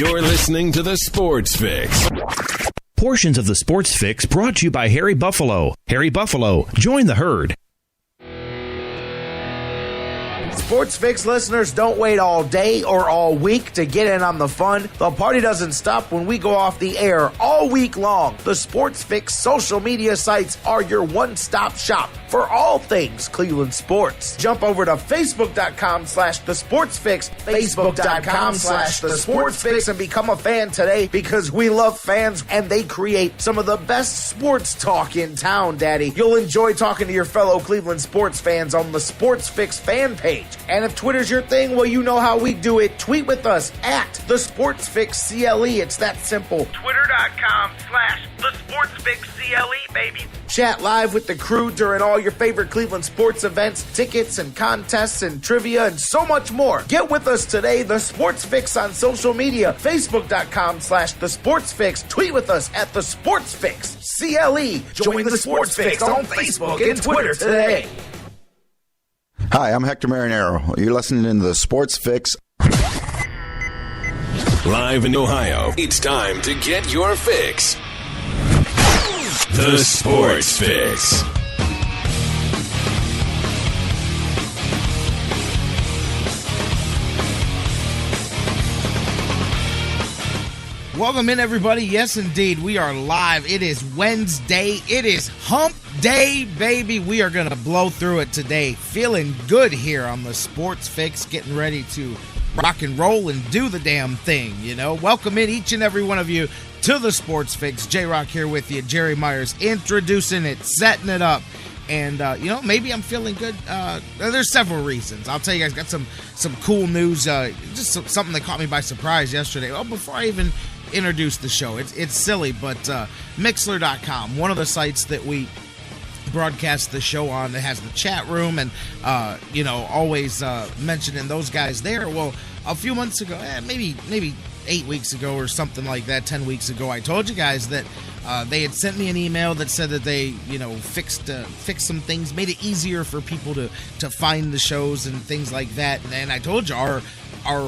You're listening to The Sports Fix. Portions of The Sports Fix brought to you by Harry Buffalo. Harry Buffalo, join the herd. Sports Fix listeners, don't wait all day or all week to get in on the fun. The party doesn't stop when we go off the air all week long. The Sports Fix social media sites are your one-stop shop for all things Cleveland sports. Jump over to Facebook.com/TheSportsFix, Facebook.com/TheSportsFix, and become a fan today because we love fans and they create some of the best sports talk in town, Daddy. You'll enjoy talking to your fellow Cleveland sports fans on the Sports Fix fan page. And if Twitter's your thing, well, you know how we do it. Tweet with us at TheSportsFixCLE. It's that simple. Twitter.com/TheSportsFixCLE, baby. Chat live with the crew during all your favorite Cleveland sports events, tickets and contests and trivia and so much more. Get with us today, The Sports Fix on social media, Facebook.com/TheSportsFix. Tweet with us at TheSportsFixCLE. Join the Sports Fix on Facebook and Twitter today. Hi, I'm Hector Marinero. You're listening to The Sports Fix. Live in Ohio, it's time to get your fix. The Sports Fix. Welcome in, everybody. Yes, indeed, we are live. It is Wednesday. It is Hump Day, baby. We are going to blow through it today. Feeling good here on the Sports Fix, getting ready to rock and roll and do the damn thing, you know. Welcome in, each and every one of you, to the Sports Fix. J-Rocc here with you. Jerry Myers introducing it, setting it up. And, maybe I'm feeling good. There's several reasons. I'll tell you guys, got some cool news. Just something that caught me by surprise yesterday. Well, before I even introduce the show, it's silly, but Mixler.com, one of the sites that we broadcast the show on, that has the chat room and, always mentioning those guys there. Well, a few months ago, maybe 8 weeks ago or something like that, 10 weeks ago, I told you guys that they had sent me an email that said that they, fixed some things, made it easier for people to find the shows and things like that. And I told you our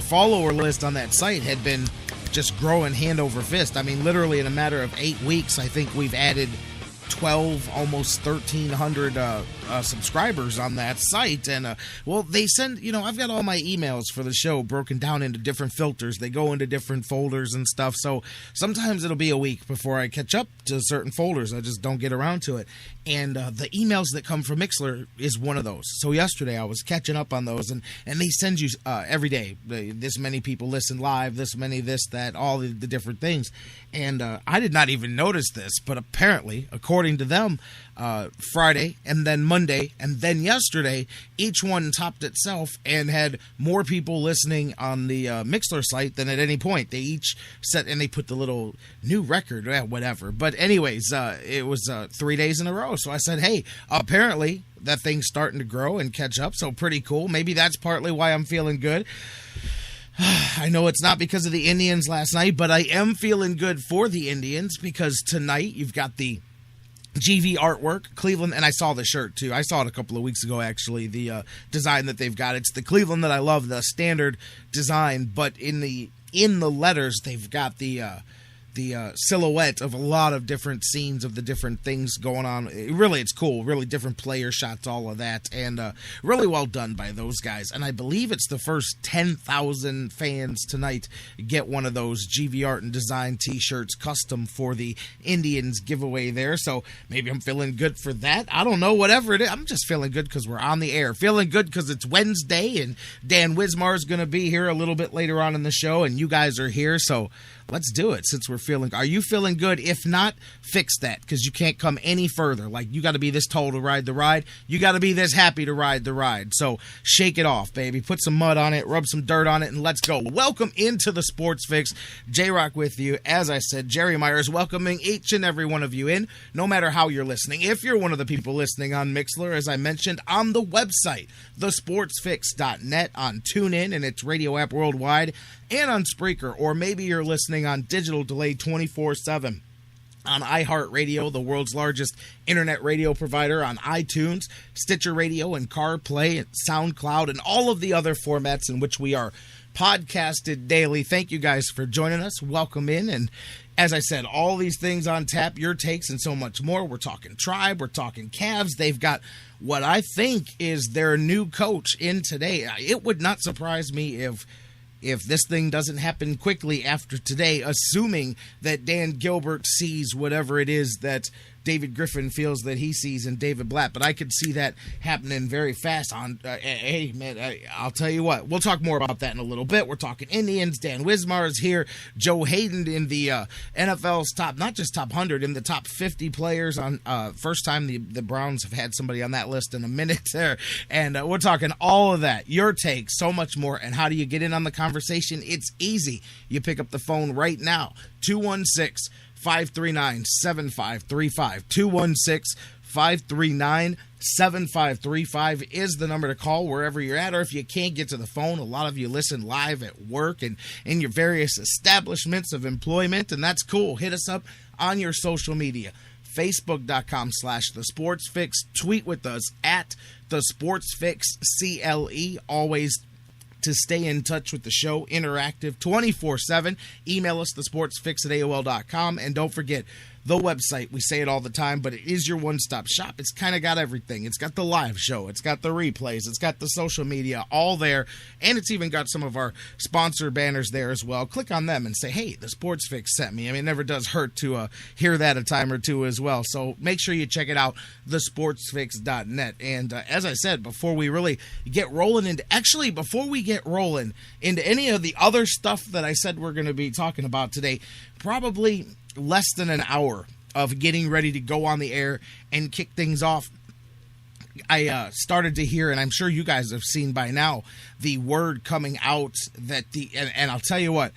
follower list on that site had been just growing hand over fist. I mean, literally in a matter of 8 weeks, I think we've added 12, almost 1,300 subscribers on that site. And, they send, I've got all my emails for the show broken down into different filters. They go into different folders and stuff. So sometimes it'll be a week before I catch up to certain folders. I just don't get around to it. And the emails that come from Mixler is one of those. So yesterday I was catching up on those, and they send you every day, this many people listen live, this many, this, that, all the different things. And I did not even notice this, but apparently, according to them, Friday and then Monday and then yesterday, each one topped itself and had more people listening on the Mixler site than at any point. They each set, and they put the little new record, whatever. But anyways, it was 3 days in a row. So I said, hey, apparently that thing's starting to grow and catch up. So pretty cool. Maybe that's partly why I'm feeling good. I know it's not because of the Indians last night, but I am feeling good for the Indians because tonight you've got the GV artwork, Cleveland, and I saw the shirt too. I saw it a couple of weeks ago, actually, the design that they've got. It's the Cleveland that I love, the standard design, but in the letters they've got the silhouette of a lot of different scenes of the different things going on. It's cool. Really different player shots, all of that. And really well done by those guys. And I believe it's the first 10,000 fans tonight get one of those GV Art and Design t-shirts custom for the Indians giveaway there. So maybe I'm feeling good for that. I don't know, whatever it is. I'm just feeling good because we're on the air. Feeling good because it's Wednesday and Dan Wismar is going to be here a little bit later on in the show and you guys are here. So let's do it since we're feeling. Are you feeling good? If not, fix that because you can't come any further. Like, you got to be this tall to ride the ride. You got to be this happy to ride the ride. So shake it off, baby. Put some mud on it, rub some dirt on it, and let's go. Welcome into the Sports Fix. J-Rocc with you. As I said, Jerry Myers welcoming each and every one of you in, no matter how you're listening. If you're one of the people listening on Mixler, as I mentioned, on the website, thesportsfix.net, on TuneIn and its radio app worldwide, and on Spreaker, or maybe you're listening on digital delay 24/7 on iHeartRadio, the world's largest internet radio provider, on iTunes, Stitcher Radio, and CarPlay, and SoundCloud, and all of the other formats in which we are podcasted daily. Thank you guys for joining us. Welcome in. And as I said, all these things on tap, your takes, and so much more. We're talking Tribe. We're talking Cavs. They've got what I think is their new coach in today. It would not surprise me if this thing doesn't happen quickly after today, assuming that Dan Gilbert sees whatever it is that David Griffin feels that he sees in David Blatt. But I could see that happening very fast. Hey, man, I'll tell you what. We'll talk more about that in a little bit. We're talking Indians. Dan Wismar is here. Joe Haden in the NFL's top, not just top 100, in the top 50 players. On first time the Browns have had somebody on that list in a minute there. And we're talking all of that. Your take, so much more. And how do you get in on the conversation? It's easy. You pick up the phone right now. 216-539-7535. 216-539-7535 is the number to call wherever you're at. Or if you can't get to the phone, a lot of you listen live at work and in your various establishments of employment, and that's cool. Hit us up on your social media. Facebook.com/The Sports Fix. Tweet with us at The Sports Fix CLE. Always to stay in touch with the show, interactive 24/7. Email us, thesportsfix@AOL.com. And don't forget, the website, we say it all the time, but it is your one-stop shop. It's kind of got everything. It's got the live show. It's got the replays. It's got the social media, all there. And it's even got some of our sponsor banners there as well. Click on them and say, hey, the Sports Fix sent me. I mean, it never does hurt to hear that a time or two as well. So make sure you check it out, thesportsfix.net. And as I said, before we really get rolling into any of the other stuff that I said we're going to be talking about today, probably less than an hour of getting ready to go on the air and kick things off, I started to hear, and I'm sure you guys have seen by now, the word coming out that and I'll tell you what,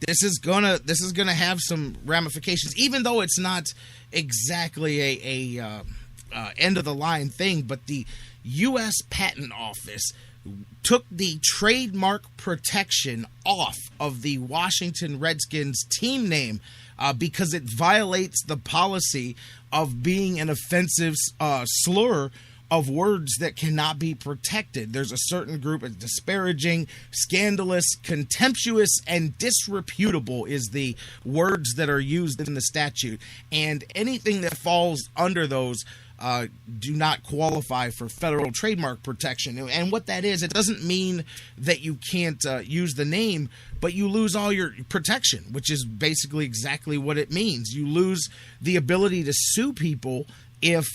this is gonna have some ramifications, even though it's not exactly a end of the line thing. But the U.S. Patent Office took the trademark protection off of the Washington Redskins team name because it violates the policy of being an offensive slur of words that cannot be protected. There's a certain group of disparaging, scandalous, contemptuous, and disreputable is the words that are used in the statute. And anything that falls under those do not qualify for federal trademark protection. And what that is, it doesn't mean that you can't use the name, but you lose all your protection, which is basically exactly what it means. You lose the ability to sue people if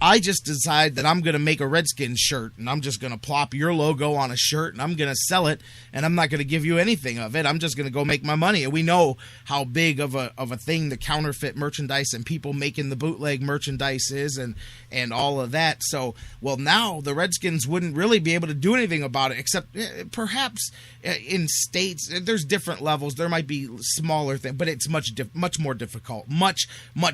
I just decide that I'm going to make a Redskins shirt and I'm just going to plop your logo on a shirt and I'm going to sell it and I'm not going to give you anything of it. I'm just going to go make my money. And we know how big of a thing the counterfeit merchandise and people making the bootleg merchandise is and all of that. So, well, now the Redskins wouldn't really be able to do anything about it, except perhaps in states, there's different levels. There might be smaller things, but it's much more difficult, much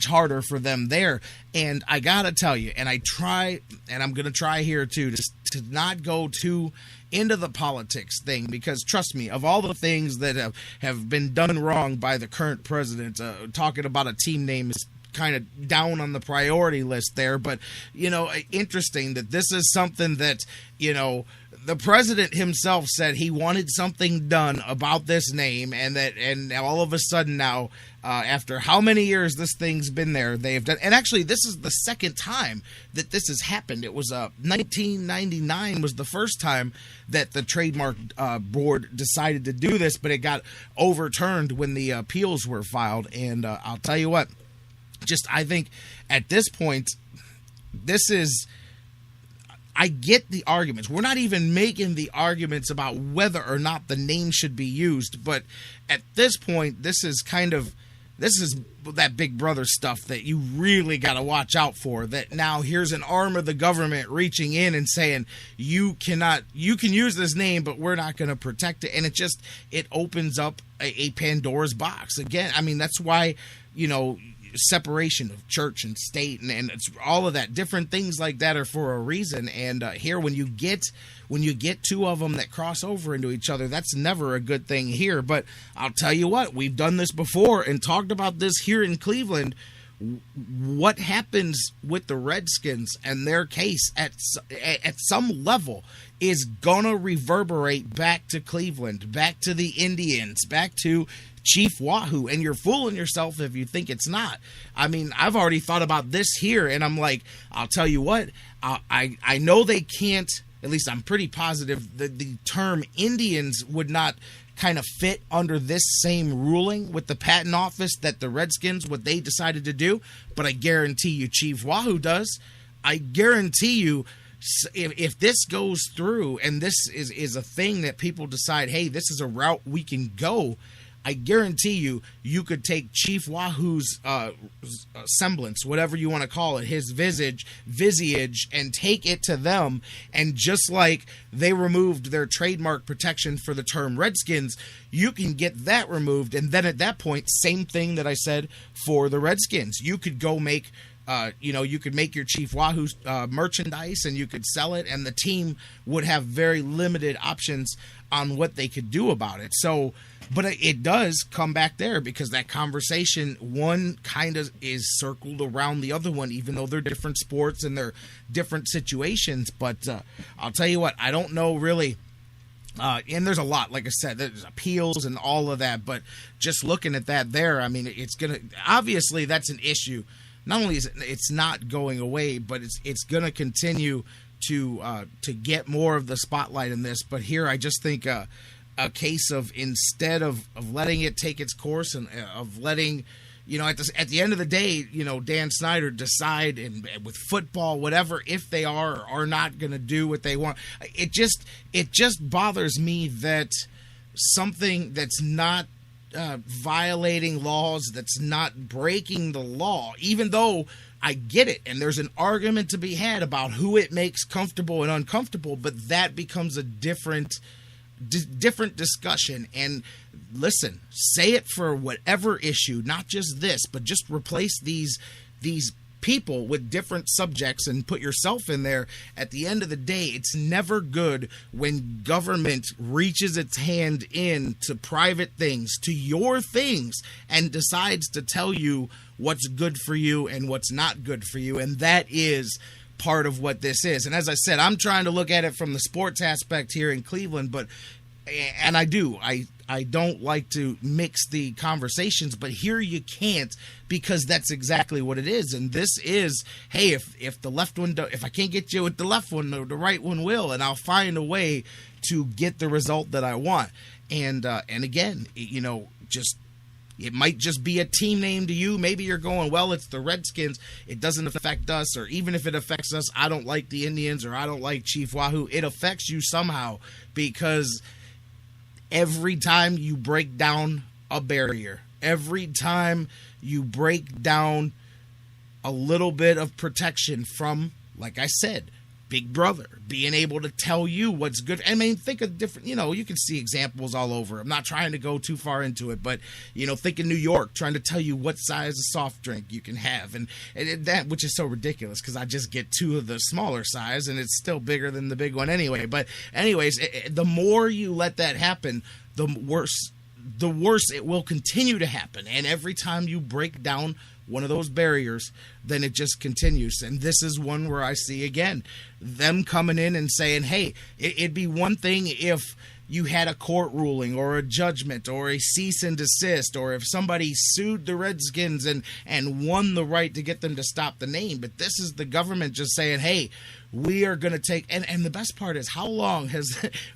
harder for them there. And I got to tell you, and I try, and I'm going to try here too, to not go too into the politics thing, because trust me, of all the things that have been done wrong by the current president, talking about a team name is kind of down on the priority list there. But, interesting that this is something that, the president himself said he wanted something done about this name, and all of a sudden now, after how many years this thing's been there, they've done. And actually, this is the second time that this has happened. It was 1999 was the first time that the trademark board decided to do this, but it got overturned when the appeals were filed. And I'll tell you what, I think at this point, I get the arguments. We're not even making the arguments about whether or not the name should be used, but at this point, this is that Big Brother stuff that you really got to watch out for. That now here's an arm of the government reaching in and saying you can use this name, but we're not going to protect it, and it opens up a Pandora's box again. I mean, that's why separation of church and state and it's all of that, different things like that are for a reason. And here, when you get when you get two of them that cross over into each other, that's never a good thing here. But I'll tell you what, we've done this before and talked about this here in Cleveland. What happens with the Redskins and their case at some level is gonna reverberate back to Cleveland, back to the Indians, back to Chief Wahoo, and you're fooling yourself if you think it's not. I mean, I've already thought about this here, and I'm like, I'll tell you what, I know they can't, at least I'm pretty positive that the term Indians would not kind of fit under this same ruling with the patent office that the Redskins, what they decided to do, but I guarantee you Chief Wahoo does. I guarantee you if this goes through and this is a thing that people decide, hey, this is a route we can go, I guarantee you could take Chief Wahoo's semblance, whatever you want to call it, his visage, and take it to them. And just like they removed their trademark protection for the term Redskins, you can get that removed. And then at that point, same thing that I said for the Redskins. You could go make you could make your Chief Wahoo merchandise and you could sell it, and the team would have very limited options on what they could do about it. So, but it does come back there because that conversation, one kind of is circled around the other one, even though they're different sports and they're different situations. But I'll tell you what, I don't know really. And there's a lot, like I said, there's appeals and all of that. But just looking at that there, I mean, it's going to, obviously that's an issue. Not only is it's not going away, but it's going to continue to get more of the spotlight in this. But here, I just think a case of, instead of letting it take its course and of letting, at the end of the day, Dan Snyder decide and with football, whatever, if they are or are not going to do what they want. It just bothers me that something that's not violating laws, that's not breaking the law, even though I get it, and there's an argument to be had about who it makes comfortable and uncomfortable, but that becomes a different discussion. And listen, say it for whatever issue, not just this, but just replace these people with different subjects and put yourself in there. At the end of the day, it's never good when government reaches its hand in to private things, to your things, and decides to tell you what's good for you and what's not good for you. And that is part of what this is. And as I said, I'm trying to look at it from the sports aspect here in Cleveland, and I don't like to mix the conversations, but here you can't, because that's exactly what it is. And this is, hey, if the left one, if I can't get you with the left one, the right one will, and I'll find a way to get the result that I want. And again, it might just be a team name to you. Maybe you're going, well, it's the Redskins. It doesn't affect us, or even if it affects us, I don't like the Indians or I don't like Chief Wahoo. It affects you somehow, because every time you break down a barrier, every time you break down a little bit of protection from, like I said, Big Brother being able to tell you what's good. I mean, think of different, you can see examples all over. I'm not trying to go too far into it, but, think of New York trying to tell you what size of soft drink you can have. And that, which is so ridiculous, because I just get two of the smaller size and it's still bigger than the big one anyway. But anyways, the more you let that happen, the worse it will continue to happen. And every time you break down one of those barriers, then it just continues. And this is one where I see, again, them coming in and saying, hey, it'd be one thing if you had a court ruling or a judgment or a cease and desist, or if somebody sued the Redskins and won the right to get them to stop the name. But this is the government just saying, hey, we are going to take, and the best part is, how long has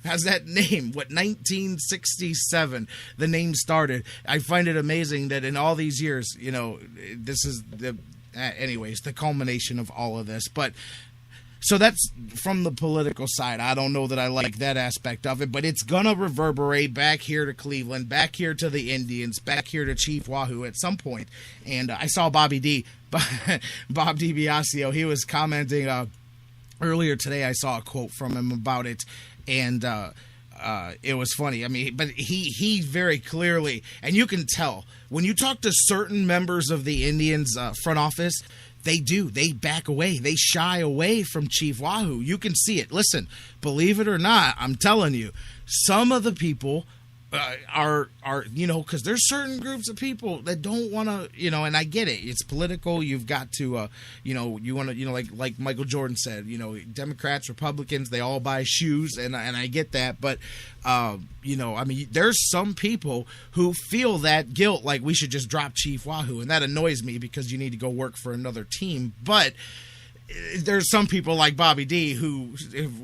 that name, 1967, the name started? I find it amazing that in all these years, this is the culmination of all of this. But so that's from the political side. I don't know that I like that aspect of it, but it's going to reverberate back here to Cleveland, back here to the Indians, back here to Chief Wahoo at some point. And I saw Bob DiBiasio, he was commenting earlier today. I saw a quote from him about it, and it was funny. I mean, but he very clearly, and you can tell when you talk to certain members of the Indians front office, they do. They back away. They shy away from Chief Wahoo. You can see it. Listen, believe it or not, I'm telling you, some of the people are because there's certain groups of people that don't want to, and I get it. It's political. You've got to, you want to, like Michael Jordan said, Democrats, Republicans, they all buy shoes, and I get that. But, there's some people who feel that guilt, like we should just drop Chief Wahoo, and that annoys me because you need to go work for another team. But there's some people like Bobby D who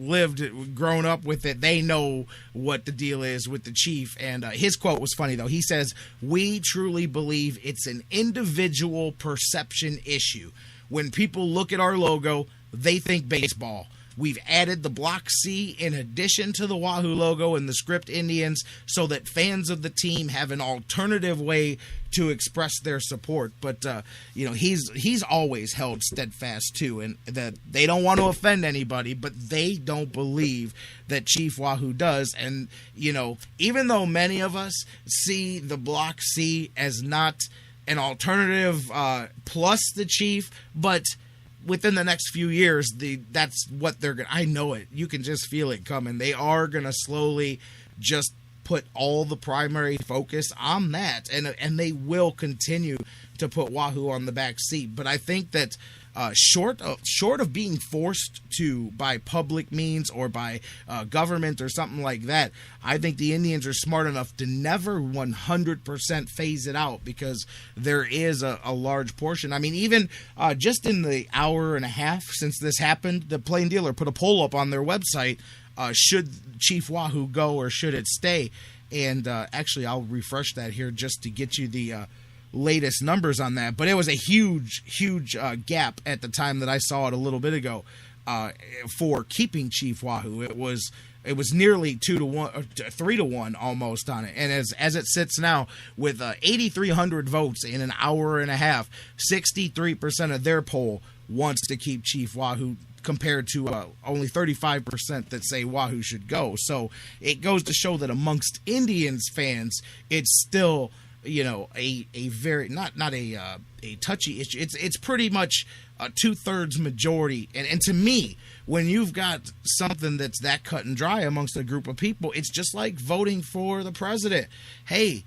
have grown up with it. They know what the deal is with the Chief. And his quote was funny, though. He says, "We truly believe it's an individual perception issue. When people look at our logo, they think baseball. We've added the Block C in addition to the Wahoo logo and the script Indians so that fans of the team have an alternative way to express their support." But, he's always held steadfast, too, and that they don't want to offend anybody, but they don't believe that Chief Wahoo does. And, even though many of us see the Block C as not an alternative plus the Chief, but within the next few years, that's what they're going to... I know it. You can just feel it coming. They are going to slowly just put all the primary focus on that, and they will continue to put Wahoo on the back seat. But I think that short of being forced to by public means or by government or something like that, I think the Indians are smart enough to never 100% phase it out, because there is a large portion. I mean, even just in the hour and a half since this happened, the Plain Dealer put a poll up on their website, should Chief Wahoo go or should it stay? And actually, I'll refresh that here just to get you the latest numbers on that. But it was a huge gap at the time that I saw it a little bit ago for keeping Chief Wahoo. It was nearly 2-1, 3-1 almost on it. And as it sits now, with 8,300 votes in an hour and a half, 63% of their poll wants to keep Chief Wahoo, compared to only 35% that say Wahoo should go. So it goes to show that amongst Indians fans, it's still, a very not a touchy issue. It's pretty much a 2/3 majority. And to me, when you've got something that's that cut and dry amongst a group of people, it's just like voting for the president. Hey,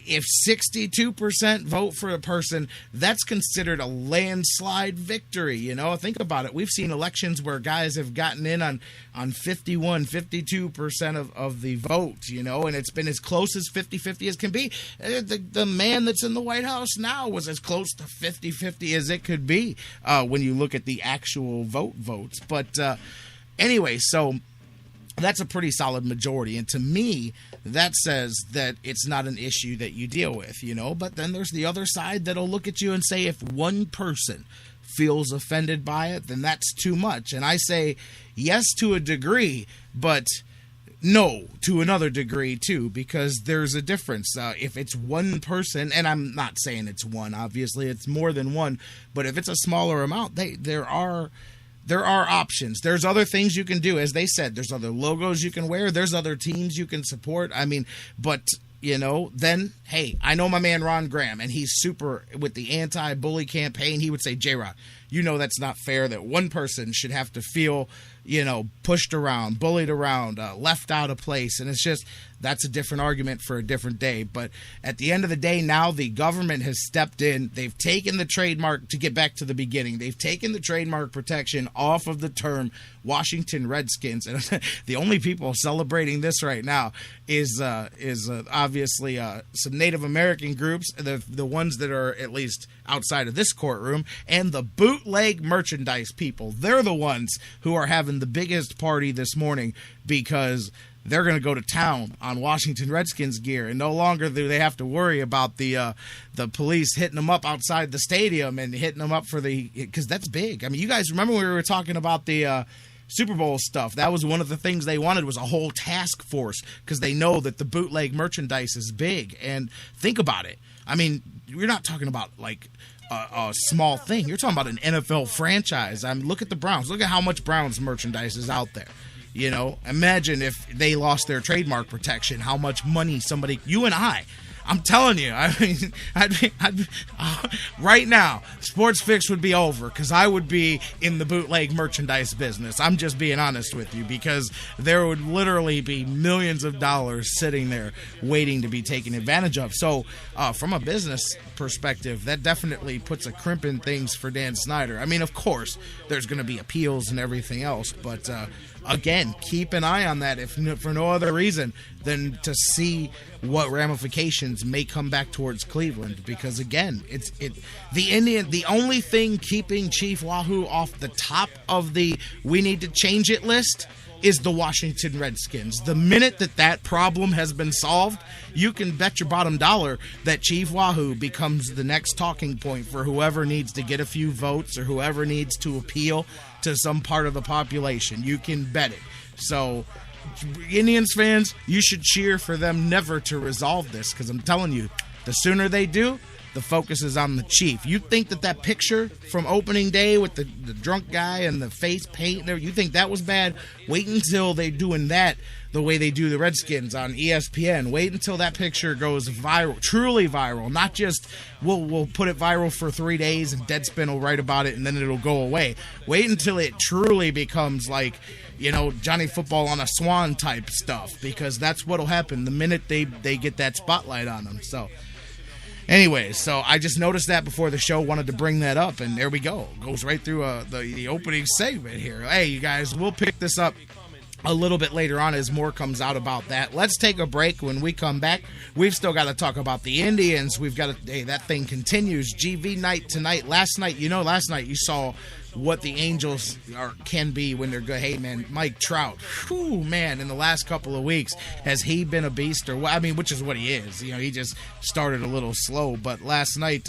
if 62% vote for a person, that's considered a landslide victory. Think about it. We've seen elections where guys have gotten in on 51, 52% of the vote, and it's been as close as 50-50 as can be. The man that's in the White House now was as close to 50-50 as it could be when you look at the actual votes. But anyway, so that's a pretty solid majority. And to me, that says that it's not an issue that you deal with, But then there's the other side that'll look at you and say, if one person feels offended by it, then that's too much. And I say yes to a degree, but no to another degree too, because there's a difference. If it's one person, and I'm not saying it's one, obviously it's more than one, but if it's a smaller amount, there are options. There's other things you can do. As they said, there's other logos you can wear. There's other teams you can support. I mean, but, then, hey, I know my man Ron Graham, and he's super with the anti-bully campaign. He would say, J-Rocc, that's not fair that one person should have to feel, pushed around, bullied around, left out of place. And it's just, that's a different argument for a different day. But at the end of the day, now the government has stepped in. They've taken the trademark, to get back to the beginning, they've taken the trademark protection off of the term Washington Redskins. And the only people celebrating this right now is obviously some Native American groups, the ones that are at least outside of this courtroom, and the bootleg merchandise people. They're the ones who are having the biggest party this morning, because they're going to go to town on Washington Redskins gear, and no longer do they have to worry about the police hitting them up outside the stadium and hitting them up because that's big. I mean, you guys remember when we were talking about the Super Bowl stuff? That was one of the things they wanted, was a whole task force, because they know that the bootleg merchandise is big. And think about it. I mean, you're not talking about like a small thing. You're talking about an NFL franchise. I mean, look at the Browns. Look at how much Browns merchandise is out there. Imagine if they lost their trademark protection, how much money you and I I'm telling you, I mean, right now, Sports Fix would be over because I would be in the bootleg merchandise business. I'm just being honest with you, because there would literally be millions of dollars sitting there waiting to be taken advantage of. So from a business perspective, that definitely puts a crimp in things for Dan Snyder. I mean, of course, there's going to be appeals and everything else, but again, keep an eye on that, if for no other reason than to see what ramifications may come back towards Cleveland. Because again, the only thing keeping Chief Wahoo off the top of the we need to change it list is the Washington Redskins. The minute that problem has been solved, you can bet your bottom dollar that Chief Wahoo becomes the next talking point for whoever needs to get a few votes or whoever needs to appeal to some part of the population. You can bet it. So, Indians fans, you should cheer for them never to resolve this, because I'm telling you, the sooner they do, the focus is on the Chief. You think that picture from opening day with the drunk guy and the face paint, you think that was bad? Wait until they're doing that the way they do the Redskins on ESPN. Wait until that picture goes viral, truly viral. Not just we'll put it viral for 3 days and Deadspin will write about it and then it'll go away. Wait until it truly becomes like, Johnny Football on a Swan type stuff, because that's what'll happen the minute they get that spotlight on them. So anyways, so I just noticed that before the show, wanted to bring that up, and there we go. Goes right through the opening segment here. Hey, you guys, we'll pick this up a little bit later on as more comes out about that. Let's take a break. When we come back, we've still got to talk about the Indians. That thing continues. GV night tonight. Last night you saw what the Angels can be when they're good. Hey, man, Mike Trout, man, in the last couple of weeks, has he been a beast? Which is what he is. He just started a little slow, but last night,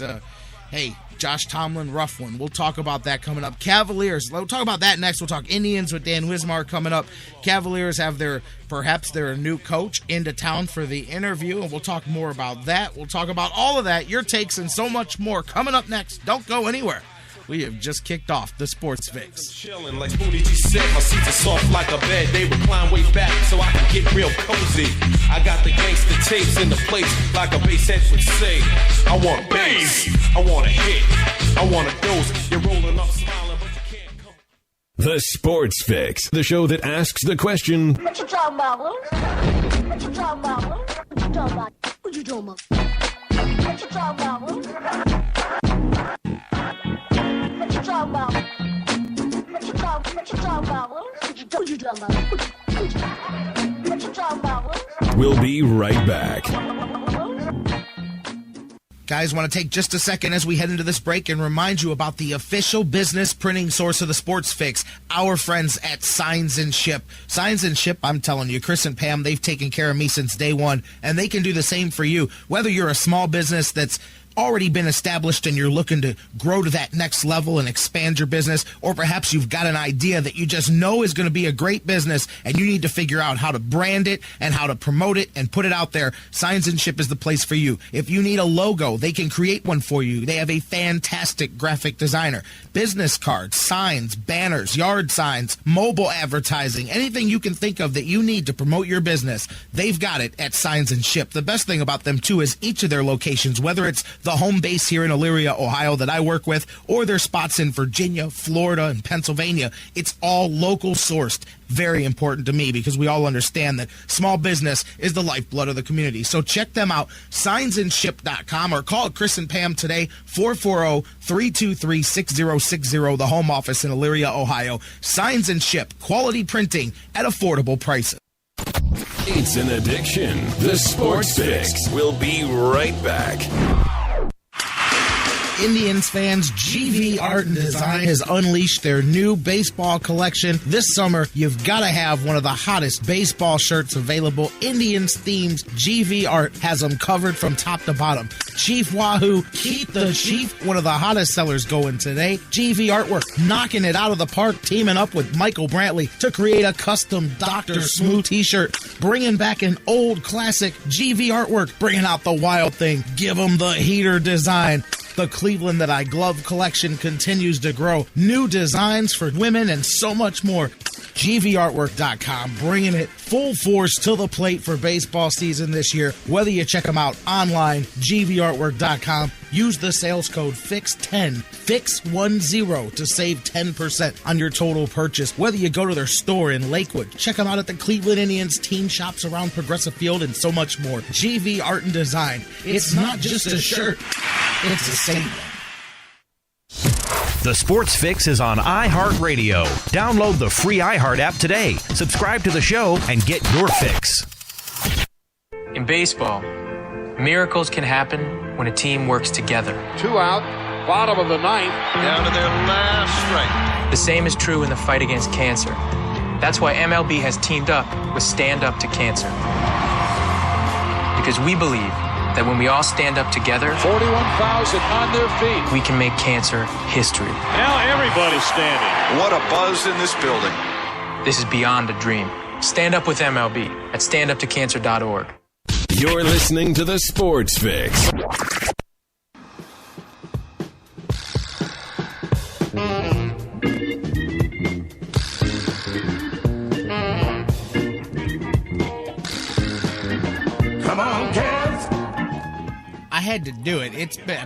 hey, Josh Tomlin, rough one. We'll talk about that coming up. Cavaliers, we'll talk about that next. We'll talk Indians with Dan Wismar coming up. Cavaliers have perhaps their new coach into town for the interview, and we'll talk more about that. We'll talk about all of that, your takes, and so much more coming up next. Don't go anywhere. We have just kicked off the Sports Fix. Chilling like Spoonie G said, my seats are soft like a bed. They recline way back so I can get real cozy. I got the gangster tapes in the place like a bass head would say. I want bass, I want a hit, I want a dose. You're rolling up smiling, but you can't come. The Sports Fix, the show that asks the question, what you talking about, Lou? What you talking about, Lou? What you talking about? What you talking about? What you talking about, Lou? What you talking about? What you talking about, Lou? What you talking about? What you talking about, Lou? We'll be right back. Guys, want to take just a second as we head into this break and remind you about the official business printing source of the Sports Fix, our friends at Signs and Ship. Signs and Ship, I'm telling you, Chris and Pam, they've taken care of me since day one, and they can do the same for you. Whether you're a small business that's already been established and you're looking to grow to that next level and expand your business, or perhaps you've got an idea that you just know is going to be a great business and you need to figure out how to brand it and how to promote it and put it out there, Signs and Ship is the place for you. If you need a logo, they can create one for you. They have a fantastic graphic designer. Business cards, signs, banners, yard signs, mobile advertising, anything you can think of that you need to promote your business, they've got it at Signs and Ship. The best thing about them, too, is each of their locations, whether it's the home base here in Elyria, Ohio that I work with, or their spots in Virginia, Florida, and Pennsylvania, it's all local sourced. Very important to me because we all understand that small business is the lifeblood of the community. So check them out, signsandship.com, or call Chris and Pam today, 440-323-6060, the home office in Elyria, Ohio. Signs and Ship, quality printing at affordable prices. It's an addiction. The Sports Fix. We'll be right back. Indians fans, GV Art and Design has unleashed their new baseball collection. This summer, you've got to have one of the hottest baseball shirts available. Indians themes, GV Art has them covered from top to bottom. Chief Wahoo, keep the Chief, one of the hottest sellers going today. GV Artwork, knocking it out of the park, teaming up with Michael Brantley to create a custom Dr. Smooth t-shirt, bringing back an old classic. GV Artwork, bringing out the wild thing. Give them the heater design. The Cleveland That I Glove collection continues to grow. New designs for women and so much more. GVArtwork.com, bringing it full force to the plate for baseball season this year. Whether you check them out online, GVArtwork.com, use the sales code FIX10, FIX10 to save 10% on your total purchase. Whether you go to their store in Lakewood, check them out at the Cleveland Indians team shops around Progressive Field, and so much more. GV Art and Design. It's not just a shirt, it's a statement. The Sports Fix is on iHeartRadio. Download the free iHeart app today. Subscribe to the show and get your fix. In baseball, miracles can happen when a team works together. 2 out, bottom of the ninth, down to their last strike. The same is true in the fight against cancer. That's why MLB has teamed up with Stand Up to Cancer. Because we believe that when we all stand up together, 41,000 on their feet, we can make cancer history. Now everybody's standing. What a buzz in this building. This is beyond a dream. Stand up with MLB at standuptocancer.org. You're listening to the Sports Fix. Come on, Cavs. I had to do it.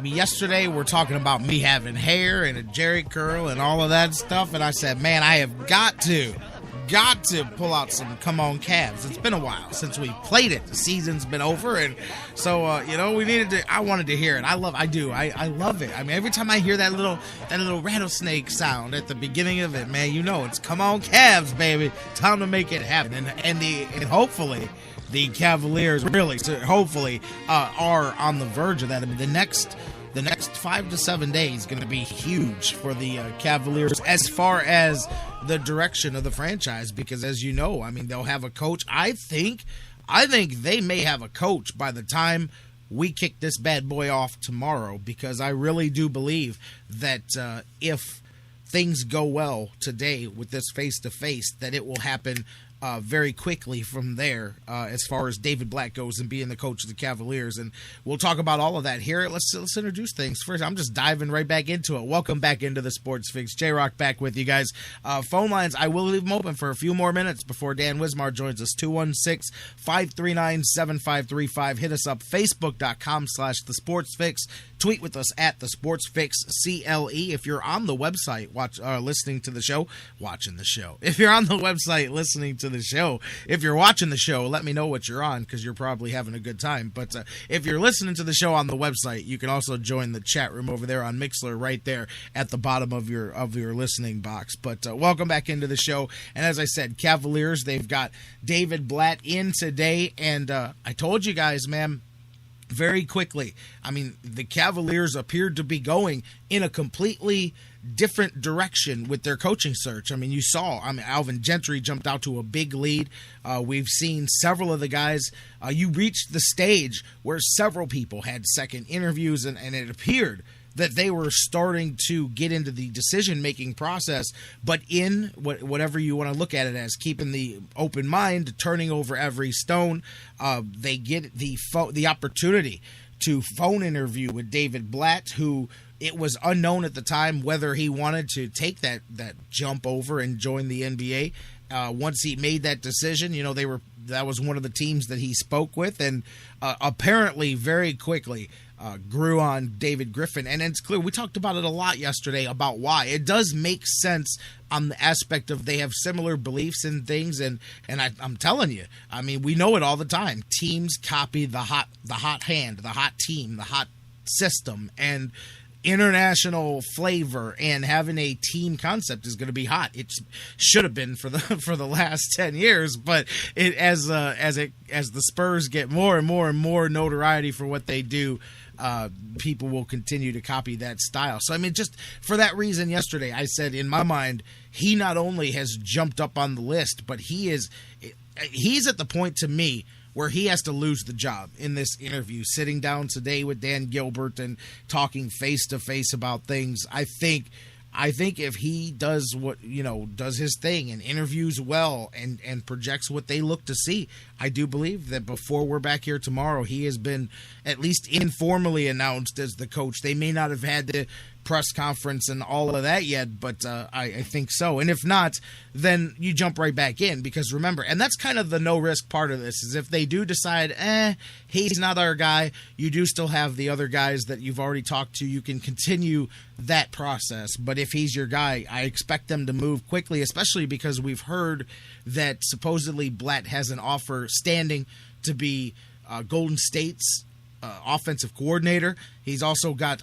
Yesterday we're talking about me having hair and a jerry curl and all of that stuff, and I said, man, I have got to pull out some Come On Cavs. It's been a while since we played it. The season's been over, and so we needed to. I wanted to hear it. I love it. I mean, every time I hear that little rattlesnake sound at the beginning of it, man, it's Come On Cavs, baby. Time to make it happen, and hopefully the Cavaliers really, hopefully, are on the verge of that. I mean, the next 5 to 7 days is going to be huge for the Cavaliers as far as the direction of the franchise, because as you know, I mean, they'll have a coach. I think they may have a coach by the time we kick this bad boy off tomorrow, because I really do believe that if things go well today with this face-to-face, that it will happen very quickly from there as far as David Blatt goes and being the coach of the Cavaliers. And we'll talk about all of that here. Let's introduce things. First, I'm just diving right back into it. Welcome back into the Sports Fix. J-Rocc back with you guys. Phone lines, I will leave them open for a few more minutes before Dan Wismar joins us. 216-539-7535. Hit us up, facebook.com/The Sports Fix. Tweet with us at The Sports Fix CLE. If you're on the website listening to the show, watching the show. If you're on the website listening to the show, if you're watching the show, let me know what you're on, because you're probably having a good time. But if you're listening to the show on the website, you can also join the chat room over there on Mixler, right there at the bottom of your listening box. But welcome back into the show. And as I said, Cavaliers, they've got David Blatt in today, and I told you guys, man, very quickly, I mean, the Cavaliers appeared to be going in a completely different direction with their coaching search. I mean, you saw, Alvin Gentry jumped out to a big lead. We've seen several of the guys. You reached the stage where several people had second interviews, and it appeared that they were starting to get into the decision-making process, but in whatever you want to look at it as, keeping the open mind, turning over every stone, they get the opportunity to phone interview with David Blatt, who it was unknown at the time whether he wanted to take that jump over and join the NBA. Once he made that decision, that was one of the teams that he spoke with, and apparently very quickly grew on David Griffin. And it's clear, we talked about it a lot yesterday about why. It does make sense on the aspect of they have similar beliefs in things, and I'm telling you, I mean, we know it all the time. Teams copy the hot hand, the hot team, the hot system, and international flavor and having a team concept is going to be hot. It should have been for the last 10 years, but as the Spurs get more and more and more notoriety for what they do, people will continue to copy that style. So, I mean, just for that reason yesterday, I said in my mind, he not only has jumped up on the list, but he's at the point to me where he has to lose the job in this interview. Sitting down today with Dan Gilbert and talking face-to-face about things, I think if he does does his thing and interviews well and projects what they look to see, I do believe that before we're back here tomorrow, he has been at least informally announced as the coach. They may not have had to press conference and all of that yet, but I think so. And if not, then you jump right back in, because remember, and that's kind of the no-risk part of this, is if they do decide, he's not our guy, you do still have the other guys that you've already talked to. You can continue that process. But if he's your guy, I expect them to move quickly, especially because we've heard that supposedly Blatt has an offer standing to be Golden State's offensive coordinator. He's also got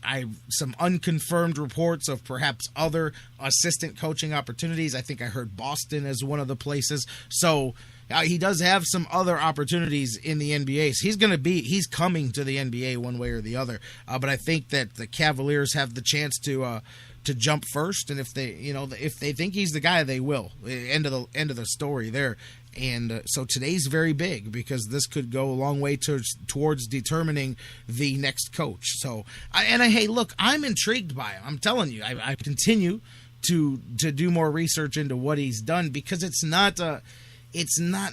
some unconfirmed reports of perhaps other assistant coaching opportunities. I think I heard Boston as one of the places. So he does have some other opportunities in the NBA. So he's coming to the NBA one way or the other. But I think that the Cavaliers have the chance to jump first, and if they think he's the guy, they will. End of the story there. And so today's very big, because this could go a long way towards determining the next coach. So, hey, look, I'm intrigued by him. I'm telling you, I continue to do more research into what he's done, because it's not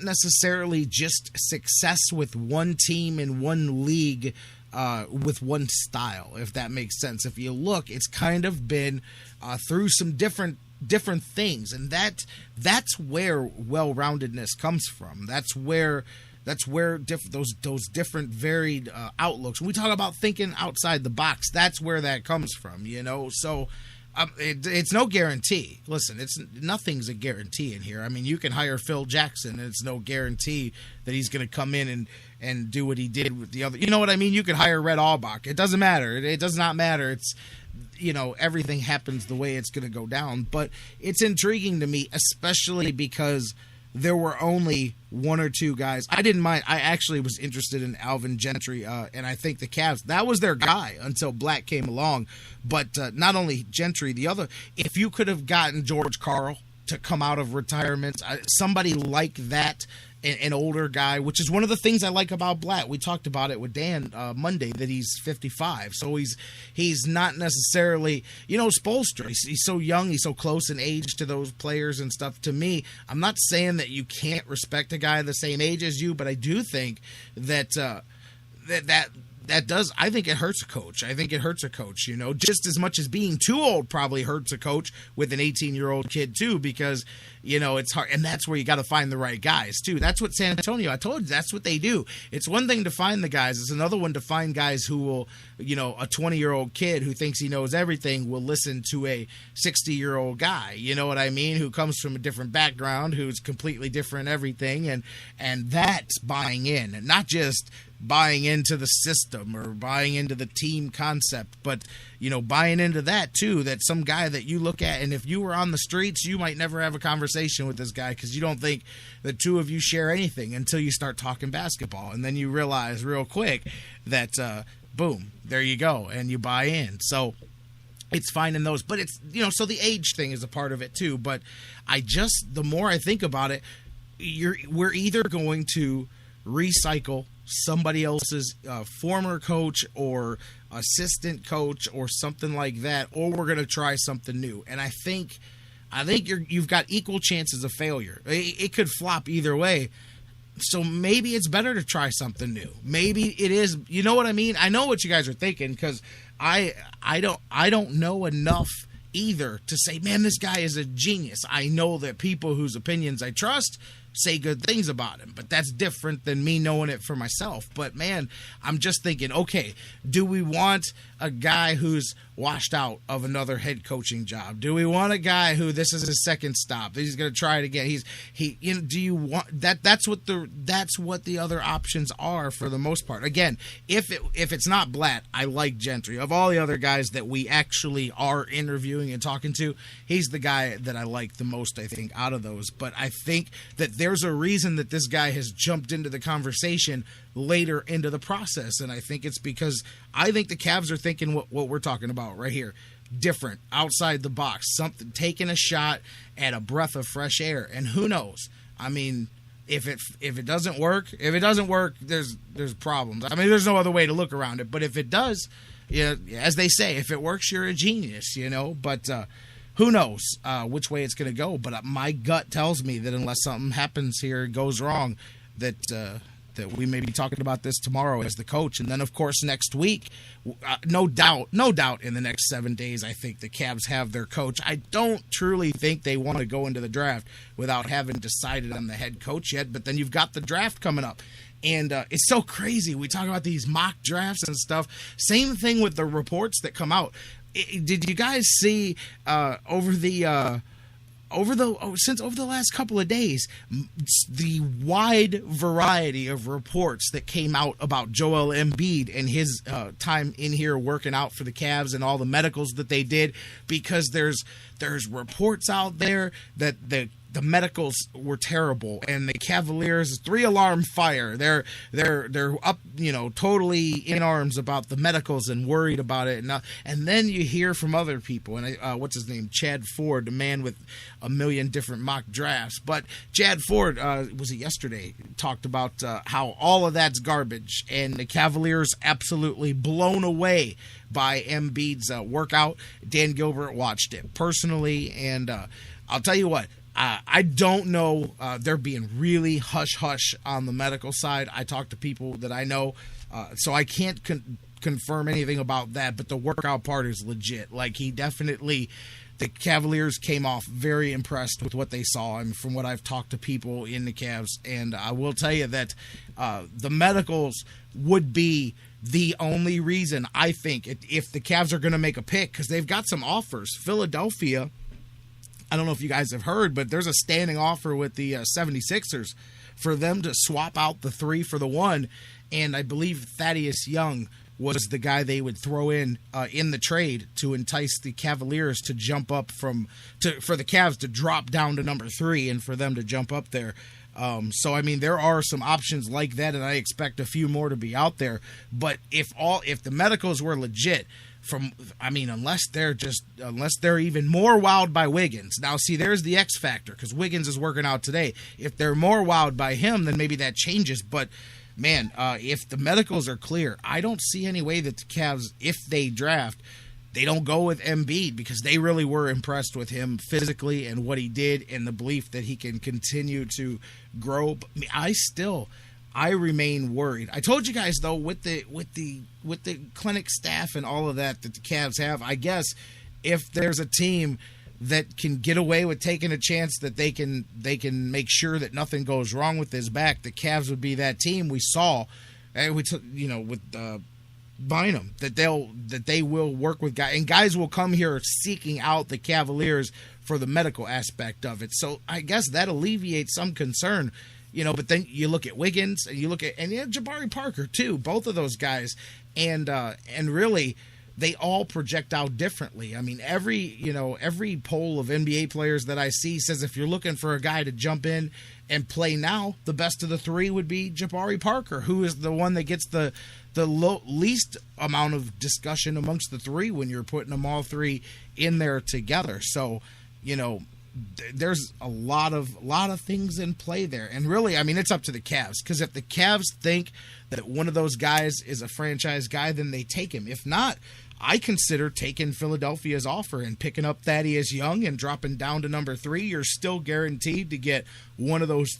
necessarily just success with one team in one league, with one style, if that makes sense. If you look, it's kind of been through some different things, and that's where well-roundedness comes from. That's where those different varied outlooks. When we talk about thinking outside the box, that's where that comes from. So it's no guarantee. Listen, nothing's a guarantee in here. I mean, you can hire Phil Jackson, and it's no guarantee that he's going to come in and do what he did with the other. You know what I mean? You could hire Red Auerbach. It doesn't matter. It does not matter. It's everything happens the way it's going to go down. But it's intriguing to me, especially because there were only one or two guys. I didn't mind. I actually was interested in Alvin Gentry, and I think the Cavs, that was their guy until Blatt came along. But not only Gentry, if you could have gotten George Karl to come out of retirement, somebody like that, an older guy, which is one of the things I like about Blatt. We talked about it with Dan Monday, that he's 55, so he's not necessarily, Spoelstra. He's so young, he's so close in age to those players and stuff. To me, I'm not saying that you can't respect a guy the same age as you, but I do think that that does, I think it hurts a coach. Just as much as being too old probably hurts a coach with an 18-year-old kid too, because, it's hard. And that's where you got to find the right guys too. That's what San Antonio, I told you, that's what they do. It's one thing to find the guys. It's another one to find guys who will, a 20-year-old kid who thinks he knows everything will listen to a 60-year-old guy. You know what I mean? Who comes from a different background, who's completely different everything. And that's buying in, and not just buying into the system or buying into the team concept, but buying into that too, that some guy that you look at, and if you were on the streets, you might never have a conversation with this guy because you don't think the two of you share anything until you start talking basketball, and then you realize real quick that boom, there you go, and you buy in. So it's finding those, but it's so the age thing is a part of it too. But the more I think about it, we're either going to recycle somebody else's former coach or assistant coach or something like that, or we're going to try something new. And I think you've got equal chances of failure. It could flop either way. So maybe it's better to try something new. Maybe it is. You know what I mean? I know what you guys are thinking, because I don't know enough either to say, man, this guy is a genius. I know that people whose opinions I trust say good things about him, but that's different than me knowing it for myself. But man, I'm just thinking, okay, do we want a guy who's washed out of another head coaching job? Do we want a guy who this is his second stop, he's going to try it again? Do you want that? That's what the other options are for the most part. Again, if it's not Blatt, I like Gentry. Of all the other guys that we actually are interviewing and talking to, he's the guy that I like the most, I think, out of those. But I think that there's a reason that this guy has jumped into the conversation later into the process, and I think it's because I think the Cavs are thinking what we're talking about right here. Different, outside the box, something, taking a shot at a breath of fresh air. And who knows? I mean, if it doesn't work, there's problems. I mean, there's no other way to look around it. But if it does, as they say, if it works, you're a genius, But who knows which way it's going to go? But my gut tells me that unless something happens here, goes wrong, that that we may be talking about this tomorrow as the coach. And then, of course, next week, no doubt in the next 7 days, I think the Cavs have their coach. I don't truly think they want to go into the draft without having decided on the head coach yet. But then you've got the draft coming up. And it's so crazy. We talk about these mock drafts and stuff. Same thing with the reports that come out. Did you guys see over the last couple of days, the wide variety of reports that came out about Joel Embiid and his time in here working out for the Cavs and all the medicals that they did? Because there's reports out there that the medicals were terrible, and the Cavaliers 3-alarm fire. They're up, totally in arms about the medicals and worried about it. And then you hear from other people, and what's his name, Chad Ford, the man with a million different mock drafts. But Chad Ford, was it yesterday, talked about how all of that's garbage, and the Cavaliers absolutely blown away by Embiid's workout. Dan Gilbert watched it personally, and I'll tell you what. I don't know. They're being really hush-hush on the medical side. I talk to people that I know, so I can't confirm anything about that, but the workout part is legit. Like, the Cavaliers came off very impressed with what they saw, and from what I've talked to people in the Cavs, and I will tell you that the medicals would be the only reason, I think, if the Cavs are going to make a pick, because they've got some offers. Philadelphia, I don't know if you guys have heard, but there's a standing offer with the 76ers for them to swap out the 3 for the 1, and I believe Thaddeus Young was the guy they would throw in the trade to entice the Cavaliers to jump up for the Cavs to drop down to number 3 and for them to jump up there. So, I mean, there are some options like that, and I expect a few more to be out there. But if the medicals were legit, unless they're even more wowed by Wiggins. Now, see, there's the X factor, because Wiggins is working out today. If they're more wowed by him, then maybe that changes. But, man, if the medicals are clear, I don't see any way that the Cavs, if they draft, they don't go with Embiid, because they really were impressed with him physically and what he did and the belief that he can continue to grow. But I remain worried. I told you guys, though, with the clinic staff and all of that the Cavs have, I guess if there's a team that can get away with taking a chance that they can make sure that nothing goes wrong with his back, the Cavs would be that team. We saw, with Bynum, that they will work with guys, and guys will come here seeking out the Cavaliers for the medical aspect of it. So I guess that alleviates some concern. But then you look at Wiggins, and you look at Jabari Parker too, both of those guys, and really they all project out differently. I mean, every poll of NBA players that I see says if you're looking for a guy to jump in and play now, the best of the 3 would be Jabari Parker, who is the one that gets the least amount of discussion amongst the 3 when you're putting them all 3 in there together. So, there's a lot of things in play there. And really, I mean, it's up to the Cavs, because if the Cavs think that one of those guys is a franchise guy, then they take him. If not, I consider taking Philadelphia's offer and picking up Thaddeus Young and dropping down to number 3. You're still guaranteed to get one of those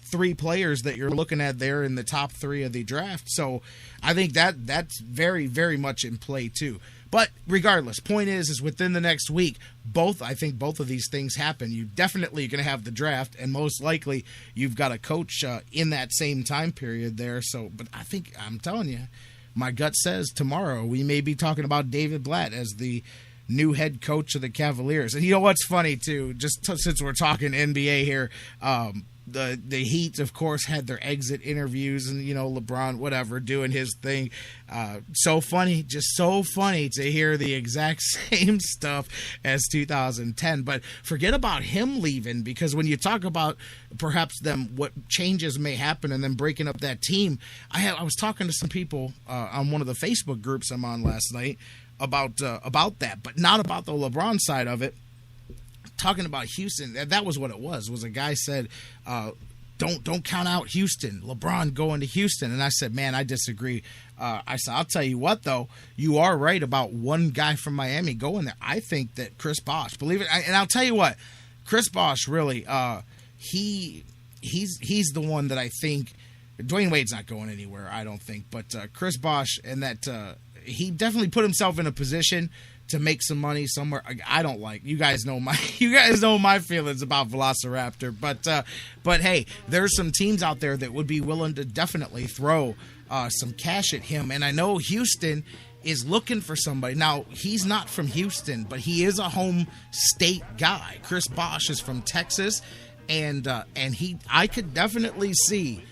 3 players that you're looking at there in the top 3 of the draft. So I think that's very, very much in play too. But regardless, point is within the next week, I think both of these things happen. You definitely are going to have the draft, and most likely you've got a coach in that same time period there. So, but I think, I'm telling you, my gut says tomorrow we may be talking about David Blatt as the new head coach of the Cavaliers. And you know what's funny too, since we're talking NBA here, the Heat, of course, had their exit interviews, and LeBron, whatever, doing his thing. So funny to hear the exact same stuff as 2010. But forget about him leaving, because when you talk about perhaps what changes may happen and then breaking up that team, I was talking to some people on one of the Facebook groups I'm on last night about that, but not about the LeBron side of it. Talking about Houston, that was what it was a guy said, don't count out Houston, LeBron going to Houston. And I said, man, I disagree. I said, I'll tell you what, though, you are right about one guy from Miami going there. I think that Chris Bosh, believe it, and I'll tell you what, Chris Bosh really, he's the one that I think Dwayne Wade's not going anywhere, I don't think. But Chris Bosh, and that he definitely put himself in a position to make some money somewhere. I don't like. You guys know my feelings about Velociraptor. But hey, there's some teams out there that would be willing to definitely throw some cash at him. And I know Houston is looking for somebody. Now, he's not from Houston, but he is a home state guy. Chris Bosh is from Texas, and I could definitely see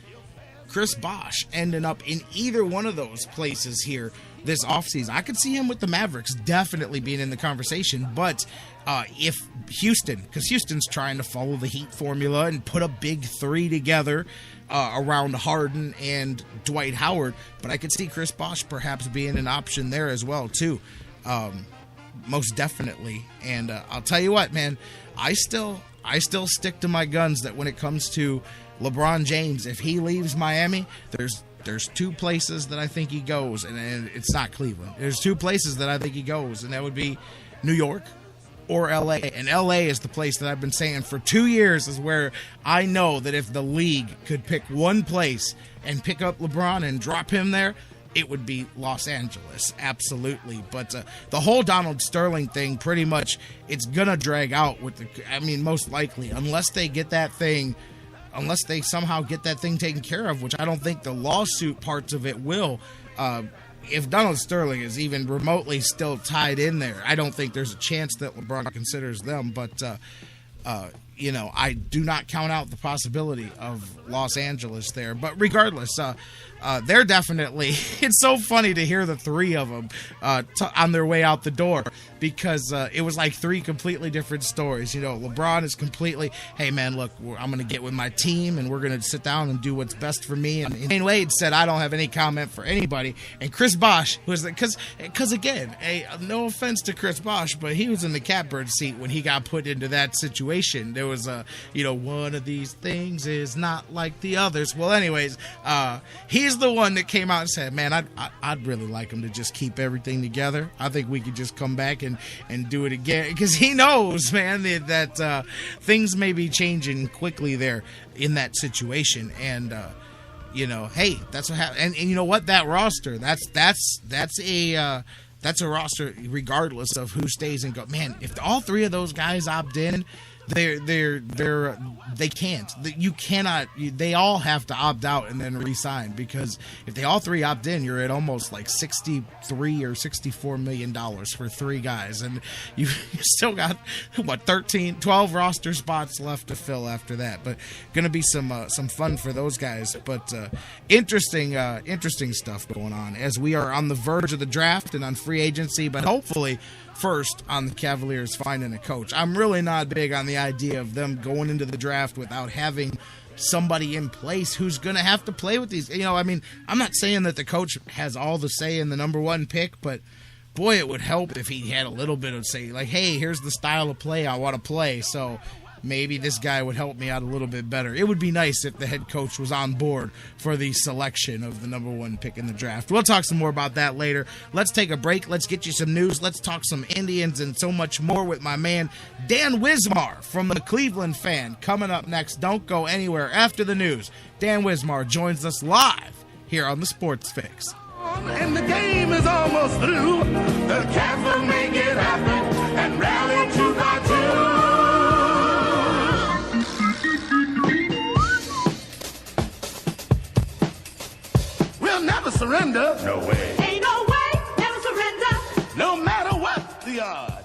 Chris Bosh ending up in either one of those places here this offseason. I could see him with the Mavericks definitely being in the conversation, but if Houston, because Houston's trying to follow the Heat formula and put a big three together around Harden and Dwight Howard, but I could see Chris Bosh perhaps being an option there as well too, most definitely. And I'll tell you what, man, I still stick to my guns that when it comes to LeBron James, if he leaves Miami, there's two places that I think he goes, and it's not Cleveland. There's two places that I think he goes, and that would be New York or LA. And LA is the place that I've been saying for 2 years is where I know that if the league could pick one place and pick up LeBron and drop him there, it would be Los Angeles, absolutely. But the whole Donald Sterling thing, pretty much, it's going to drag out most likely, unless they somehow get that thing taken care of, which I don't think the lawsuit parts of it will. If Donald Sterling is even remotely still tied in there, I don't think there's a chance that LeBron considers them. But, I do not count out the possibility of Los Angeles there. But regardless, they're definitely, it's so funny to hear the three of them on their way out the door, because it was like three completely different stories. LeBron is completely, hey man, look, I'm going to get with my team and we're going to sit down and do what's best for me. And Dwayne Wade said, I don't have any comment for anybody. And Chris Bosh was, because again, no offense to Chris Bosh, but he was in the catbird seat when he got put into that situation. There was one of these things is not like the others. Well, anyways, he's the one that came out and said, man, I'd really like him to just keep everything together. I think we could just come back and do it again, because he knows, man, that things may be changing quickly there in that situation. And hey, that's what happened. And you know what, that roster, that's a roster regardless of who stays and go. Man, if all three of those guys opt in, they can't. You cannot. They all have to opt out and then re-sign, because if they all three opt in, you're at almost like $63 or $64 million for three guys, and you still got 12 roster spots left to fill after that. But gonna be some fun for those guys. But interesting stuff going on as we are on the verge of the draft and on free agency. But hopefully, first on the Cavaliers finding a coach. I'm really not big on the idea of them going into the draft without having somebody in place who's going to have to play with these. I'm not saying that the coach has all the say in the number one pick, but boy, it would help if he had a little bit of say, like, hey, here's the style of play I want to play, so maybe this guy would help me out a little bit better. It would be nice if the head coach was on board for the selection of the number one pick in the draft. We'll talk some more about that later. Let's take a break. Let's get you some news. Let's talk some Indians and so much more with my man, Dan Wismar from the Cleveland Fan, coming up next. Don't go anywhere. After the news, Dan Wismar joins us live here on the Sports Fix. And the game is almost through. The Cavs will make it happen and rally to the tune. We'll never surrender. No way. Ain't no way, never surrender. No matter what the odds.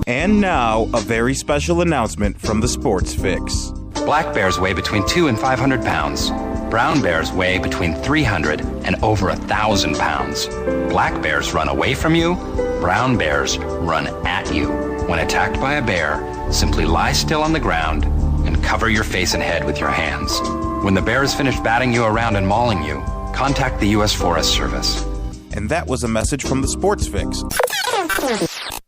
And now, a very special announcement from the Sports Fix. Black bears weigh between 200 and 500 pounds. Brown bears weigh between 300 and over 1,000 pounds. Black bears run away from you. Brown bears run at you. When attacked by a bear, simply lie still on the ground and cover your face and head with your hands. When the bear is finished batting you around and mauling you, contact the U.S. Forest Service. And that was a message from the Sports Fix.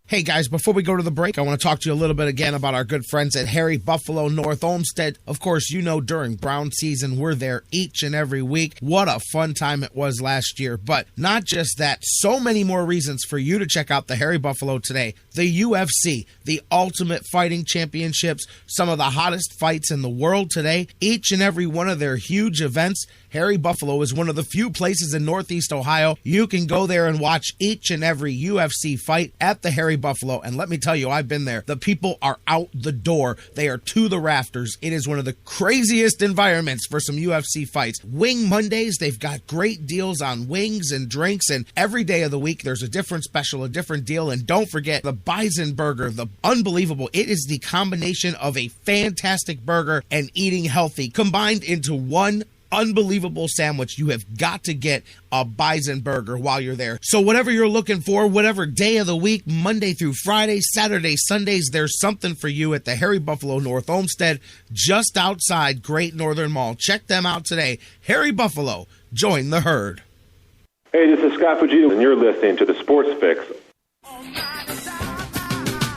Hey guys, before we go to the break, I want to talk to you a little bit again about our good friends at Harry Buffalo North Olmsted. Of course, during Brown season, we're there each and every week. What a fun time it was last year. But not just that, so many more reasons for you to check out the Harry Buffalo today. the UFC, the Ultimate Fighting Championships, some of the hottest fights in the world today. Each and every one of their huge events. Harry Buffalo is one of the few places in Northeast Ohio you can go there and watch each and every UFC fight at the Harry Buffalo. And let me tell you, I've been there. The people are out the door. They are to the rafters. It is one of the craziest environments for some UFC fights. Wing Mondays, they've got great deals on wings and drinks, and every day of the week there's a different special, a different deal. And don't forget the Bison Burger, the unbelievable. It is the combination of a fantastic burger and eating healthy combined into one unbelievable sandwich. You have got to get a Bison Burger while you're there. So whatever you're looking for, whatever day of the week, Monday through Friday, Saturday, Sundays, there's something for you at the Harry Buffalo North Olmsted, just outside Great Northern Mall. Check them out today. Harry Buffalo, join the herd. Hey, this is Scott Fujita, and you're listening to the Sports Fix.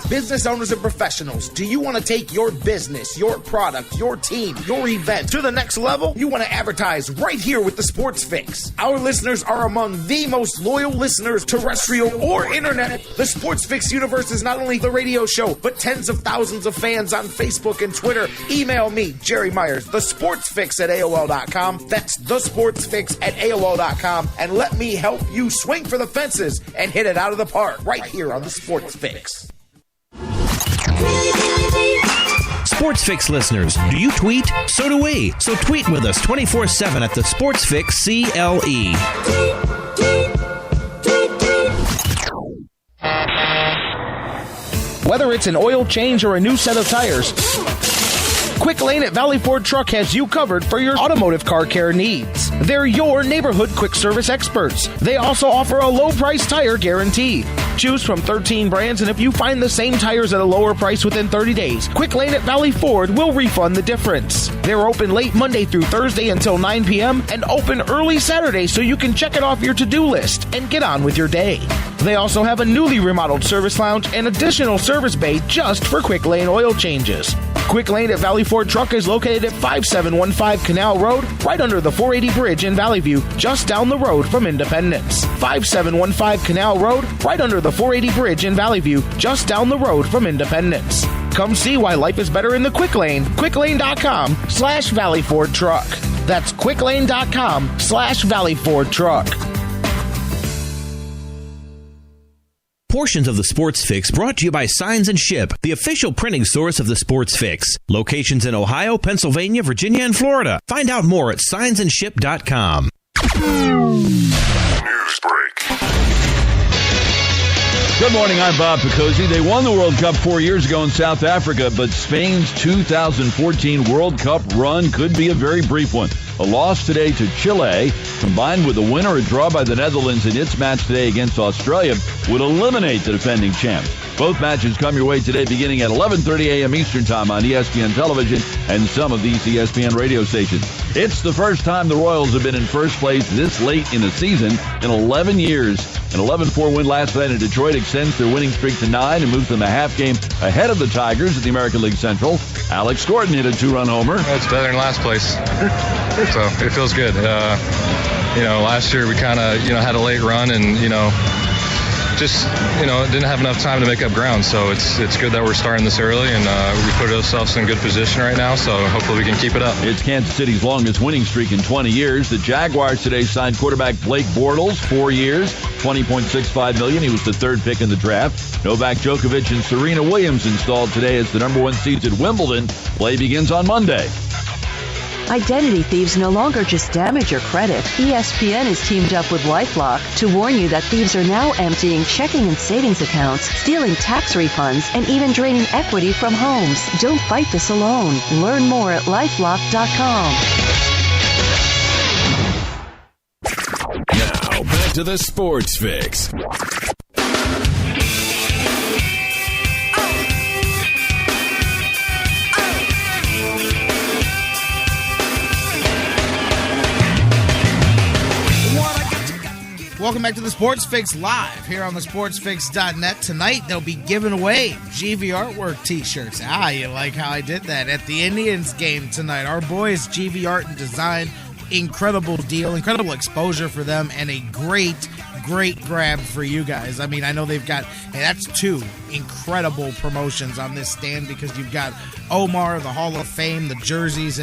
Business owners and professionals, do you want to take your business, your product, your team, your event to the next level? You want to advertise right here with the Sports Fix. Our listeners are among the most loyal listeners, terrestrial or internet. The Sports Fix universe is not only the radio show, but tens of thousands of fans on Facebook and Twitter. Email me, Jerry Myers, thesportsfix at AOL.com. That's thesportsfix at AOL.com. And let me help you swing for the fences and hit it out of the park right here on the Sports Fix. Sports Fix listeners, do you tweet? So do we. So tweet with us 24/7 at the Sports Fix CLE. Whether it's an oil change or a new set of tires, Quick Lane at Valley Ford Truck has you covered for your automotive car care needs. They're your neighborhood quick service experts. They also offer a low price tire guarantee. Choose from 13 brands, and if you find the same tires at a lower price within 30 days, Quick Lane at Valley Ford will refund the difference. They're open late Monday through Thursday until 9 p.m. and open early Saturday so you can check it off your to-do list and get on with your day. They also have a newly remodeled service lounge and additional service bay just for Quick Lane oil changes. Quick Lane at Valley Ford Truck is located at 5715 Canal Road, right under the 480 Bridge in Valley View, just down the road from Independence. 5715 Canal Road, right under the 480 Bridge in Valley View, just down the road from Independence. Come see why life is better in the Quick Lane. QuickLane.com/Valley Ford Truck. That's QuickLane.com/Valley Ford Truck. Portions of the Sports Fix brought to you by Signs and Ship, the official printing source of the Sports Fix. Locations in Ohio, Pennsylvania, Virginia, and Florida. Find out more at signsandship.com. News break. Good morning, I'm Bob Picozzi. They won the World Cup 4 years ago in South Africa, but Spain's 2014 World Cup run could be a very brief one. A loss today to Chile, combined with a win or a draw by the Netherlands in its match today against Australia, would eliminate the defending champs. Both matches come your way today beginning at 11:30 a.m. Eastern Time on ESPN Television and some of these ESPN radio stations. It's the first time the Royals have been in first place this late in a season in 11 years. An 11-4 win last night in Detroit extends their winning streak to 9 and moves them a half game ahead of the Tigers at the American League Central. Alex Gordon hit a 2-run homer. It's better than last place, so it feels good. Last year we kind of, had a late run and, just, didn't have enough time to make up ground. So it's good that we're starting this early, and we put ourselves in good position right now. So hopefully we can keep it up. It's Kansas City's longest winning streak in 20 years. The Jaguars today signed quarterback Blake Bortles, 4 years, $20.65 million. He was the third pick in the draft. Novak Djokovic and Serena Williams installed today as the number 1 seeds at Wimbledon. Play begins on Monday. Identity thieves no longer just damage your credit. ESPN has teamed up with LifeLock to warn you that thieves are now emptying checking and savings accounts, stealing tax refunds, and even draining equity from homes. Don't fight this alone. Learn more at LifeLock.com. Now, back to the Sports Fix. Welcome back to the Sports Fix live here on the sportsfix.net. Tonight they'll be giving away GV Artwork t-shirts. You like how I did that at the Indians game tonight. Our boys GV Art and Design incredible deal, incredible exposure for them, and a great grab for you guys. I mean, I know they've got, and that's 2 incredible promotions on this stand, because you've got Omar, the Hall of Fame, the jerseys,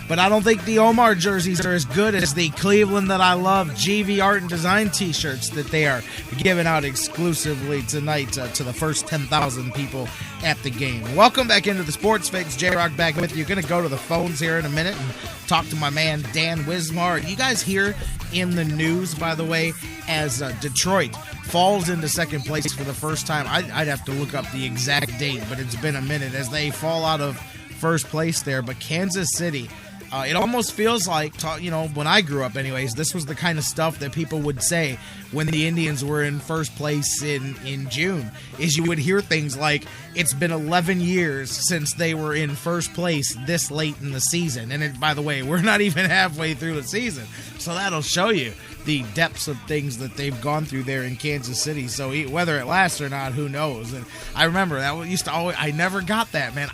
but I don't think the Omar jerseys are as good as the Cleveland that I love GV Art and Design t-shirts that they are giving out exclusively tonight to the first 10,000 people at the game. Welcome back into the Sports Fix. J-Rocc back with you. Going to go to the phones here in a minute and talk to my man Dan Wismar. You guys hear in the news, by the way, as Detroit falls into second place for the first time. I'd have to look up the exact date, but it's been a minute as they fall out of first place there. But Kansas City, it almost feels like, when I grew up anyways, this was the kind of stuff that people would say when the Indians were in first place in June, is you would hear things like, it's been 11 years since they were in first place this late in the season. And by the way, we're not even halfway through the season. So that'll show you the depths of things that they've gone through there in Kansas City. So whether it lasts or not, who knows? And I remember that used to always, I never got that, man.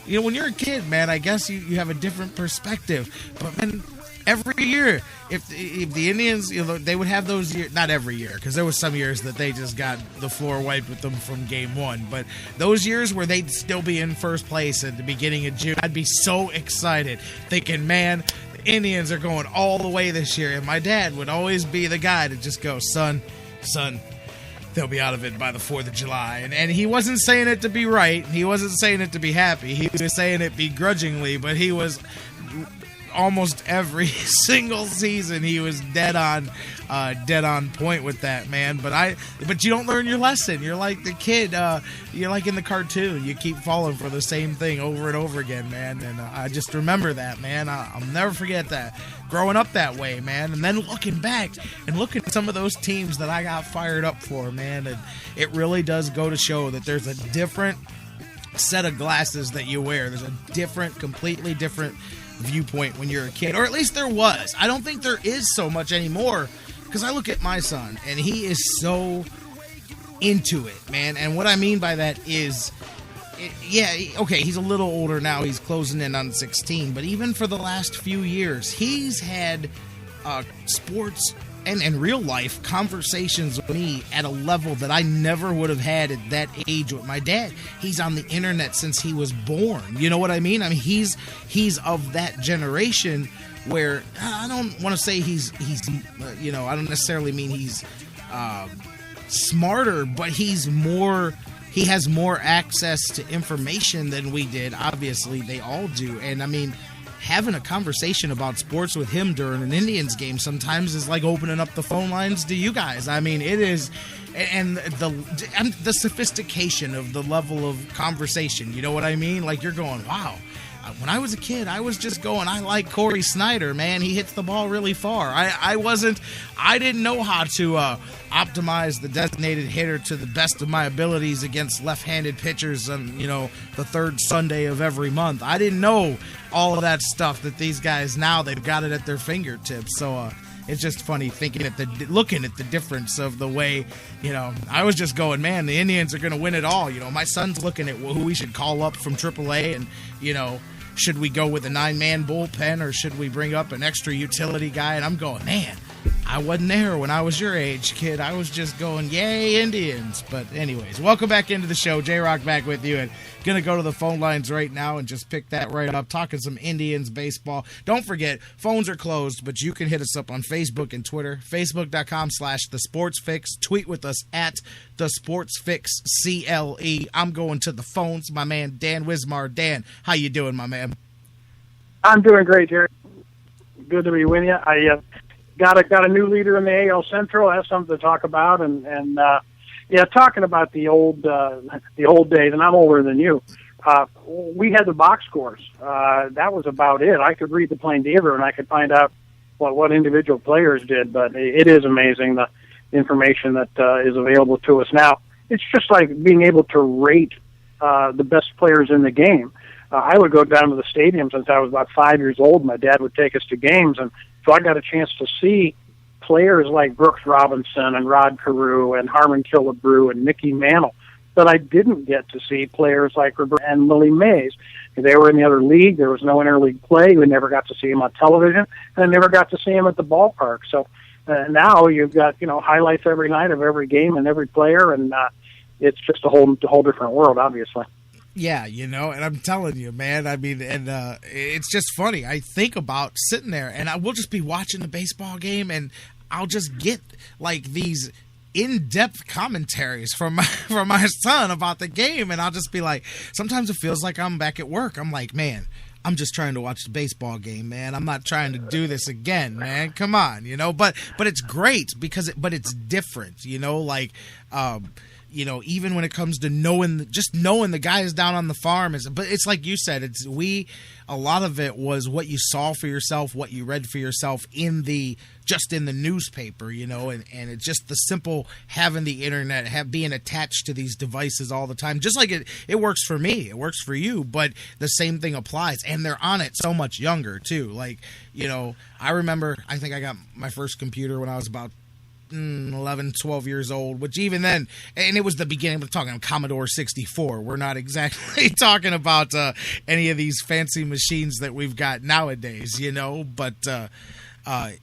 When you're a kid, man, I guess you have a different perspective. But, man, every year, if the Indians, they would have those years, not every year, because there was some years that they just got the floor wiped with them from game 1. But those years where they'd still be in first place at the beginning of June, I'd be so excited, thinking, man, the Indians are going all the way this year. And my dad would always be the guy to just go, son, they'll be out of it by the 4th of July. And he wasn't saying it to be right. He wasn't saying it to be happy. He was saying it begrudgingly, but he was almost every single season he was dead on point with that, man. But you don't learn your lesson. You're like the kid, you're like in the cartoon. You keep falling for the same thing over and over again, man. And I just remember that, man. I'll never forget that. Growing up that way, man, and then looking back and looking at some of those teams that I got fired up for, man, and it really does go to show that there's a different set of glasses that you wear. There's a completely different viewpoint when you're a kid, or at least there was. I don't think there is so much anymore, because I look at my son, and he is so into it, man, and what I mean by that is, he's a little older now. He's closing in on 16. But even for the last few years, he's had sports and real life conversations with me at a level that I never would have had at that age with my dad. He's on the internet since he was born. You know what I mean? I mean, he's of that generation where I don't want to say he's I don't necessarily mean he's smarter, but he has more access to information than we did. Obviously, they all do. And, I mean, having a conversation about sports with him during an Indians game sometimes is like opening up the phone lines to you guys. I mean, it is. And the sophistication of the level of conversation, you know what I mean? Like, you're going, wow. When I was a kid, I was just going, I like Corey Snyder, man. He hits the ball really far. I didn't know how to optimize the designated hitter to the best of my abilities against left-handed pitchers on, the third Sunday of every month. I didn't know all of that stuff that these guys now, they've got it at their fingertips. So, it's just funny looking at the difference of the way, I was just going, man, the Indians are going to win it all. My son's looking at who we should call up from AAA and, should we go with a 9-man bullpen or should we bring up an extra utility guy? And I'm going, man, I wasn't there when I was your age, kid. I was just going, yay, Indians. But anyways, welcome back into the show. J-Rocc back with you, and going to go to the phone lines right now and just pick that right up, talking some Indians baseball. Don't forget, phones are closed, but you can hit us up on Facebook and Twitter, facebook.com/thesportsfix. Tweet with us at thesportsfixcle. I'm going to the phones. My man, Dan Wismar. Dan, how you doing, my man? I'm doing great, Jerry. Good to be with you. I got a new leader in the AL Central. I have something to talk about, and talking about the old days, and I'm older than you. We had the box scores. That was about it. I could read the plain dealer, and I could find out what individual players did. But it is amazing the information that is available to us now. It's just like being able to rate the best players in the game. I would go down to the stadium since I was about 5 years old. My dad would take us to games, and so I got a chance to see players like Brooks Robinson and Rod Carew and Harmon Killebrew and Mickey Mantle. that I didn't get to see players like Roberto and Willie Mays. They were in the other league. There was no interleague play. We never got to see them on television, and I never got to see them at the ballpark. So now you've got, highlights every night of every game and every player, and it's just a whole different world, obviously. Yeah, and I'm telling you, man, I mean, and it's just funny. I think about sitting there, and I will just be watching the baseball game, and I'll just get, like, these in-depth commentaries from my son about the game, and I'll just be like, sometimes it feels like I'm back at work. I'm like, man, I'm just trying to watch the baseball game, man. I'm not trying to do this again, man. Come on, but it's great because it's different, even when it comes to knowing the guys down on the farm but it's like you said, a lot of it was what you saw for yourself, what you read for yourself in the newspaper, and it's just the simple having the internet, being attached to these devices all the time. Just like it works for me, it works for you, but the same thing applies, and they're on it so much younger too. Like, I remember, I think I got my first computer when I was about 11, 12 years old, which even then, and it was the beginning, we're talking Commodore 64. We're not exactly talking about any of these fancy machines that we've got nowadays, but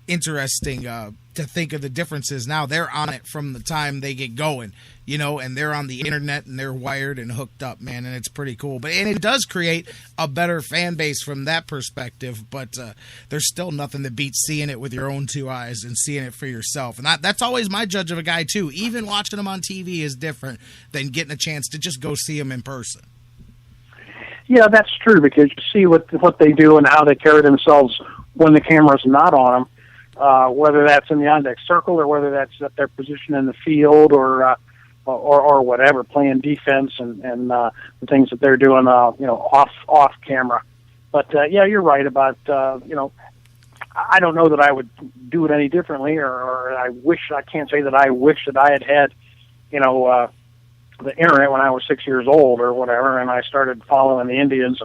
interesting to think of the differences now. They're on it from the time they get going, and they're on the internet and they're wired and hooked up, man, and it's pretty cool. And it does create a better fan base from that perspective, but there's still nothing that beats seeing it with your own two eyes and seeing it for yourself. And that's always my judge of a guy too. Even watching him on TV is different than getting a chance to just go see him in person. Yeah, that's true, because you see what they do and how they carry themselves when the camera's not on them, whether that's in the on-deck circle or whether that's at their position in the field or whatever, playing defense and the things that they're doing, off camera. But yeah, you're right about I don't know that I would do it any differently, or I can't say that I wish that I had the internet when I was 6 years old or whatever, and I started following the Indians.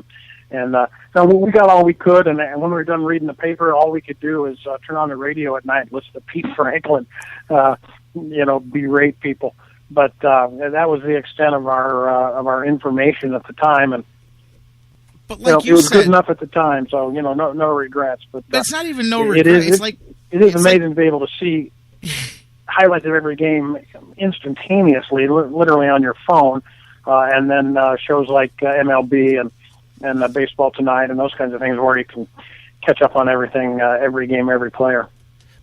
And so we got all we could, and when we were done reading the paper, all we could do is turn on the radio at night, listen to Pete Franklin, berate people. But that was the extent of our information at the time, but like it was good enough at the time, so no regrets. But it's not even no regrets. It is amazing to be able to see highlights of every game instantaneously, literally on your phone, and then shows like MLB and Baseball Tonight and those kinds of things where you can catch up on everything, every game, every player.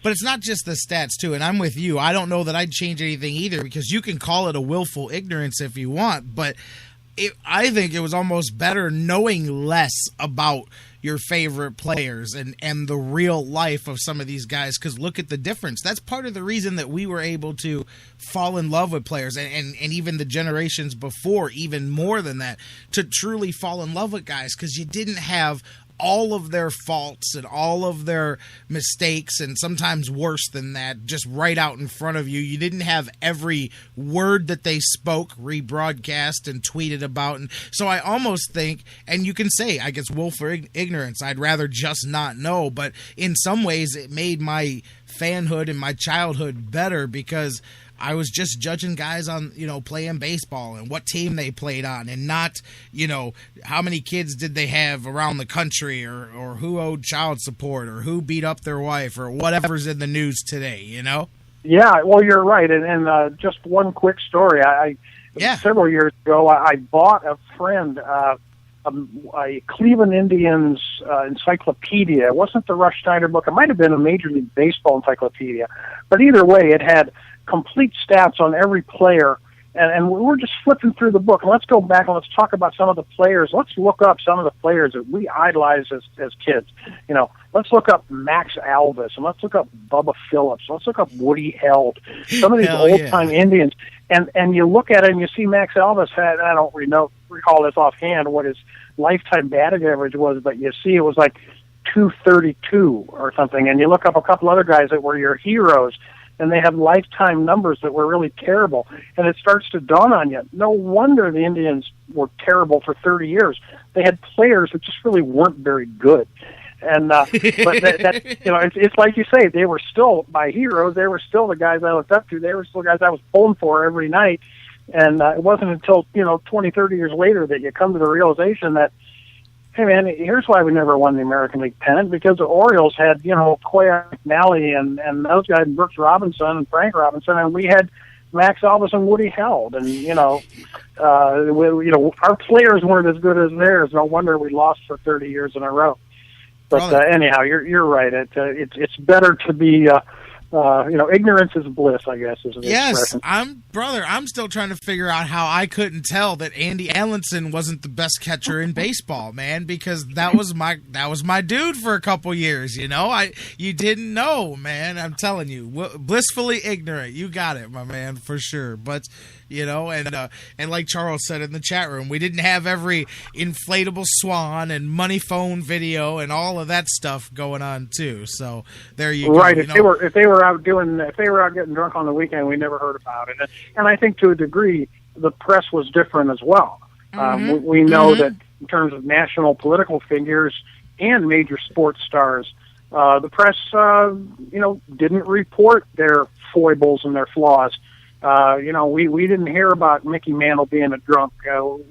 But it's not just the stats, too, and I'm with you. I don't know that I'd change anything either, because you can call it a willful ignorance if you want, but I think it was almost better knowing less about your favorite players and the real life of some of these guys, because look at the difference. That's part of the reason that we were able to fall in love with players, and even the generations before, even more than that, to truly fall in love with guys, because you didn't have all of their faults and all of their mistakes, and sometimes worse than that, just right out in front of you. You didn't have every word that they spoke rebroadcast and tweeted about. And so I almost think, and you can say, I guess, willful ignorance, I'd rather just not know, but in some ways it made my fanhood and my childhood better, because I was just judging guys on, playing baseball and what team they played on, and not, how many kids did they have around the country, or who owed child support, or who beat up their wife, or whatever's in the news today, Yeah, well, you're right. And just one quick story. Several years ago, I bought a friend a Cleveland Indians encyclopedia. It wasn't the Rush Snyder book. It might have been a Major League Baseball encyclopedia. But either way, it had complete stats on every player, and we're just flipping through the book. And let's go back and let's talk about some of the players. Let's look up some of the players that we idolized as kids. Let's look up Max Alvis, and let's look up Bubba Phillips. Let's look up Woody Held. Some of these old-time Indians. And you look at it and you see Max Alvis had, I don't recall this offhand what his lifetime batting average was, but you see it was like 232 or something. And you look up a couple other guys that were your heroes, and they have lifetime numbers that were really terrible. And it starts to dawn on you, no wonder the Indians were terrible for 30 years. They had players that just really weren't very good. And but it's like you say, they were still my heroes. They were still the guys I looked up to. They were still guys I was pulling for every night. And it wasn't until, 20, 30 years later that you come to the realization that, hey, man, here's why we never won the American League pennant, because the Orioles had, Coy McNally and those guys, Brooks Robinson and Frank Robinson, and we had Max Alvis and Woody Held. And, our players weren't as good as theirs. No wonder we lost for 30 years in a row. But anyhow, you're right. It's better to be... ignorance is bliss, I guess, is the expression. I'm still trying to figure out how I couldn't tell that Andy Allenson wasn't the best catcher in baseball, man, because that was my dude for a couple years, you didn't know, man. I'm telling you, blissfully ignorant. You got it, my man, for sure. But and like Charles said in the chat room, we didn't have every inflatable swan and money phone video and all of that stuff going on too. So there you go. Right. If they were out getting drunk on the weekend, we never heard about it. And I think to a degree, the press was different as well. We know that in terms of national political figures and major sports stars, the press, didn't report their foibles and their flaws. We didn't hear about Mickey Mantle being a drunk.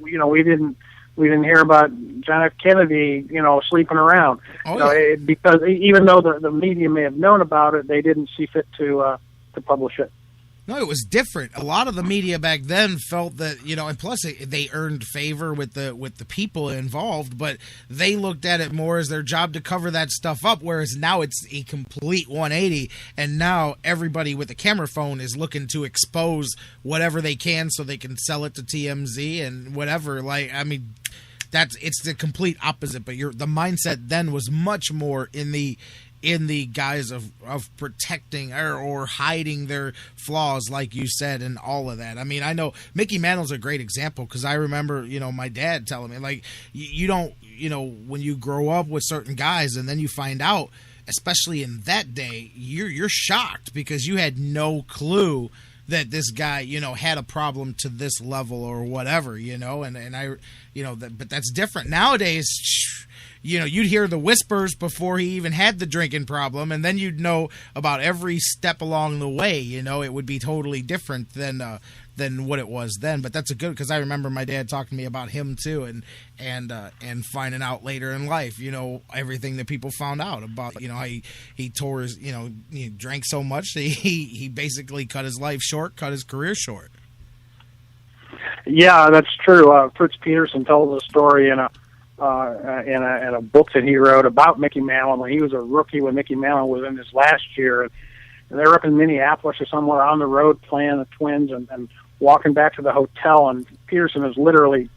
We didn't hear about John F. Kennedy, sleeping around. Because even though the media may have known about it, they didn't see fit to publish it. No, it was different. A lot of the media back then felt that, and plus they earned favor with the people involved, but they looked at it more as their job to cover that stuff up, whereas now it's a complete 180, and now everybody with a camera phone is looking to expose whatever they can so they can sell it to TMZ and whatever. It's the complete opposite, but the mindset then was much more in the guise of protecting or hiding their flaws, like you said, and all of that. I mean, I know Mickey Mantle's a great example because I remember, my dad telling me, you don't, when you grow up with certain guys and then you find out, especially in that day, you're shocked because you had no clue that this guy, had a problem to this level or whatever, and I, but that's different nowadays. You'd hear the whispers before he even had the drinking problem, and then you'd know about every step along the way. It would be totally different than what it was then. But that's a good, because I remember my dad talking to me about him too, and finding out later in life, everything that people found out about, how he tore his, he drank so much that he basically cut his life short, cut his career short. Yeah, that's true. Fritz Peterson tells a story in a book that he wrote about Mickey Mantle when he was a rookie, when Mickey Mantle was in his last year, and they were up in Minneapolis or somewhere on the road playing the Twins and walking back to the hotel, and Peterson is literally,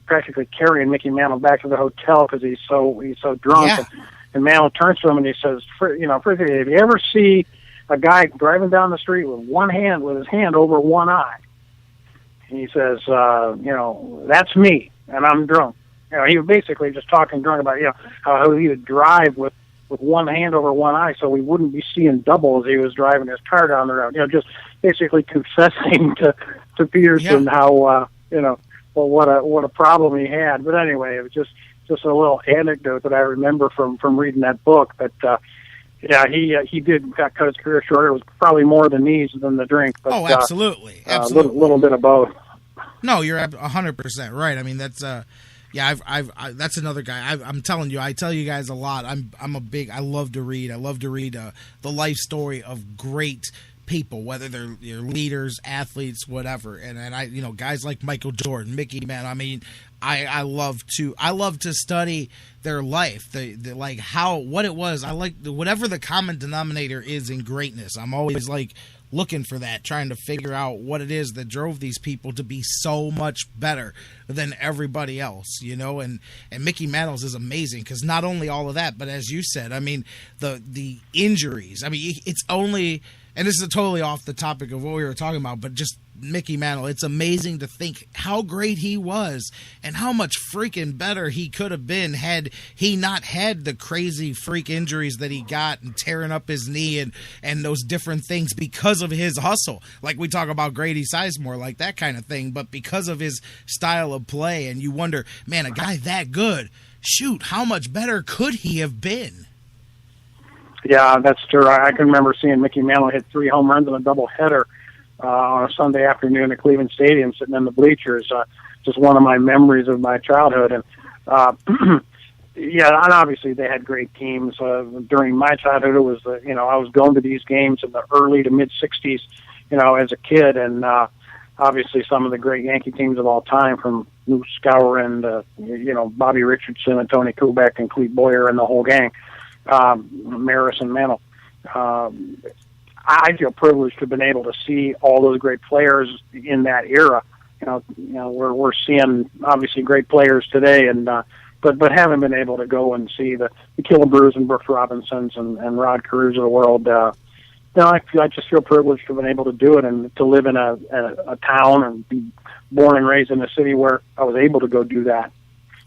practically carrying Mickey Mantle back to the hotel because he's so drunk. Yeah. And Mantle turns to him and he says, Fritzy, if you ever see a guy driving down the street with his hand over one eye, he says, that's me, and I'm drunk. He was basically just talking drunk about, how he would drive with one hand over one eye so he wouldn't be seeing double as he was driving his car down the road. Just basically confessing to Peterson how, what a problem he had. But anyway, it was just a little anecdote that I remember from reading that book. But, he did cut his career short. It was probably more the knees than the drink. But, absolutely. A little bit of both. No, you're 100% right. I mean, that's that's another guy. I'm telling you, I tell you guys a lot. I love to read. I love to read the life story of great people, whether they're leaders, athletes, whatever. And I, guys like Michael Jordan, Mickey Mantle. I mean, I love to study their life, what it was. I like whatever the common denominator is in greatness. I'm always looking for that, trying to figure out what it is that drove these people to be so much better than everybody else, and Mickey Mantle's is amazing because not only all of that, but as you said, I mean, the injuries. I mean, it's only, and this is totally off the topic of what we were talking about, but just Mickey Mantle, it's amazing to think how great he was and how much freaking better he could have been had he not had the crazy freak injuries that he got and tearing up his knee and those different things because of his hustle. Like we talk about Grady Sizemore, like that kind of thing, but because of his style of play, and you wonder, man, a guy that good, shoot, how much better could he have been? Yeah, that's true. I can remember seeing Mickey Mantle hit 3 home runs in a doubleheader on a Sunday afternoon at Cleveland Stadium, sitting in the bleachers. Just one of my memories of my childhood. And yeah, and obviously they had great teams. During my childhood, it was I was going to these games in the early to mid '60s, as a kid, and obviously some of the great Yankee teams of all time, from Lou Skowron to Bobby Richardson and Tony Kubek and Clete Boyer and the whole gang, Maris and Mantle. I feel privileged to have been able to see all those great players in that era. We're seeing obviously great players today, and but haven't been able to go and see the Killebrews and Brooks Robinsons and Rod Carews of the world. I just feel privileged to have been able to do it, and to live in a town and be born and raised in a city where I was able to go do that.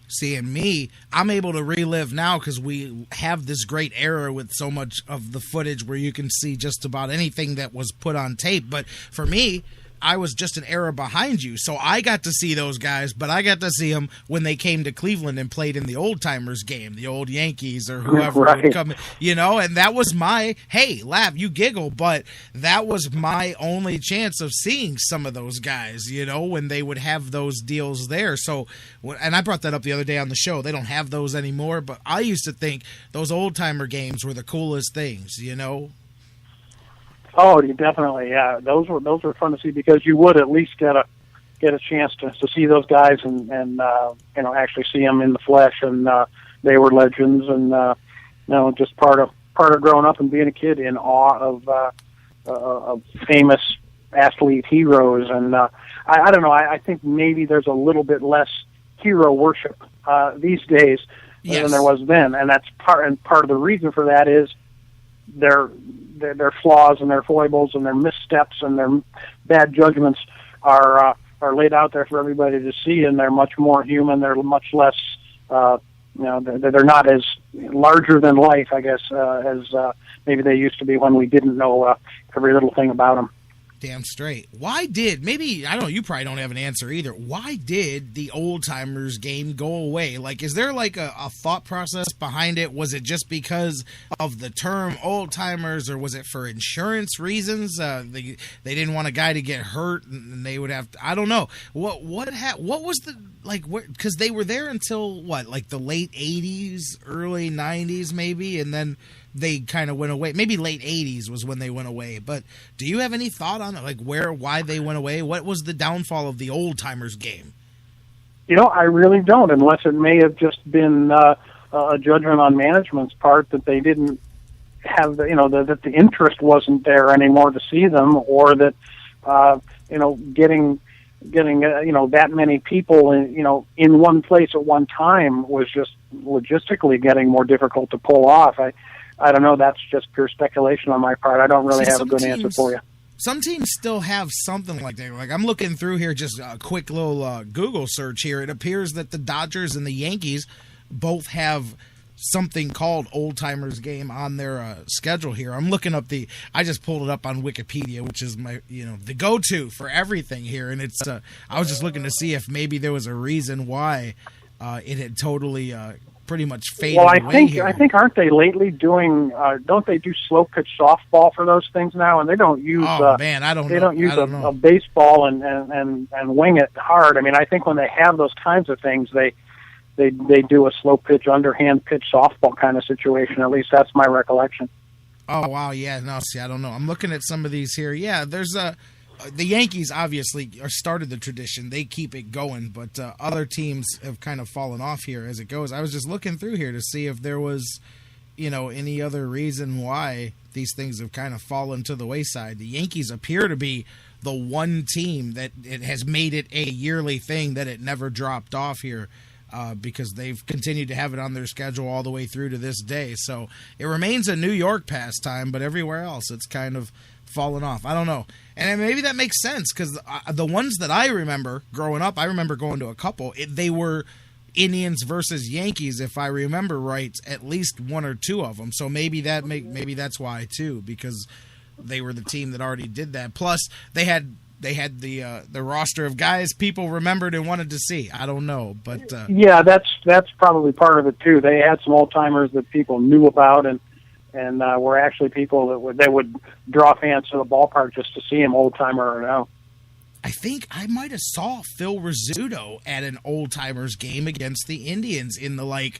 See, and me, I'm able to relive now because we have this great era with so much of the footage where you can see just about anything that was put on tape. But for me, I was just an era behind you, so I got to see those guys, but I got to see them when they came to Cleveland and played in the old-timers game, the old Yankees or whoever would come, and that was my, hey, laugh, you giggle, but that was my only chance of seeing some of those guys, when they would have those deals there. So, and I brought that up the other day on the show, they don't have those anymore, but I used to think those old-timer games were the coolest things, Oh, definitely, yeah. Those were fun to see, because you would at least get a chance to see those guys and actually see them in the flesh, and they were legends, and just part of growing up and being a kid in awe of famous athlete heroes. And I don't know. I think maybe there's a little bit less hero worship these days than there was then, and that's part of the reason for that is their flaws and their foibles and their missteps and their bad judgments are laid out there for everybody to see, and they're much more human. They're much less, they're not as larger than life, I guess, as maybe they used to be when we didn't know every little thing about them. Damn straight. Why did, maybe, I don't know, you probably don't have an answer either. Why did the old-timers game go away? Like, is there like a thought process behind it? Was it just because of the term old-timers, or was it for insurance reasons? They didn't want a guy to get hurt, and they would have to, I don't know. What was the, like, because they were there until, like the late 80s, early 90s maybe, and then they kind of went away. Maybe late 80s was when they went away. But do you have any thought on it? Like why they went away? What was the downfall of the old-timers game? I really don't, unless it may have just been a judgment on management's part that they didn't have, that the interest wasn't there anymore to see them, or that, getting that many people in one place at one time was just logistically getting more difficult to pull off. I don't know. That's just pure speculation on my part. I don't really have a good answer for you. Some teams still have something like that. Like, I'm looking through here, just a quick little Google search here. It appears that the Dodgers and the Yankees both have something called Old Timers Game on their schedule here. I'm looking up I just pulled it up on Wikipedia, which is my, the go-to for everything here. And it's, I was just looking to see if maybe there was a reason why it had totally pretty much faded away here. I think aren't they lately doing? Don't they do slow pitch softball for those things now? And they don't use. They don't use a baseball and wing it hard. I mean, I think when they have those kinds of things, they do a slow pitch, underhand pitch softball kind of situation. At least that's my recollection. Oh wow, yeah. No, see, I don't know. I'm looking at some of these here. Yeah, there's the Yankees obviously started the tradition. They keep it going, but other teams have kind of fallen off here as it goes. I was just looking through here to see if there was, any other reason why these things have kind of fallen to the wayside. The Yankees appear to be the one team that it has made it a yearly thing, that it never dropped off here, because they've continued to have it on their schedule all the way through to this day. So it remains a New York pastime, but everywhere else it's kind of fallen off. I don't know. And maybe that makes sense, because the ones that I remember growing up, I remember going to a couple. They were Indians versus Yankees, if I remember right, at least one or two of them. So maybe that's why too, because they were the team that already did that. Plus, they had the roster of guys people remembered and wanted to see. I don't know, but yeah, that's probably part of it too. They had some old timers that people knew about, and and were actually people that would draw fans to the ballpark just to see him, old timer or no. I think I might have saw Phil Rizzuto at an old timers game against the Indians in the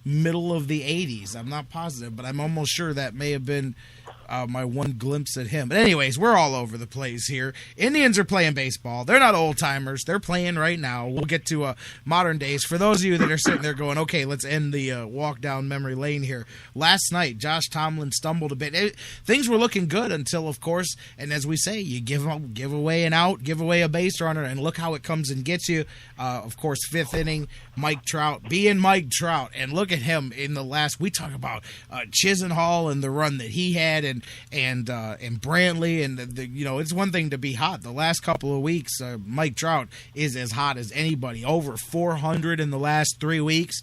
middle of the 80s. I'm not positive, but I'm almost sure that may have been my one glimpse at him. But anyways, we're all over the place here. Indians are playing baseball. They're not old timers. They're playing right now. We'll get to modern days. For those of you that are sitting there going, okay, let's end the walk down memory lane here. Last night, Josh Tomlin stumbled a bit. Things were looking good until, of course, and as we say, you give away an out, give away a base runner, and look how it comes and gets you. Of course, fifth inning, Mike Trout being Mike Trout, and look at him in the last. We talk about Chisenhall and the run that he had, and Brantley, and it's one thing to be hot. The last couple of weeks, Mike Trout is as hot as anybody. Over 400 in the last 3 weeks.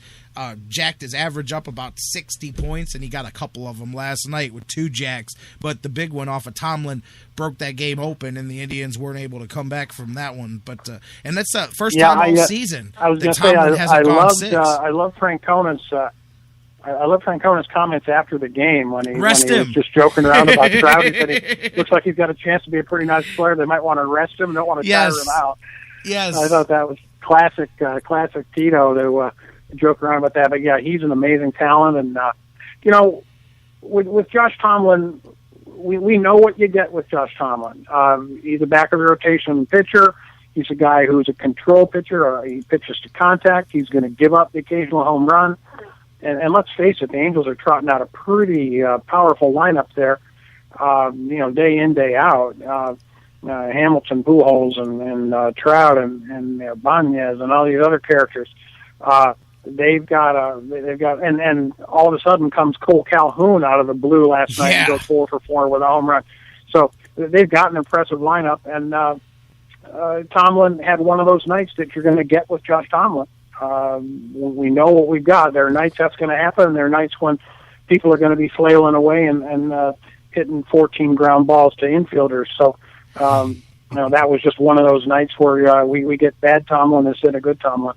Jacked his average up about 60 points, and he got a couple of them last night with 2 jacks. But the big one off of Tomlin broke that game open, and the Indians weren't able to come back from that one. But and that's the first time all season. I was going to say I love Francona's. I love Francona's comments after the game when he was just joking around about Trout. He said he looks like he's got a chance to be a pretty nice player. They might want to arrest him, don't want to tire him out. Yes, I thought that was classic Tito to joke around about that. But yeah, he's an amazing talent, and with Josh Tomlin, we know what you get with Josh Tomlin. He's a back of the rotation pitcher. He's a guy who's a control pitcher. He pitches to contact. He's going to give up the occasional home run. And let's face it, the Angels are trotting out a pretty powerful lineup there, day in, day out. Hamilton, Pujols, and Trout, and Banez, and all these other characters. They've got, and all of a sudden comes Cole Calhoun out of the blue last night and goes 4 for 4 with a home run. So they've got an impressive lineup, and Tomlin had one of those nights that you're going to get with Josh Tomlin. We know what we've got. There are nights that's going to happen. There are nights when people are going to be flailing away and hitting 14 ground balls to infielders. So, that was just one of those nights where we get bad Tomlin instead of good Tomlin.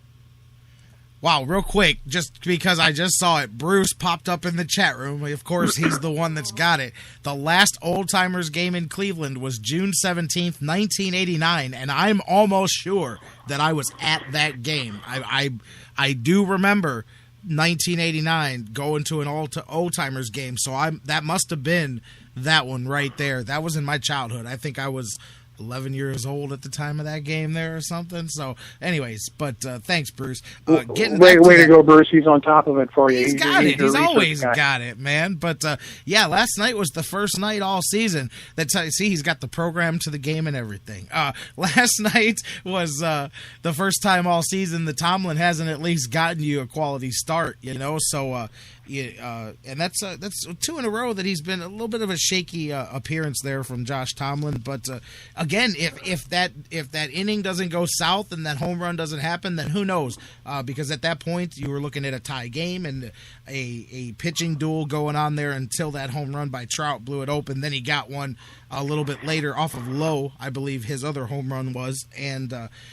Wow, real quick, just because I just saw it, Bruce popped up in the chat room. Of course, he's the one that's got it. The last old-timers game in Cleveland was June 17th, 1989, and I'm almost sure that I was at that game. I do remember 1989 going to an old-timers game, so that must have been that one right there. That was in my childhood. I think I was 11 years old at the time of that game there or something. So anyways, but thanks, Bruce. Way to go, Bruce. He's on top of it for you. He's got it. He's always got it, man. But last night was the first night all season that he's got the program to the game and everything. Last night was the first time all season that Tomlin hasn't at least gotten you a quality start, so and that's 2 in a row that he's been a little bit of a shaky appearance there from Josh Tomlin. But again, if that inning doesn't go south and that home run doesn't happen, then who knows? Because at that point you were looking at a tie game and a pitching duel going on there until that home run by Trout blew it open. Then he got one a little bit later off of Lowe, I believe his other home run was, and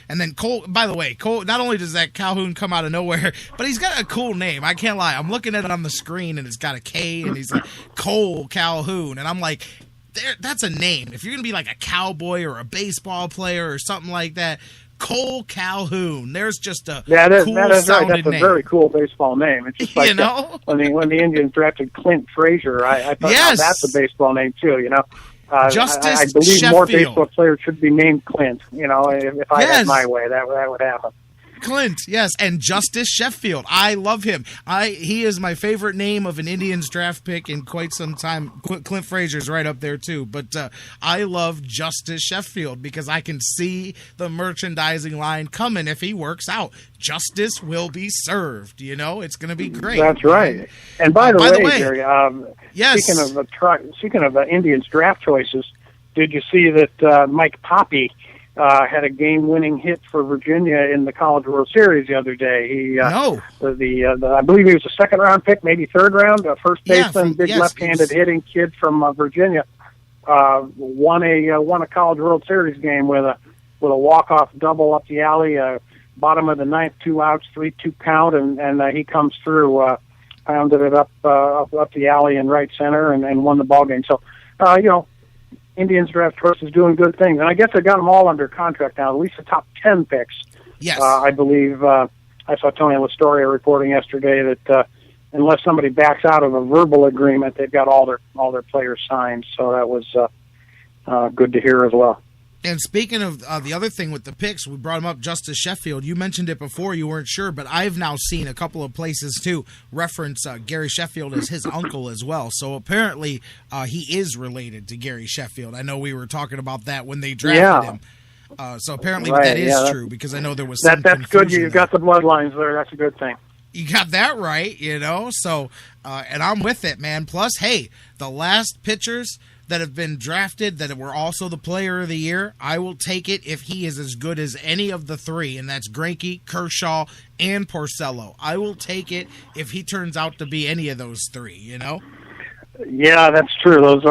then Cole. By the way, Cole. Not only does that Calhoun come out of nowhere, but he's got a cool name. I can't lie. I'm looking at it on the screen, and it's got a K, and he's like Cole Calhoun, and I'm like, that's a name. If you're gonna be like a cowboy or a baseball player or something like that, Cole Calhoun. There's just a that is right. That's a name. very cool baseball name. It's just like when the Indians drafted Clint Frazier, I thought that's a baseball name too. Justice I believe Sheffield. More baseball players should be named Clint. If I had my way, that would happen. Clint, yes, and Justice Sheffield. I love him. He is my favorite name of an Indians draft pick in quite some time. Clint Frazier's right up there too, but I love Justice Sheffield because I can see the merchandising line coming if he works out. Justice will be served. It's going to be great. That's right. And by the way, Jerry, speaking of Indians draft choices, did you see that Mike Poppy had a game-winning hit for Virginia in the College World Series the other day? No. I believe he was a second-round pick, maybe third round, first baseman, left-handed hitting kid from Virginia. Won a College World Series game with a walk-off double up the alley, bottom of the ninth, 2 outs, 3-2 count, and he comes through pounded it up the alley in right center and won the ball game. So, Indians draft choice is doing good things, and I guess they got them all under contract now. At least the top 10 picks. Yes, I believe. I saw Tony Lastoria reporting yesterday that unless somebody backs out of a verbal agreement, they've got all their players signed. So that was good to hear as well. And speaking of the other thing with the picks, we brought him up, Justice Sheffield. You mentioned it before, you weren't sure, but I've now seen a couple of places, too, reference Gary Sheffield as his uncle as well. So apparently he is related to Gary Sheffield. I know we were talking about that when they drafted him. So apparently that is true, because I know there was some That's good. You got the bloodlines there. That's a good thing. You got that right, So, and I'm with it, man. Plus, hey, the last pitchers that have been drafted that were also the player of the year, I will take it if he is as good as any of the three, and that's Greinke, Kershaw, and Porcello. I will take it if he turns out to be any of those three, Yeah, that's true. Those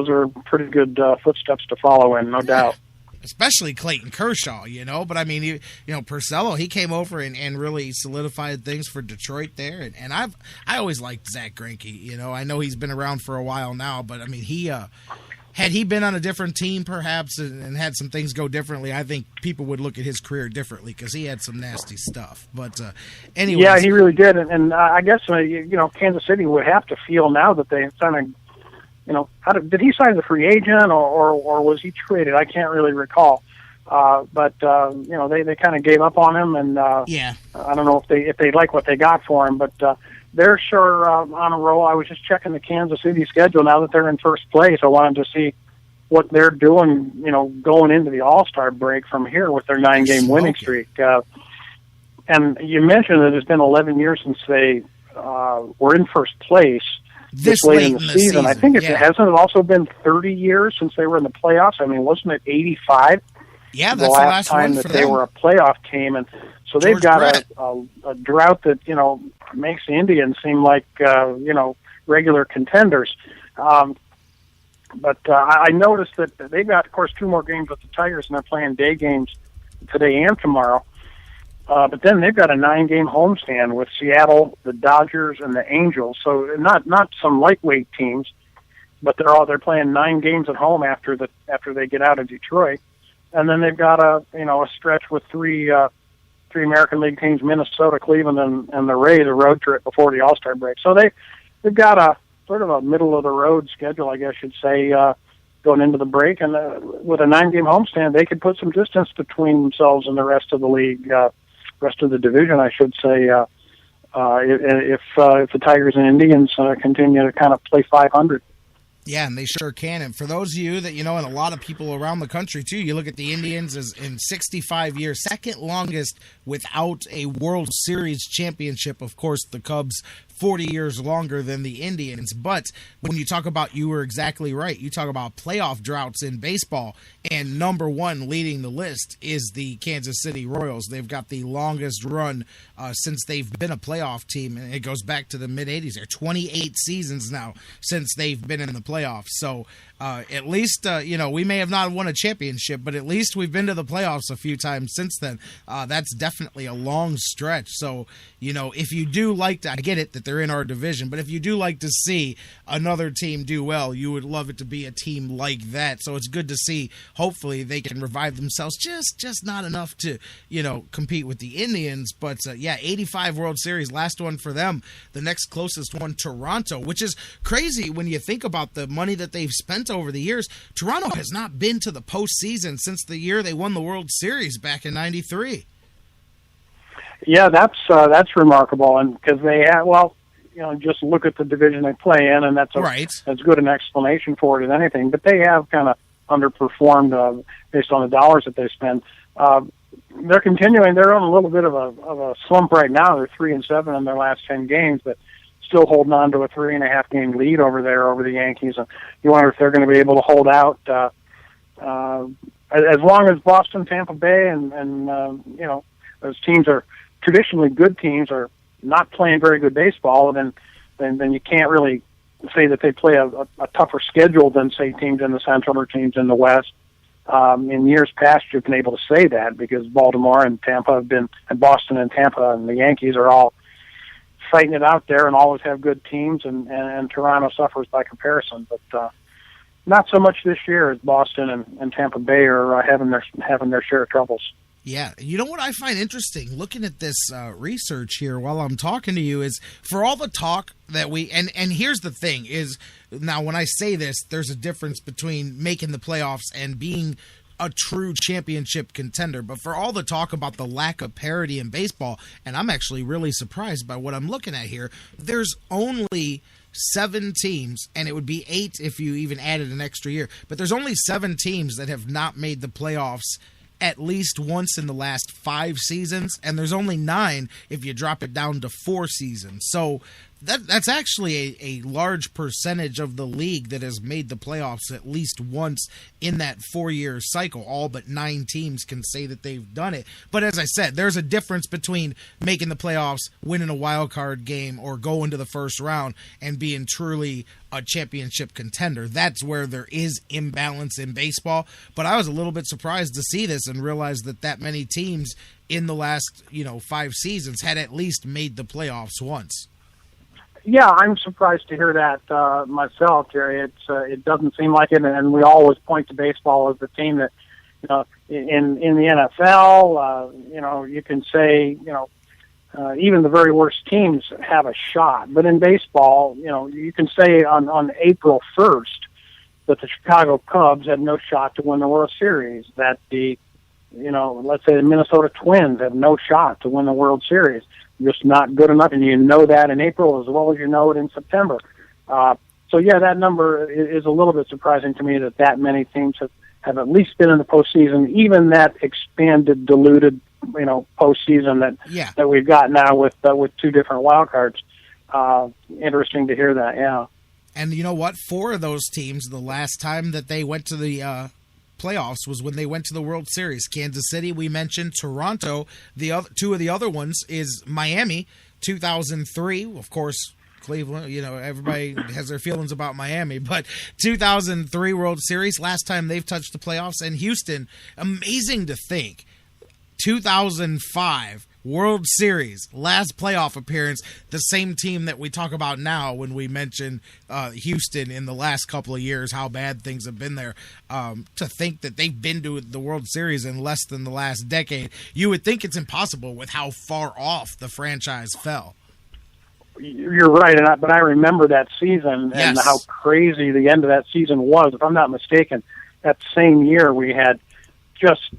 are pretty good footsteps to follow in, no doubt. Especially Clayton Kershaw, But I mean, Porcello, he came over and really solidified things for Detroit there. And I always liked Zach Greinke. I know he's been around for a while now, but I mean, had he been on a different team perhaps and had some things go differently, I think people would look at his career differently because he had some nasty stuff. But anyway, yeah, he really did. And I guess Kansas City would have to feel now that they kind of. Did he sign as a free agent or was he traded? I can't really recall. But they kind of gave up on him, and I don't know if they like what they got for him, but they're sure on a roll. I was just checking the Kansas City schedule now that they're in first place. I wanted to see what they're doing, going into the All-Star break from here with their 9-game winning streak. And you mentioned that it's been 11 years since they were in first place. This late in the season. I think hasn't it also been 30 years since they were in the playoffs? I mean, wasn't it 85? Yeah, that's the last time that they were a playoff team, and so they've got a drought that makes the Indians seem like regular contenders. But I noticed that they've got, of course, 2 more games with the Tigers, and they're playing day games today and tomorrow. But then they've got a 9-game homestand with Seattle, the Dodgers, and the Angels. So not some lightweight teams, but they're playing 9 games at home after they get out of Detroit, and then they've got a stretch with three American League teams: Minnesota, Cleveland, and the Rays, a road trip before the All-Star break. So they've got a sort of a middle of the road schedule, I guess you'd say, going into the break. And with a 9-game homestand, they could put some distance between themselves and the rest of the league. Rest of the division, I should say, if the Tigers and Indians continue to kind of play 500. Yeah, and they sure can. And for those of you that, and a lot of people around the country, too, you look at the Indians as in 65 years, second longest without a World Series championship. Of course, the Cubs 40 years longer than the Indians. But when you talk about, you were exactly right. You talk about playoff droughts in baseball, and number one leading the list is the Kansas City Royals. They've got the longest run since they've been a playoff team, and it goes back to the mid-'80s. They're 28 seasons now since they've been in the playoffs. So at least, we may have not won a championship, but at least we've been to the playoffs a few times since then. That's definitely a long stretch. So, if you do like to, I get it that they're in our division, but if you do like to see another team do well, you would love it to be a team like that. So it's good to see. Hopefully they can revive themselves, just not enough to, compete with the Indians. But 85 World Series, last one for them. The next closest one, Toronto, which is crazy when you think about the money that they've spent over the years. Toronto has not been to the postseason since the year they won the World Series back in '93. Yeah, that's remarkable, and because they have, just look at the division they play in, and that's as good an explanation for it as anything. But they have kind of underperformed based on the dollars that they spend. They're continuing. They're on a little bit of a slump right now. They're 3-7 in their last 10 games, but still holding on to a 3.5 game lead over the Yankees. And you wonder if they're going to be able to hold out as long as Boston, Tampa Bay, and those teams are traditionally good teams are not playing very good baseball. Then you can't really say that they play a tougher schedule than, say, teams in the Central or teams in the West. In years past, you've been able to say that because Baltimore and Tampa have been, and Boston and Tampa and the Yankees are all fighting it out there and always have good teams, and Toronto suffers by comparison. But not so much this year as Boston and Tampa Bay are having their share of troubles. Yeah, you know what I find interesting looking at this research here while I'm talking to you is for all the talk that and here's the thing is, now when I say this, there's a difference between making the playoffs and being a true championship contender. But for all the talk about the lack of parity in baseball, and I'm actually really surprised by what I'm looking at here, there's only 7 teams, and it would be 8 if you even added an extra year, but there's only 7 teams that have not made the playoffs at least once in the last 5 seasons, and there's only 9 if you drop it down to 4 seasons. So that's actually a large percentage of the league that has made the playoffs at least once in that 4-year cycle. All but 9 teams can say that they've done it. But as I said, there's a difference between making the playoffs, winning a wild card game, or going to the first round and being truly a championship contender. That's where there is imbalance in baseball. But I was a little bit surprised to see this and realize that many teams in the last 5 seasons had at least made the playoffs once. Yeah, I'm surprised to hear that myself, Jerry. It doesn't seem like it, and we always point to baseball as the team that, in the NFL, you can say, even the very worst teams have a shot. But in baseball, you can say on April 1st that the Chicago Cubs had no shot to win the World Series, that let's say the Minnesota Twins have no shot to win the World Series. Just not good enough, and you know that in April as well as you know it in September. So yeah, that number is a little bit surprising to me that many teams have at least been in the postseason, even that expanded, diluted, postseason that we've got now with 2 different wild cards. Interesting to hear that, yeah. And you know what? 4 of those teams, the last time that they went to the playoffs was when they went to the World Series. Kansas City, we mentioned. Toronto, the other 2 of the other ones is Miami, 2003. Of course, Cleveland, everybody has their feelings about Miami, but 2003 World Series, last time they've touched the playoffs. And Houston, amazing to think, 2005 World Series, last playoff appearance, the same team that we talk about now when we mention Houston in the last couple of years, how bad things have been there. To think that they've been to the World Series in less than the last decade, you would think it's impossible with how far off the franchise fell. You're right, but I remember that season and how crazy the end of that season was. If I'm not mistaken, that same year we had just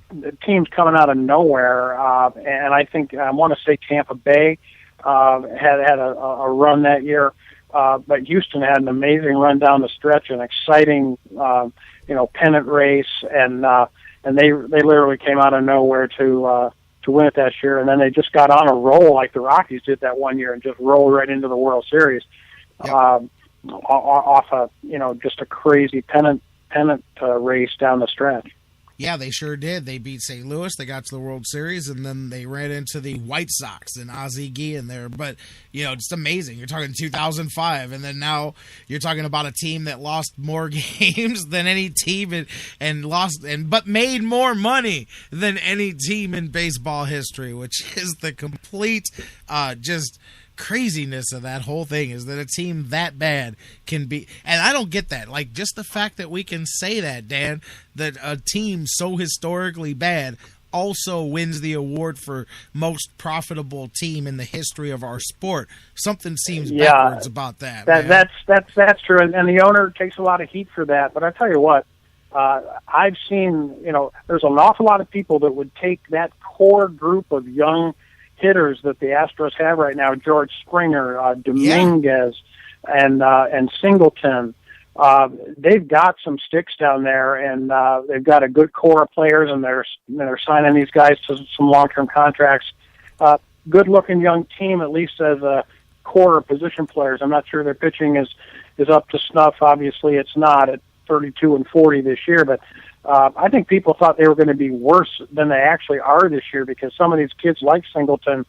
teams coming out of nowhere, and I think I want to say Tampa Bay had a run that year, but Houston had an amazing run down the stretch, an exciting pennant race, and they literally came out of nowhere to win it that year, and then they just got on a roll like the Rockies did that one year and just rolled right into the World Series off just a crazy pennant race down the stretch. Yeah, they sure did. They beat St. Louis. They got to the World Series, and then they ran into the White Sox and Ozzie Guillen there. But, just amazing. You're talking 2005, and then now you're talking about a team that lost more games than any team but made more money than any team in baseball history, which is the complete just craziness of that whole thing, is that a team that bad can be, and I don't get that, like just the fact that we can say that, Dan, that a team so historically bad also wins the award for most profitable team in the history of our sport. Something seems backwards about that. That's true, and the owner takes a lot of heat for that. But I tell you what, I've seen, there's an awful lot of people that would take that core group of young hitters that the Astros have right now, George Springer, Dominguez, and Singleton. They've got some sticks down there, and they've got a good core of players, and they're signing these guys to some long-term contracts. Good-looking young team, at least as a core of position players. I'm not sure their pitching is up to snuff. Obviously, it's not at 32-40 this year, but I think people thought they were going to be worse than they actually are this year, because some of these kids like Singleton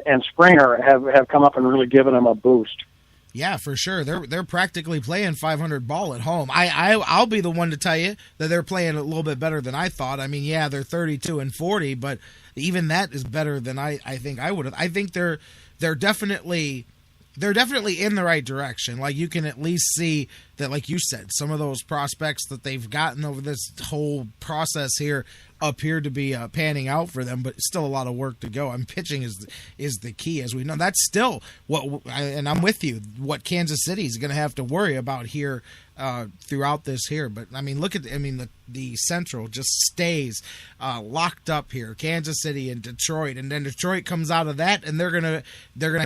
and Springer have come up and really given them a boost. Yeah, for sure. They're practically playing 500 ball at home. I'll be the one to tell you that they're playing a little bit better than I thought. I mean, yeah, they're 32-40, but even that is better than I think I would have. I think they're they're definitely in the right direction. Like, you can at least see that, like you said, some of those prospects that they've gotten over this whole process here appear to be panning out for them, but still a lot of work to go. And pitching is the key, as we know. That's still and I'm with you, what Kansas City is going to have to worry about here throughout this here. But I mean, look at the Central just stays locked up here. Kansas City and Detroit, and then Detroit comes out of that, and they're gonna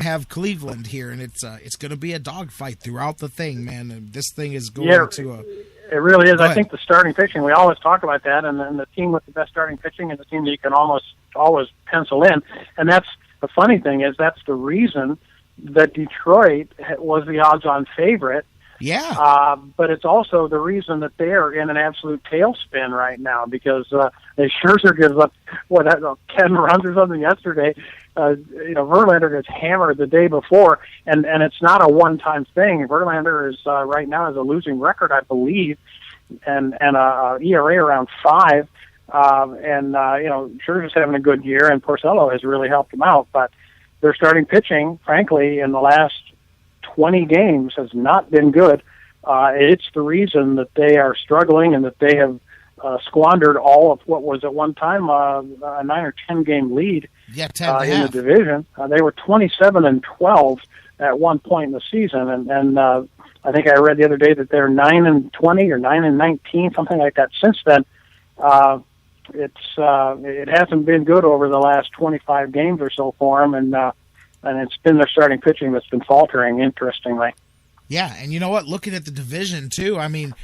have Cleveland here, and it's gonna be a dogfight throughout the thing, man. And this thing is going to. It really is. I think the starting pitching, we always talk about that, and the team with the best starting pitching is the team that you can almost always pencil in. And that's the funny thing is that's the reason that Detroit was the odds-on favorite. Yeah. But it's also the reason that they are in an absolute tailspin right now, because Scherzer gives up 10 runs or something yesterday. Verlander gets hammered the day before, and it's not a one-time thing. Verlander is right now has a losing record, I believe, and a ERA around 5. Scherzer's having a good year, and Porcello has really helped him out. But their starting pitching, frankly, in the last 20 games has not been good. It's the reason that they are struggling and that they have squandered all of what was at one time a 9 or 10 game lead in the division. They were 27-12 at one point in the season, and I think I read the other day that they're 9-20 or 9-19, something like that. Since then, it hasn't been good over the last 25 games or so for them, and it's been their starting pitching that's been faltering, interestingly. Yeah, and you know what? Looking at the division, too, I mean,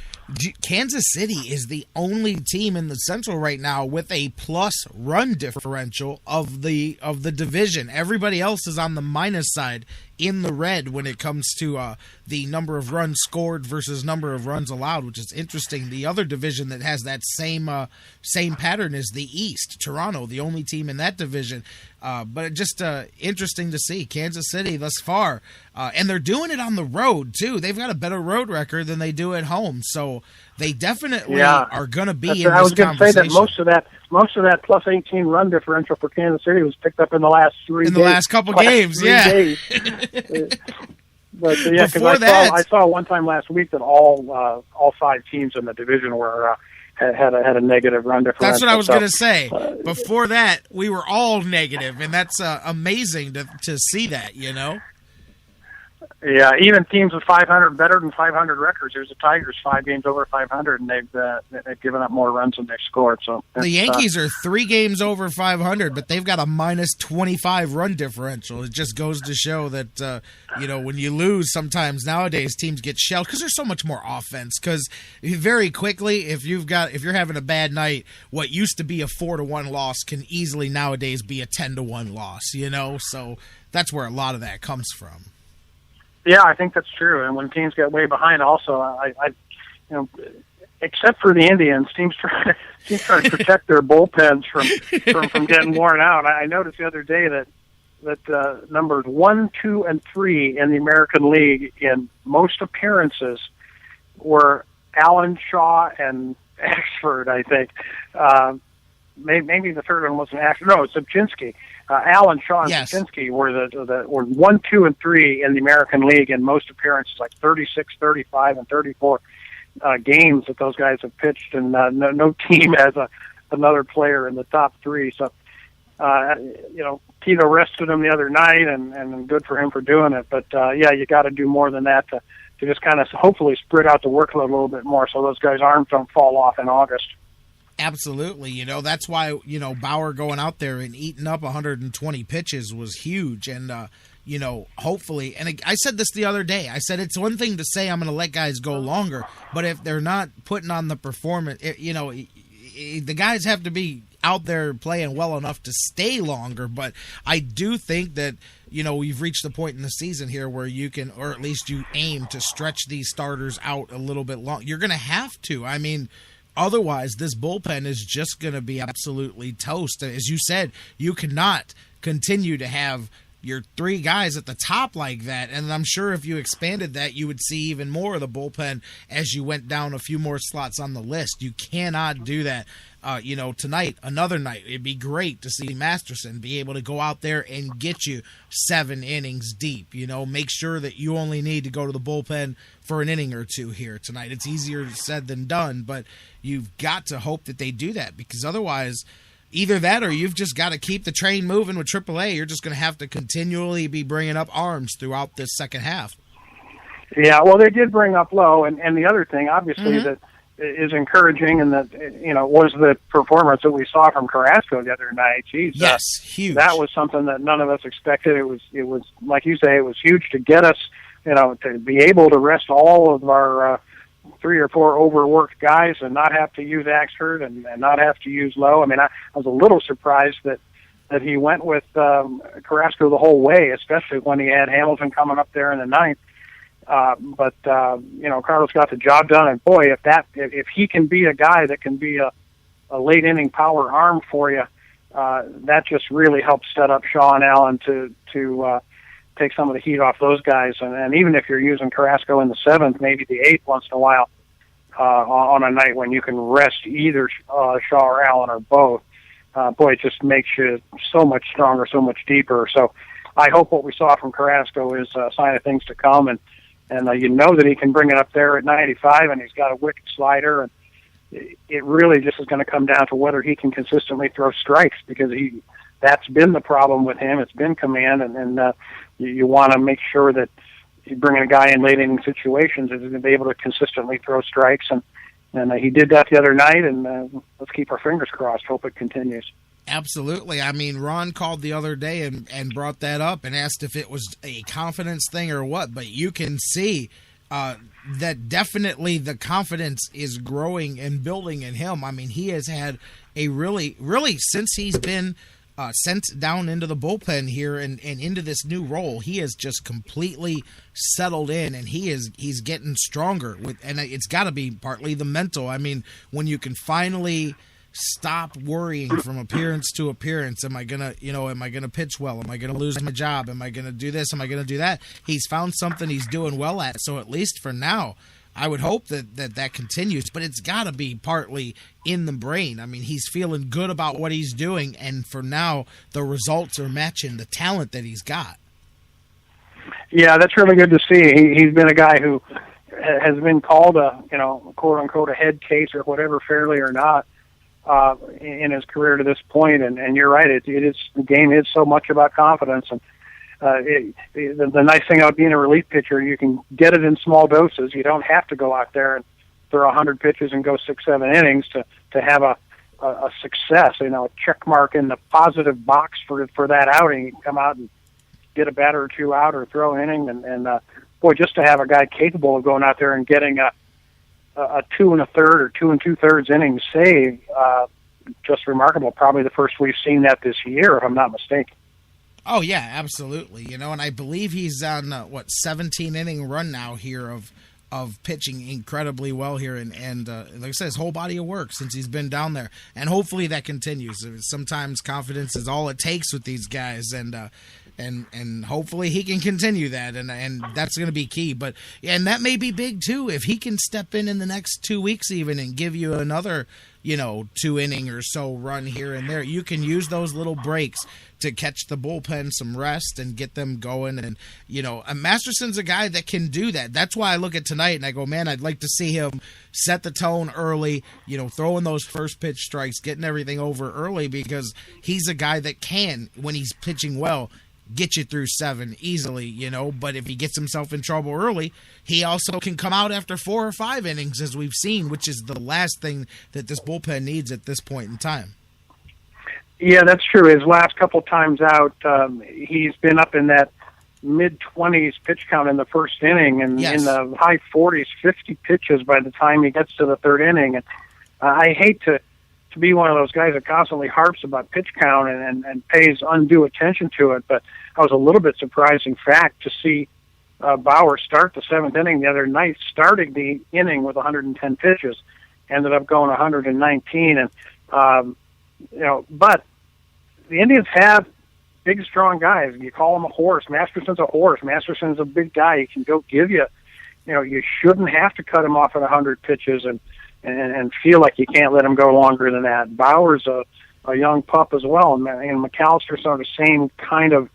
Kansas City is the only team in the Central right now with a plus run differential of the division. Everybody else is on the minus side in the red when it comes to the number of runs scored versus number of runs allowed, which is interesting. The other division that has that same pattern is the East. Toronto, the only team in that division. But just interesting to see Kansas City thus far. And they're doing it on the road, too. They've got a better road record than they do at home. So they definitely are going to be in this conversation. I was going to say that most of that plus 18 run differential for Kansas City was picked up in the last 3 days. In the last couple games, yeah. But yeah, because I saw one time last week that all 5 teams in the division were had a negative run differential. That's what I was going to say. Before that, we were all negative, and that's amazing to see that, you know? Yeah, even teams with 500 better than 500 records. There's the Tigers 5 games over 500, and they've given up more runs than they've scored. So the Yankees are 3 games over 500, but they've got a minus 25 run differential. It just goes to show that when you lose, sometimes nowadays teams get shelled because there's so much more offense. Because very quickly, if you're having a bad night, what used to be a 4-1 loss can easily nowadays be a 10-1 loss. You know, so that's where a lot of that comes from. Yeah, I think that's true. And when teams get way behind, also, I except for the Indians, teams try to protect their bullpens from getting worn out. I noticed the other day that numbers 1, 2, and 3 in the American League in most appearances were Allen, Shaw, and Ashford. I think maybe the third one wasn't Ashford. No, it's Subchinski. Allen, Shaw, and Subchinski were 1, 2, and 3 in the American League in most appearances, like 36, 35, and 34 games that those guys have pitched, and no team has another player in the top 3. So, Tito rested him the other night, and good for him for doing it. But you got to do more than that to just kind of hopefully spread out the workload a little bit more, so those guys' arms don't fall off in August. Absolutely. That's why, Bauer going out there and eating up 120 pitches was huge. And, hopefully, and I said this the other day, I said it's one thing to say I'm going to let guys go longer, but if they're not putting on the performance, the guys have to be out there playing well enough to stay longer. But I do think that, we've reached the point in the season here where you can, or at least you aim to stretch these starters out a little bit long. You're going to have to. I mean, otherwise, this bullpen is just going to be absolutely toast. As you said, you cannot continue to have your three guys at the top like that. And I'm sure if you expanded that, you would see even more of the bullpen as you went down a few more slots on the list. You cannot do that. Tonight, another night, it'd be great to see Masterson be able to go out there and get you 7 innings deep. Make sure that you only need to go to the bullpen for an inning or two here tonight. It's easier said than done, but you've got to hope that they do that, because otherwise, either that or you've just got to keep the train moving with AAA. You're just going to have to continually be bringing up arms throughout this second half. Yeah, well, they did bring up Lowe, and the other thing, obviously, that is encouraging, and that was the performance that we saw from Carrasco the other night. Jeez, yes, huge. That was something that none of us expected. It was like you say, it was huge to get us, to be able to rest all of our 3 or 4 overworked guys and not have to use Axford and not have to use Lowe. I mean, I was a little surprised that he went with Carrasco the whole way, especially when he had Hamilton coming up there in the 9th. But Carlos got the job done, and boy, if he can be a guy that can be a late inning power arm for you, that just really helps set up Shaw and Allen to take some of the heat off those guys. And even if you're using Carrasco in the 7th, maybe the 8th once in a while, on a night when you can rest either Shaw or Allen or both, boy, it just makes you so much stronger, so much deeper. So I hope what we saw from Carrasco is a sign of things to come, and that he can bring it up there at 95, and he's got a wicked slider, and it really just is going to come down to whether he can consistently throw strikes, because that's been the problem with him. It's been command, and you want to make sure that you bring a guy in late inning situations is going to be able to consistently throw strikes, and he did that the other night, and let's keep our fingers crossed. Hope it continues. Absolutely. I mean, Ron called the other day and brought that up and asked if it was a confidence thing or what, but you can see that definitely the confidence is growing and building in him. I mean, he has had a really, since he's been sent down into the bullpen here and into this new role, he has just completely settled in, and he's getting stronger and it's got to be partly the mental. I mean, when you can finally stop worrying from appearance to appearance. Am I gonna pitch well? Am I gonna lose my job? Am I gonna do this? Am I gonna do that? He's found something he's doing well at. So at least for now, I would hope that continues. But it's got to be partly in the brain. I mean, he's feeling good about what he's doing, and for now, the results are matching the talent that he's got. Yeah, that's really good to see. He's been a guy who has been called a quote unquote a head case or whatever, fairly or not, in his career to this point, and you're right. The game is so much about confidence, and the nice thing about being a relief pitcher, you can get it in small doses. You don't have to go out there and throw 100 pitches and go 6-7 innings to have a success. A check mark in the positive box for that outing. You can come out and get a batter or two out or throw an inning, and boy, just to have a guy capable of going out there and getting a 2 1/3 or 2 2/3 innings save, just remarkable. Probably the first we've seen that this year, if I'm not mistaken. Oh yeah, absolutely. And I believe he's on 17 inning run now here of pitching incredibly well here, and like I said, his whole body of work since he's been down there, and hopefully that continues. Sometimes confidence is all it takes with these guys, and hopefully he can continue that, and that's going to be key. But that may be big too if he can step in the next 2 weeks even and give you another 2 inning or so run here and there. You can use those little breaks to catch the bullpen some rest and get them going. And Masterson's a guy that can do that. That's why I look at tonight and I go, man, I'd like to see him set the tone early, throwing those first pitch strikes, getting everything over early, because he's a guy that can, when he's pitching well, get you through 7 easily, but if he gets himself in trouble early, he also can come out after 4 or 5 innings, as we've seen, which is the last thing that this bullpen needs at this point in time. Yeah, that's true. His last couple times out, he's been up in that mid-20s pitch count in the first inning, and in the high 40s, 50 pitches by the time he gets to the 3rd inning. And I hate to be one of those guys that constantly harps about pitch count and pays undue attention to it, but I was a little bit surprised, in fact, to see Bauer start the 7th inning the other night, starting the inning with 110 pitches, ended up going 119, and but the Indians have big, strong guys. You call him a horse. Masterson's a horse. Masterson's a big guy. He can go give you. You shouldn't have to cut him off at 100 pitches and feel like you can't let him go longer than that. Bauer's a young pup as well, and McAllister's sort of the same kind of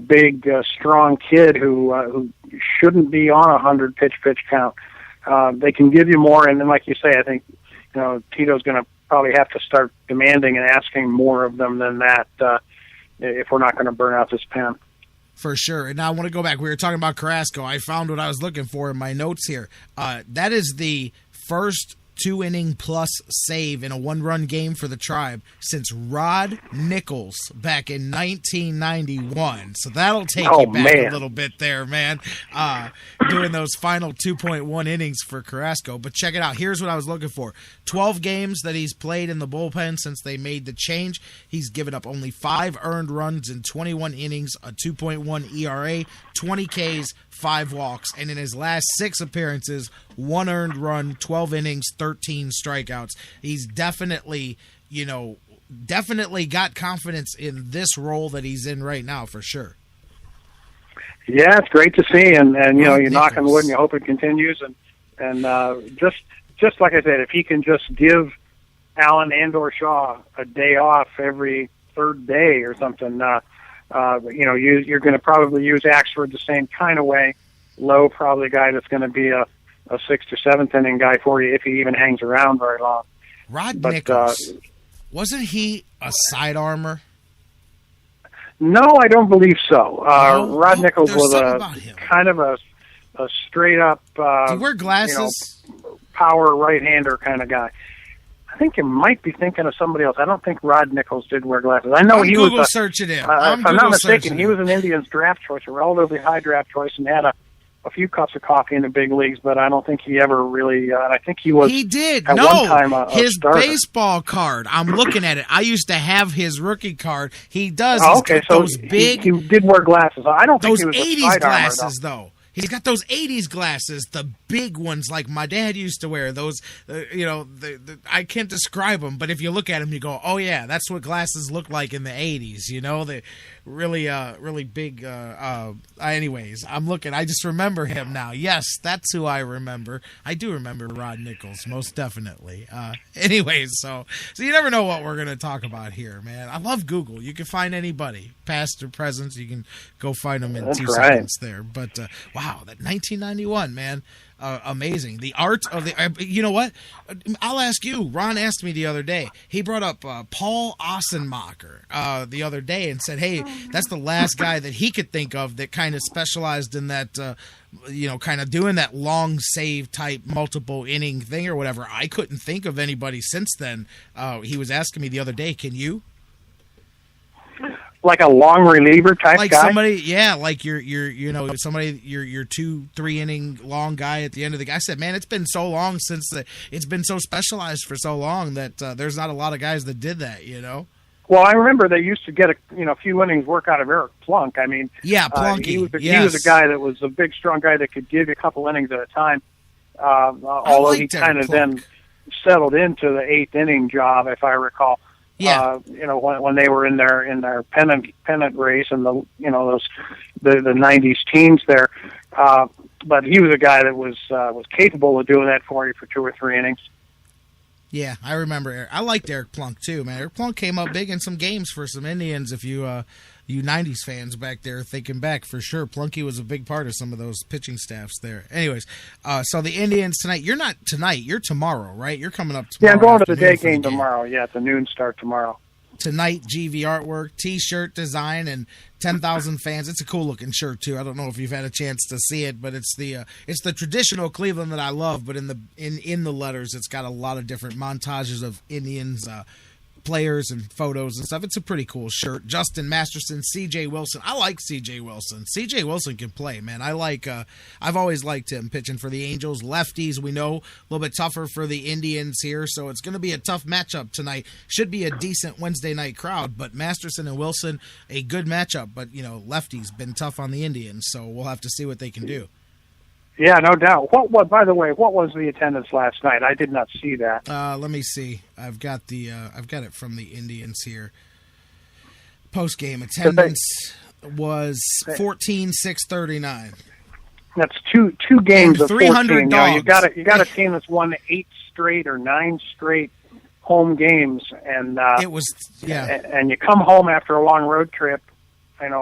big, strong kid who shouldn't be on a 100 pitch count. They can give you more, and then, like you say, I think Tito's going to probably have to start demanding and asking more of them than that if we're not going to burn out this pen. For sure. And now I want to go back. We were talking about Carrasco. I found what I was looking for in my notes here. That is the first 2-inning plus save in a 1-run game for the Tribe since Rod Nichols back in 1991. So that'll take you back a little bit there, man, doing those final 2.1 innings for Carrasco. But check it out. Here's what I was looking for. 12 games that he's played in the bullpen since they made the change. He's given up only 5 earned runs in 21 innings, a 2.1 ERA, 20 Ks, 5 walks, and in his last 6 appearances, 1 earned run, 12 innings, 13 strikeouts. He's definitely got confidence in this role that he's in right now, for sure. Yeah, it's great to see, and you knock on wood and you hope it continues, and just like I said, if he can just give Allen and/or Shaw a day off every third day or something, you're going to probably use Axford the same kind of way. Lowe, probably a guy that's going to be a 6th or 7th inning guy for you if he even hangs around very long. Rod Nichols, wasn't he a side armor? No, I don't believe so. Rod Nichols was kind of a straight up. Do you wear glasses? Power right-hander kind of guy. I think you might be thinking of somebody else. I don't think Rod Nichols did wear glasses. I know he was. Google searching him. If I'm not mistaken, he was an Indians draft choice, a relatively high draft choice, and had a few cups of coffee in the big leagues. But I don't think he ever really. I think he was. He did. At one time, his starter. baseball card. I'm looking at it. I used to have his rookie card. He does. Oh, okay, so those big. He did wear glasses. I don't think those he was 80s a side glasses armor, though. He's got those 80s glasses, the big ones like my dad used to wear. Those, I can't describe them, but if you look at them, you go, oh, yeah, that's what glasses look like in the 80s, They really big. Anyways, I'm looking. I just remember him now. Yes, that's who I remember. I do remember Rod Nichols, most definitely. Anyways, so you never know what we're going to talk about here, man. I love Google. You can find anybody, past or present. You can go find them in that's 2 right. seconds there. But, wow, that 1991, man. Amazing. The art of the. You know what? I'll ask you. Ron asked me the other day. He brought up Paul Ossenmacher the other day and said, hey, that's the last guy that he could think of that kind of specialized in that, kind of doing that long save type multiple inning thing or whatever. I couldn't think of anybody since then. He was asking me the other day, can you? Like a long reliever type like guy? Somebody, yeah, like your 2-3 inning long guy at the end of the game. I said, man, it's been so long since it's been so specialized for so long that there's not a lot of guys that did that, Well, I remember they used to get a few innings work out of Eric Plunk. I mean, yeah, Plunky. He was a guy that was a big, strong guy that could give you a couple innings at a time. Although he kind of then settled into the 8th inning job, if I recall. Yeah, when they were in their pennant race and the 90s teams there, but he was a guy that was capable of doing that for you for 2 or 3 innings. Yeah, I remember Eric. I liked Eric Plunk too, man. Eric Plunk came up big in some games for some Indians. If you 90s fans back there thinking back, for sure, Plunky was a big part of some of those pitching staffs there. Anyways, so the Indians tonight. You're not tonight. You're tomorrow, right? You're coming up tomorrow. Yeah, I'm going to the day game tomorrow. Yeah, it's a noon start tomorrow. Tonight, GV artwork, T-shirt design, and 10,000 fans. It's a cool looking shirt too. I don't know if you've had a chance to see it, but it's the traditional Cleveland that I love. But in the letters, it's got a lot of different montages of Indians. Players and photos and stuff. It's a pretty cool shirt. Justin Masterson, C.J. Wilson. I like C.J. Wilson. C.J. Wilson can play, man. I've always liked him pitching for the Angels. Lefties, we know, a little bit tougher for the Indians here, so it's going to be a tough matchup tonight. Should be a decent Wednesday night crowd, but Masterson and Wilson, a good matchup, but, lefties been tough on the Indians, so we'll have to see what they can do. Yeah, no doubt. By the way, what was the attendance last night? I did not see that. Let me see. I've got it from the Indians here. Post-game attendance was 14,639. That's two games of 14. Now, you got a team that's won 8 straight or 9 straight home games, and it was and you come home after a long road trip, and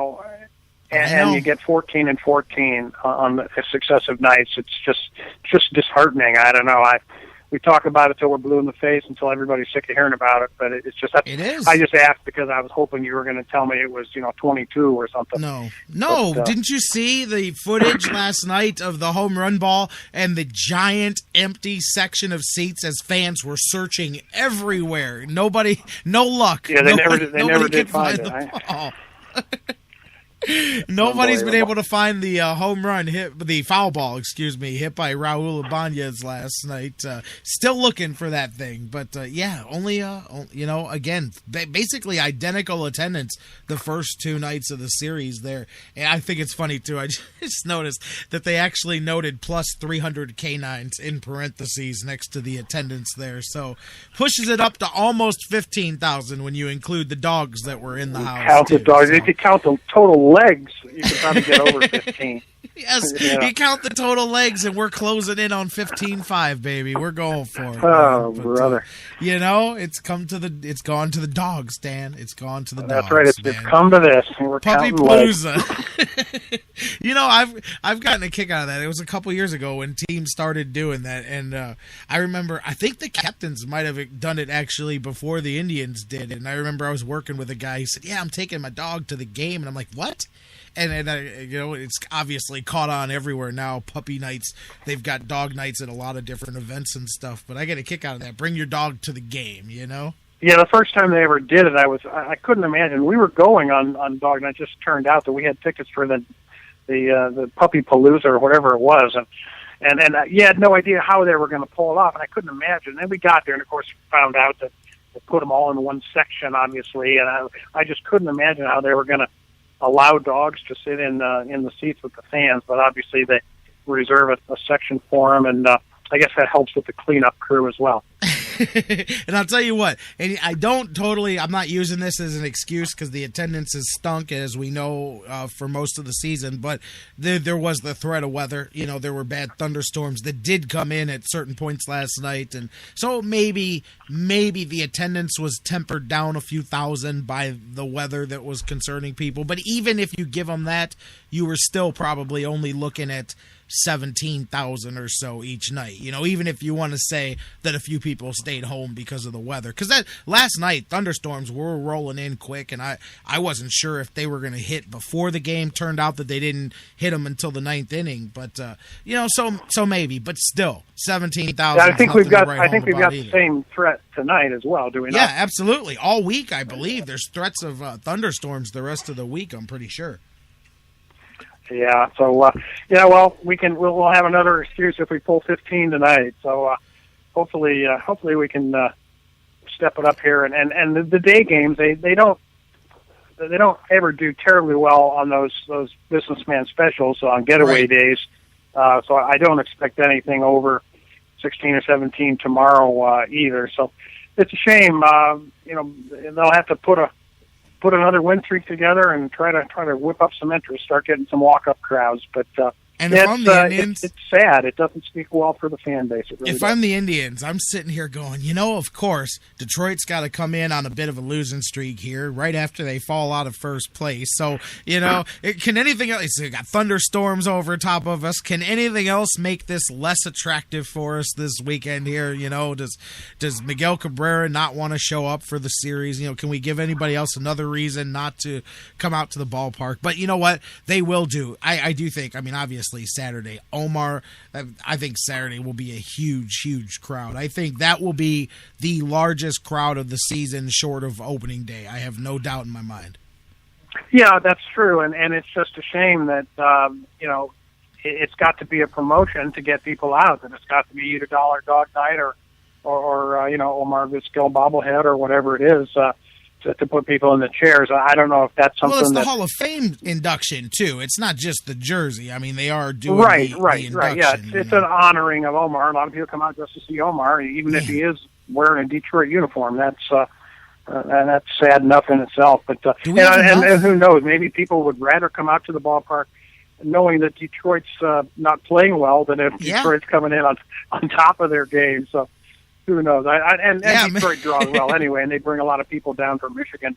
you get 14 and 14 on the successive nights. It's just disheartening. I don't know. We talk about it till we're blue in the face, until everybody's sick of hearing about it. But it's just it is. I just asked because I was hoping you were going to tell me it was 22 or something. No. But, didn't you see the footage last night of the home run ball and the giant empty section of seats as fans were searching everywhere? No luck. Yeah, they never did find it. Ball. Nobody's been able to find the home run hit, the foul ball, hit by Raul Ibanez last night. Still looking for that thing, but only again, basically identical attendance the first 2 nights of the series there. And I think it's funny too. I just noticed that they actually noted plus 300 canines in parentheses next to the attendance there, so pushes it up to almost 15,000 when you include the dogs that were in the house. Count the dogs. If you count the total legs, you can probably get over 15. Yes, you count the total legs, and we're closing in on 15.5, baby. We're going for it. Oh, brother! It's gone to the dogs, Dan. It's gone to the dogs. That's right. It's come to this. We're Puppy Palooza. I've gotten a kick out of that. It was a couple years ago when teams started doing that, and I remember I think the captains might have done it actually before the Indians did. And I remember I was working with a guy who said, "Yeah, I'm taking my dog to the game," and I'm like, "What?" And it's obviously caught on everywhere now. Puppy nights, they've got dog nights at a lot of different events and stuff. But I get a kick out of that. Bring your dog to the game, Yeah, the first time they ever did it, I couldn't imagine. We were going on dog night. It just turned out that we had tickets for the Puppy Palooza or whatever it was, and you had no idea how they were going to pull it off, and I couldn't imagine. And then we got there, and of course found out that they put them all in one section, obviously, and I just couldn't imagine how they were going to allow dogs to sit in the seats with the fans, but obviously they reserve a section for them, and I guess that helps with the cleanup crew as well. And I'll tell you what, and I'm not using this as an excuse because the attendance has stunk, as we know, for most of the season, but there was the threat of weather. There were bad thunderstorms that did come in at certain points last night, and so maybe the attendance was tempered down a few thousand by the weather that was concerning people. But even if you give them that, you were still probably only looking at 17,000 or so each night. Even if you want to say that a few people stayed home because of the weather, because that last night thunderstorms were rolling in quick, and I wasn't sure if they were going to hit before the game. Turned out that they didn't hit them until the 9th inning, but so maybe, but still 17,000. I think we've got the same threat tonight as well. Do we not? Yeah, absolutely. All week, I believe there's threats of thunderstorms the rest of the week. I'm pretty sure. Yeah. So well, we'll have another excuse if we pull 15 tonight. So hopefully we can step it up here. And the day games, they don't ever do terribly well on those businessman specials on getaway days. So I don't expect anything over 16 or 17 tomorrow either. So it's a shame. They'll have to put another win streak together and try to whip up some interest, start getting some walk-up crowds. But it's sad. It doesn't speak well for the fan base. I'm the Indians, I'm sitting here going, of course, Detroit's got to come in on a bit of a losing streak here right after they fall out of first place. So, can anything else? We got thunderstorms over top of us. Can anything else make this less attractive for us this weekend here? Does Miguel Cabrera not want to show up for the series? Can we give anybody else another reason not to come out to the ballpark? But you know what? They will do. I do think, obviously, Saturday, Omar, I think Saturday will be a huge crowd. I think that will be the largest crowd of the season short of opening day. I have no doubt in my mind. Yeah, that's true, and it's just a shame that it's got to be a promotion to get people out, and it's got to be either Dollar Dog Night or Omar Vizquel bobblehead or whatever it is. To put people in the chairs. I don't know if that's something. Well, it's the Hall of Fame induction too. It's not just the jersey. They are doing right. induction, Yeah, it's an honoring of Omar. A lot of people come out just to see Omar, even if he is wearing a Detroit uniform. That's and that's sad enough in itself. But and who knows? Maybe people would rather come out to the ballpark knowing that Detroit's not playing well than if Detroit's coming in on top of their game. So who knows? And Detroit draws well anyway, and they bring a lot of people down from Michigan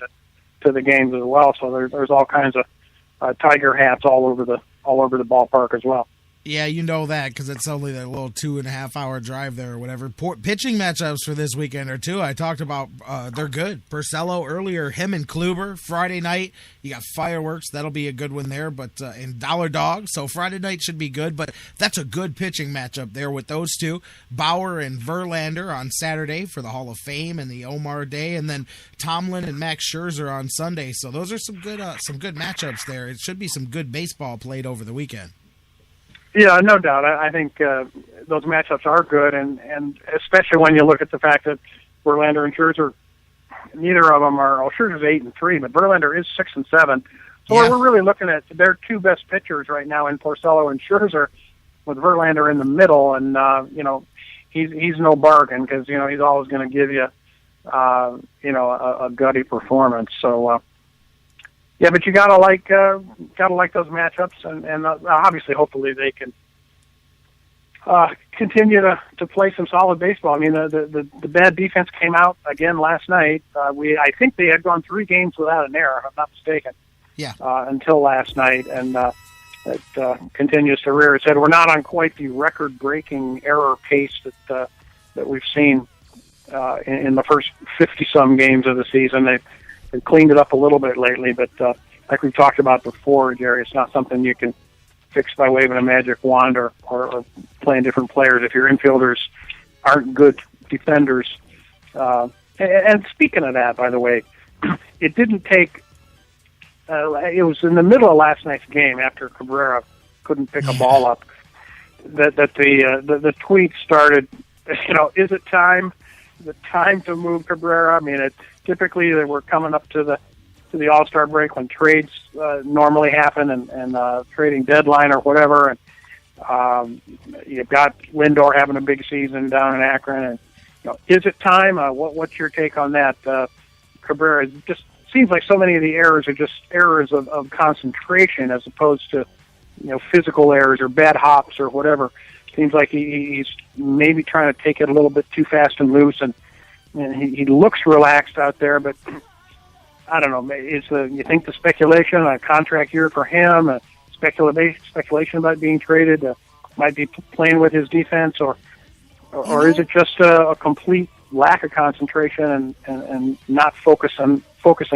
to the games as well. So there's all kinds of Tiger hats all over the ballpark as well. Yeah, you know that because it's only that little 2.5 hour drive there or whatever. Pitching matchups for this weekend are too. I talked about they're good. Purcello earlier, him and Kluber. Friday night, you got fireworks. That'll be a good one there. But in Dollar Dog, so Friday night should be good. But that's a good pitching matchup there with those two. Bauer and Verlander on Saturday for the Hall of Fame and the Omar Day, and then Tomlin and Max Scherzer on Sunday. So those are some good matchups there. It should be some good baseball played over the weekend. Yeah, no doubt. I think those matchups are good, and especially when you look at the fact that Verlander and Scherzer, neither of them are. Well, Scherzer's 8-3, but Verlander is 6-7. So we're really looking at their two best pitchers right now in Porcello and Scherzer, with Verlander in the middle, and he's no bargain because he's always going to give you a gutty performance. So. Yeah, but you gotta like those matchups, and obviously, hopefully, they can continue to play some solid baseball. I mean, the bad defense came out again last night. I think they had gone 3 games without an error, if I'm not mistaken. Yeah. Until last night, and it continues to rear its head. We're not on quite the record-breaking error pace that we've seen in the first 50-some games of the season. They've cleaned it up a little bit lately, but like we've talked about before, Jerry, it's not something you can fix by waving a magic wand or playing different players. If your infielders aren't good defenders. And speaking of that, by the way, it didn't take it was in the middle of last night's game after Cabrera couldn't pick a ball up that the tweet started, is it time? The time to move Cabrera? I mean, typically they were coming up to the All-Star break when trades normally happen and trading deadline or whatever. And you've got Lindor having a big season down in Akron. And is it time? What's your take on that? Cabrera just seems like so many of the errors are just errors of concentration as opposed to physical errors or bad hops or whatever. Seems like he's maybe trying to take it a little bit too fast and loose, and he looks relaxed out there. But I don't know. You think the speculation a contract year for him, speculation about being traded, might be playing with his defense, or is it just a complete lack of concentration and not focusing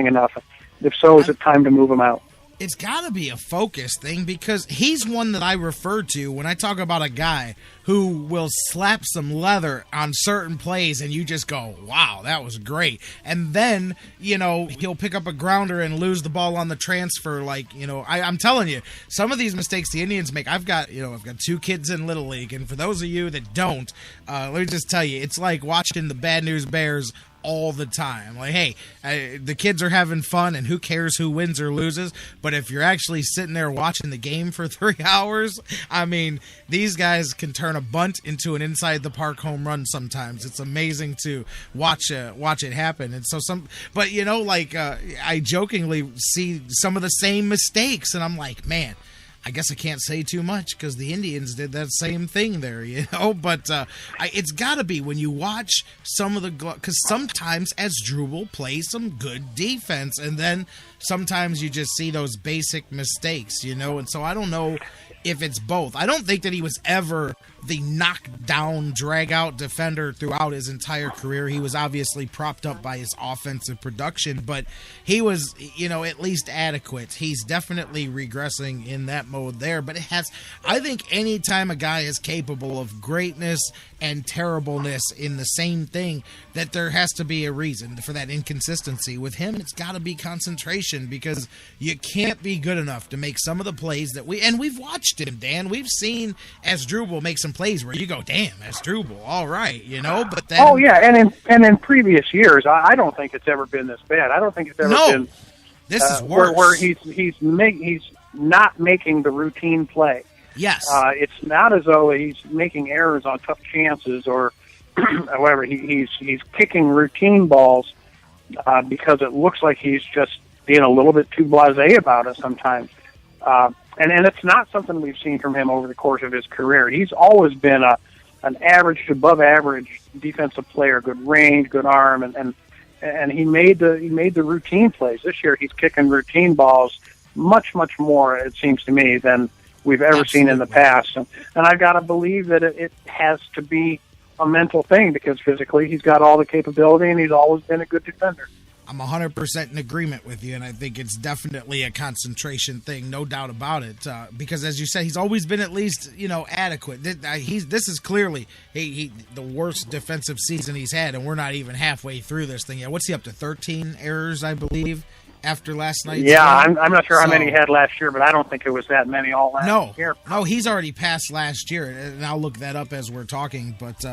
enough? If so, is it time to move him out? It's got to be a focus thing because he's one that I refer to when I talk about a guy who will slap some leather on certain plays and you just go, wow, that was great. And then, he'll pick up a grounder and lose the ball on the transfer. I'm telling you, some of these mistakes the Indians make, I've got 2 kids in Little League. And for those of you that don't, let me just tell you, it's like watching the Bad News Bears all the time. Like, hey, the kids are having fun and who cares who wins or loses, but if you're actually sitting there watching the game for 3 hours, I mean, these guys can turn a bunt into an inside the park home run sometimes. It's amazing to watch it happen. And so I jokingly see some of the same mistakes and I'm like, man, I guess I can't say too much because the Indians did that same thing there, But it's got to be when you watch some of the because sometimes Asdrubal plays some good defense, and then sometimes you just see those basic mistakes, And so I don't know if it's both. I don't think that he was ever the knockdown, drag-out defender throughout his entire career. He was obviously propped up by his offensive production, but he was, at least adequate. He's definitely regressing in that mode there, but I think any time a guy is capable of greatness and terribleness in the same thing, that there has to be a reason for that inconsistency. With him, it's got to be concentration because you can't be good enough to make some of the plays that we've watched him, Dan. We've seen Asdrubal make some plays where you go, damn, Asdrubal, all right, but then... Oh, yeah, and in previous years, I don't think it's ever been this bad. I don't think it's ever been... This is worse. Where he's not making the routine play. Yes. It's not as though he's making errors on tough chances or however. He's kicking routine balls because it looks like he's just being a little bit too blasé about it sometimes. And it's not something we've seen from him over the course of his career. He's always been an average to above average defensive player, good range, good arm, and he made the routine plays. This year he's kicking routine balls much more, it seems to me, than we've ever seen in the past. And I've got to believe that it has to be a mental thing, because physically he's got all the capability and he's always been a good defender. I'm 100% in agreement with you, and I think it's definitely a concentration thing, no doubt about it. Because, as you said, he's always been at least, adequate. This is clearly the worst defensive season he's had, and we're not even halfway through this thing yet. What's he up to? 13 errors, I believe, after last night's game? I'm not sure how many he had last year, but I don't think it was that many all last year. No, he's already passed last year, and I'll look that up as we're talking. But,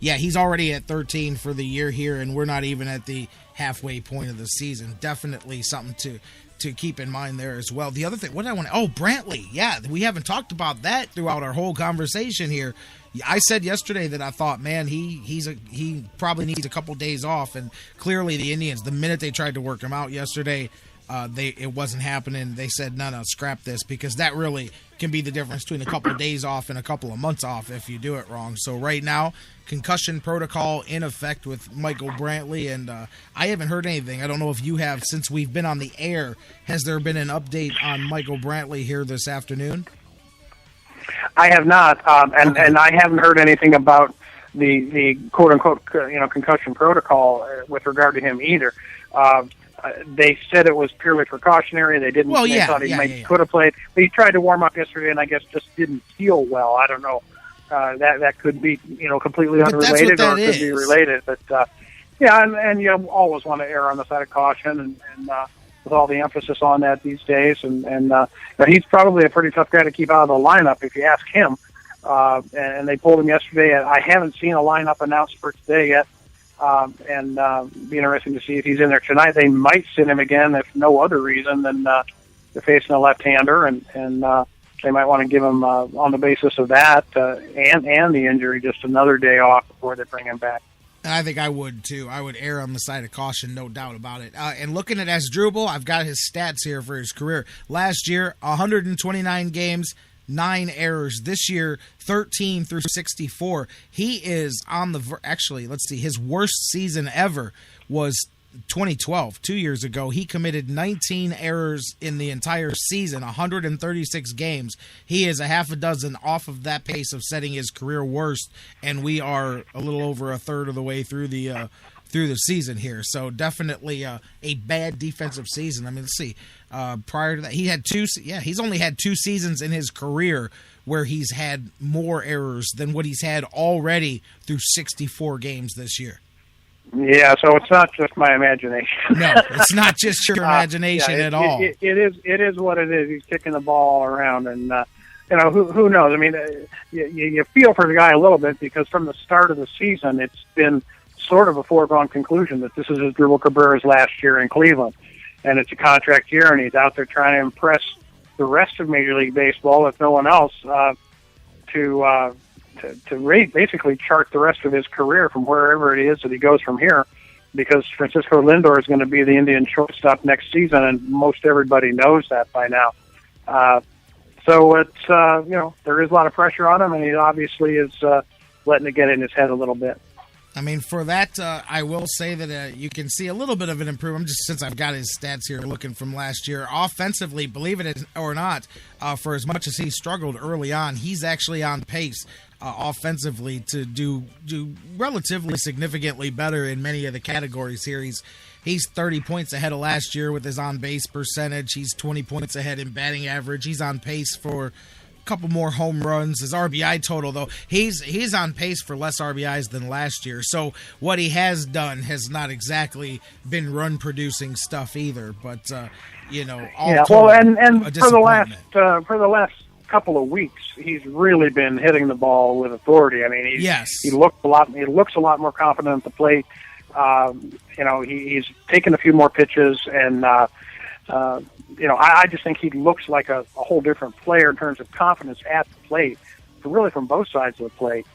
he's already at 13 for the year here, and we're not even at the halfway point of the season. Definitely something to keep in mind there as well. The other thing, Brantley. Yeah, we haven't talked about that throughout our whole conversation here. I said yesterday that I thought, man, he probably needs a couple days off, and clearly the Indians, the minute they tried to work him out yesterday, it wasn't happening. They said, no, scrap this, because that really can be the difference between a couple of days off and a couple of months off if you do it wrong. So right now, concussion protocol in effect with Michael Brantley, and I haven't heard anything. I don't know if you have since we've been on the air. Has there been an update on Michael Brantley here this afternoon? I have not, and I haven't heard anything about the quote unquote concussion protocol with regard to him either. They said it was purely precautionary. They didn't. They thought he could have played. But he tried to warm up yesterday, and I guess just didn't feel well. I don't know. That could be completely unrelated, or it could be related. But and you always want to err on the side of caution, and with all the emphasis on that these days, and he's probably a pretty tough guy to keep out of the lineup if you ask him. And they pulled him yesterday. I haven't seen a lineup announced for today yet. And be interesting to see if he's in there tonight. They might sit him again, if no other reason than they're facing a left-hander, and they might want to give him on the basis of that and the injury just another day off before they bring him back. And I think I would too. I would err on the side of caution, no doubt about it. And looking at Asdrubal, I've got his stats here for his career. Last year, 129 games. 9 errors. This year, 13 through 64. He is on the actually, let's see, his worst season ever was 2012, 2 years ago. He committed 19 errors in the entire season, 136 games. He is a half a dozen off of that pace of setting his career worst, and we are a little over a third of the way through the season here. So definitely a bad defensive season. I mean, let's see. Prior to that, he's only had 2 seasons in his career where he's had more errors than what he's had already through 64 games this year. Yeah, so it's not just my imagination. No, it's not just your imagination at all. It is what it is. He's kicking the ball around, and who knows? I mean, you feel for the guy a little bit, because from the start of the season, it's been sort of a foregone conclusion that this is Asdrubal Cabrera's last year in Cleveland, and it's a contract year, and he's out there trying to impress the rest of Major League Baseball, if no one else, to basically chart the rest of his career from wherever it is that he goes from here, because Francisco Lindor is going to be the Indian shortstop next season, and most everybody knows that by now. So it's there is a lot of pressure on him, and he obviously is letting it get in his head a little bit. I mean, for that, I will say that you can see a little bit of an improvement, just since I've got his stats here looking from last year. Offensively, believe it or not, for as much as he struggled early on, he's actually on pace offensively to do relatively significantly better in many of the categories here. He's 30 points ahead of last year with his on-base percentage. He's 20 points ahead in batting average. He's on pace for couple more home runs. His RBI total, though, he's on pace for less RBIs than last year. So what he has done has not exactly been run producing stuff either. But and for the last couple of weeks, he's really been hitting the ball with authority. I mean, he looks a lot more confident at the plate. He's taken a few more pitches, and I just think he looks like a whole different player in terms of confidence at the plate, really from both sides of the plate,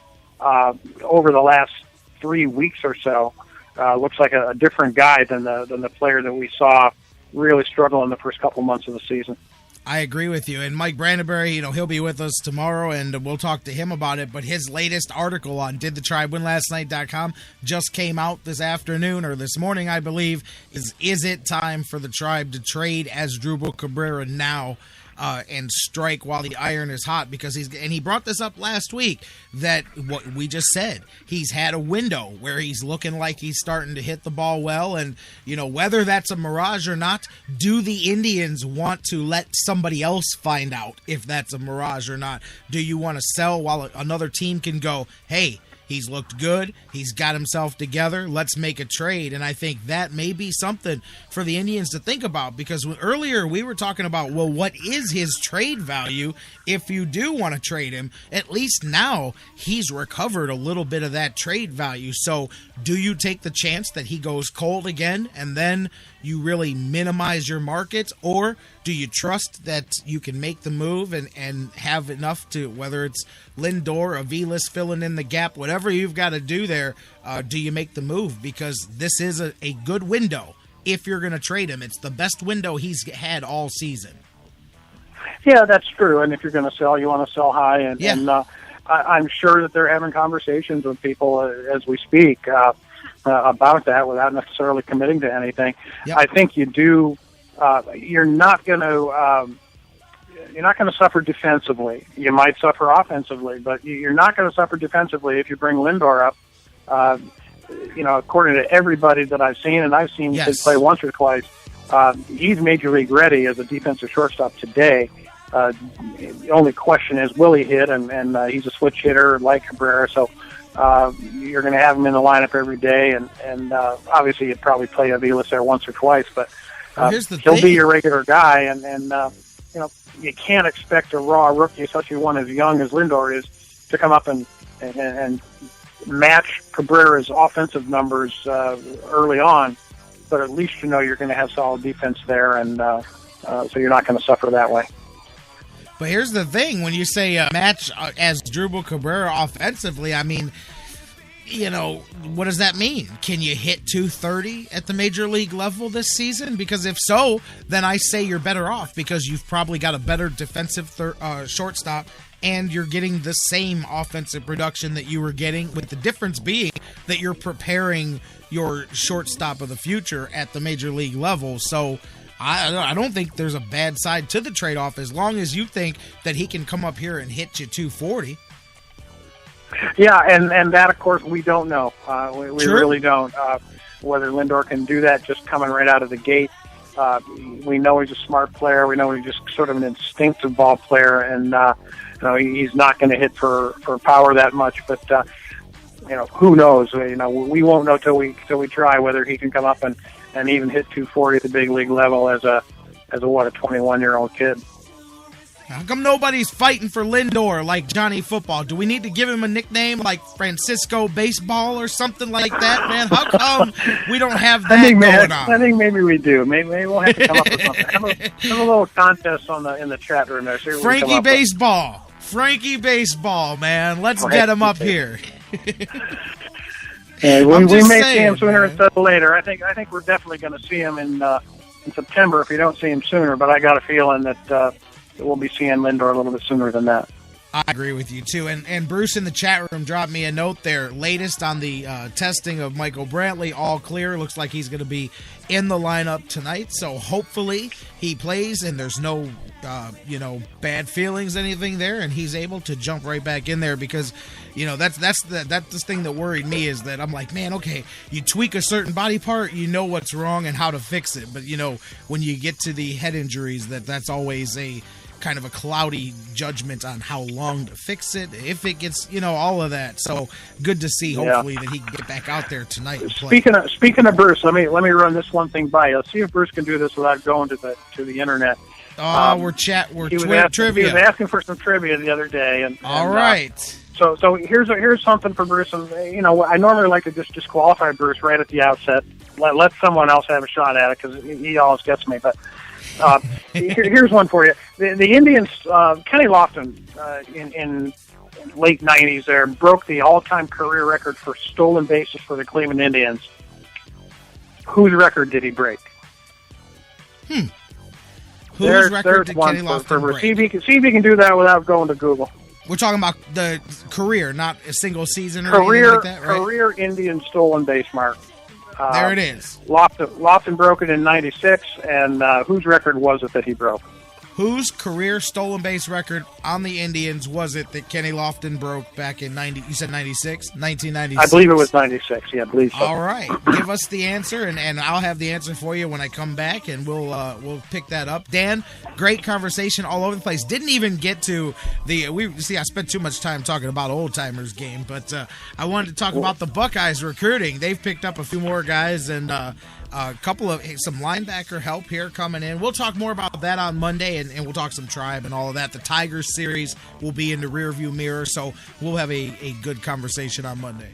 over the last 3 weeks or so. looks like a different guy than the player that we saw really struggle in the first couple months of the season. I agree with you. And Mike Brandenberry, he'll be with us tomorrow, and we'll talk to him about it. But his latest article on didthetribewinlastnight.com just came out this afternoon, or this morning, I believe, is it time for the Tribe to trade Asdrubal Cabrera now and strike while the iron is hot? Because he brought this up last week, that what we just said, he's had a window where he's looking like he's starting to hit the ball well, and whether that's a mirage or not, do the Indians want to let somebody else find out if that's a mirage or not? Do you want to sell while another team can go, hey, he's looked good, he's got himself together, let's make a trade? And I think that may be something for the Indians to think about, because earlier we were talking about, well, what is his trade value if you do want to trade him? At least now he's recovered a little bit of that trade value. So do you take the chance that he goes cold again and then you really minimize your market, or do you trust that you can make the move and have enough to, whether it's Lindor, Aviles filling in the gap, whatever you've got to do there, do you make the move? Because this is a good window if you're going to trade him. It's the best window he's had all season. Yeah, that's true. And if you're going to sell, you want to sell high. And I'm sure that they're having conversations with people as we speak about that without necessarily committing to anything. Yep. I think you do. You're not going to suffer defensively. You might suffer offensively, but you're not going to suffer defensively if you bring Lindor up. According to everybody that I've seen, and I've seen him play once or twice, he's major league ready as a defensive shortstop today. The only question is, will he hit? And he's a switch hitter like Cabrera, so you're going to have him in the lineup every day. And obviously, you'd probably play Aviles there once or twice, but he'll be your regular guy. And you can't expect a raw rookie, especially one as young as Lindor is, to come up and match Cabrera's offensive numbers early on. But at least you're going to have solid defense there, and so you're not going to suffer that way. But here's the thing: when you say match Asdrubal Cabrera offensively, I mean, what does that mean? Can you hit 230 at the major league level this season? Because if so, then I say you're better off, because you've probably got a better defensive shortstop, and you're getting the same offensive production that you were getting, with the difference being that you're preparing your shortstop of the future at the major league level. So I don't think there's a bad side to the trade-off, as long as you think that he can come up here and hit you 240. Yeah, and that, of course, we don't know. We Sure. really don't. Whether Lindor can do that just coming right out of the gate. We know he's a smart player. We know he's just sort of an instinctive ball player, and he's not going to hit for power that much. But who knows? We won't know till we try whether he can come up and even hit 240 at the big league level as a 21-year-old kid. How come nobody's fighting for Lindor like Johnny Football? Do we need to give him a nickname like Francisco Baseball or something like that, man? How come we don't have that going on? I think maybe we do. Maybe we'll have to come up with something. Have a little contest in the chat room there. Frankie Baseball. Frankie Baseball, man. Let's get him up here. We may see him sooner instead of later. I think we're definitely going to see him in September if we don't see him sooner. But I got a feeling that we'll be seeing Lindor a little bit sooner than that. I agree with you, too. And Bruce in the chat room dropped me a note there. Latest on the testing of Michael Brantley, all clear. Looks like he's going to be in the lineup tonight. So hopefully he plays and there's no, bad feelings, anything there. And he's able to jump right back in there, because, that's the thing that worried me, is that I'm like, man, okay, you tweak a certain body part, you know what's wrong and how to fix it. But, when you get to the head injuries, that's always a kind of a cloudy judgment on how long to fix it, if it gets, all of that. So good to see, hopefully, that he can get back out there tonight and play. Speaking of Bruce, let me run this one thing by you. Let's see if Bruce can do this without going to the internet. We're trivia. He was asking for some trivia the other day, and all right. So here's something for Bruce. And I normally like to just disqualify Bruce right at the outset. Let someone else have a shot at it, because he always gets me. But here's one for you. The Indians, Kenny Lofton, in late 90s there, broke the all-time career record for stolen bases for the Cleveland Indians. whose record did he break? Whose record did Kenny Lofton break? See if he can do that without going to Google. We're talking about the career, not a single season or anything like that, right? Career Indian stolen base mark. There it is. Lofton broke it in 96, and whose record was it that he broke? Whose career stolen base record on the Indians was it that Kenny Lofton broke back in 90? You said 96? 1996? I believe it was 96. Yeah, I believe so. All right. Give us the answer, and I'll have the answer for you when I come back, and we'll pick that up. Dan, great conversation all over the place. Didn't even get to I spent too much time talking about old-timers game, but I wanted to talk about the Buckeyes recruiting. They've picked up a few more guys, and a couple of some linebacker help here coming in. We'll talk more about that on Monday, and we'll talk some tribe and all of that. The Tigers series will be in the rearview mirror, so we'll have a good conversation on Monday.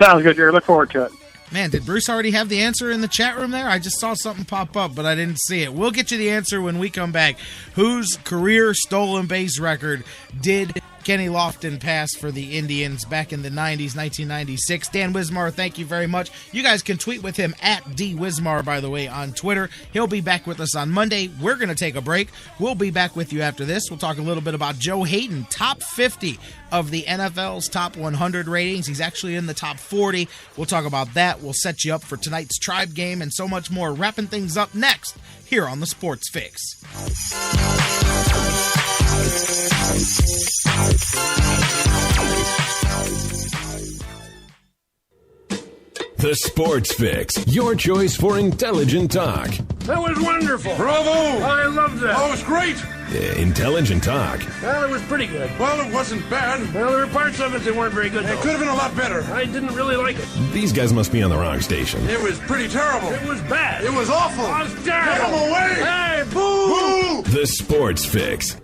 Sounds good, Jerry. Look forward to it. Man, did Bruce already have the answer in the chat room there? I just saw something pop up, but I didn't see it. We'll get you the answer when we come back. Whose career stolen base record did Kenny Lofton pass for the Indians back in the 90s, 1996. Dan Wismar, thank you very much. You guys can tweet with him at DWismar, by the way, on Twitter. He'll be back with us on Monday. We're going to take a break. We'll be back with you after this. We'll talk a little bit about Joe Haden, top 50 of the NFL's top 100 ratings. He's actually in the top 40. We'll talk about that. We'll set you up for tonight's Tribe game and so much more. Wrapping things up next here on the Sports Fix. The Sports Fix, your choice for intelligent talk. That was wonderful. Bravo! I loved that. Oh, it was great. Intelligent talk. Well, it was pretty good. Well, it wasn't bad. Well, there were parts of it that weren't very good, though. It could have been a lot better. I didn't really like it. These guys must be on the wrong station. It was pretty terrible. It was bad. It was awful. It was terrible. Get them away! Hey, boo! Boo! The Sports Fix.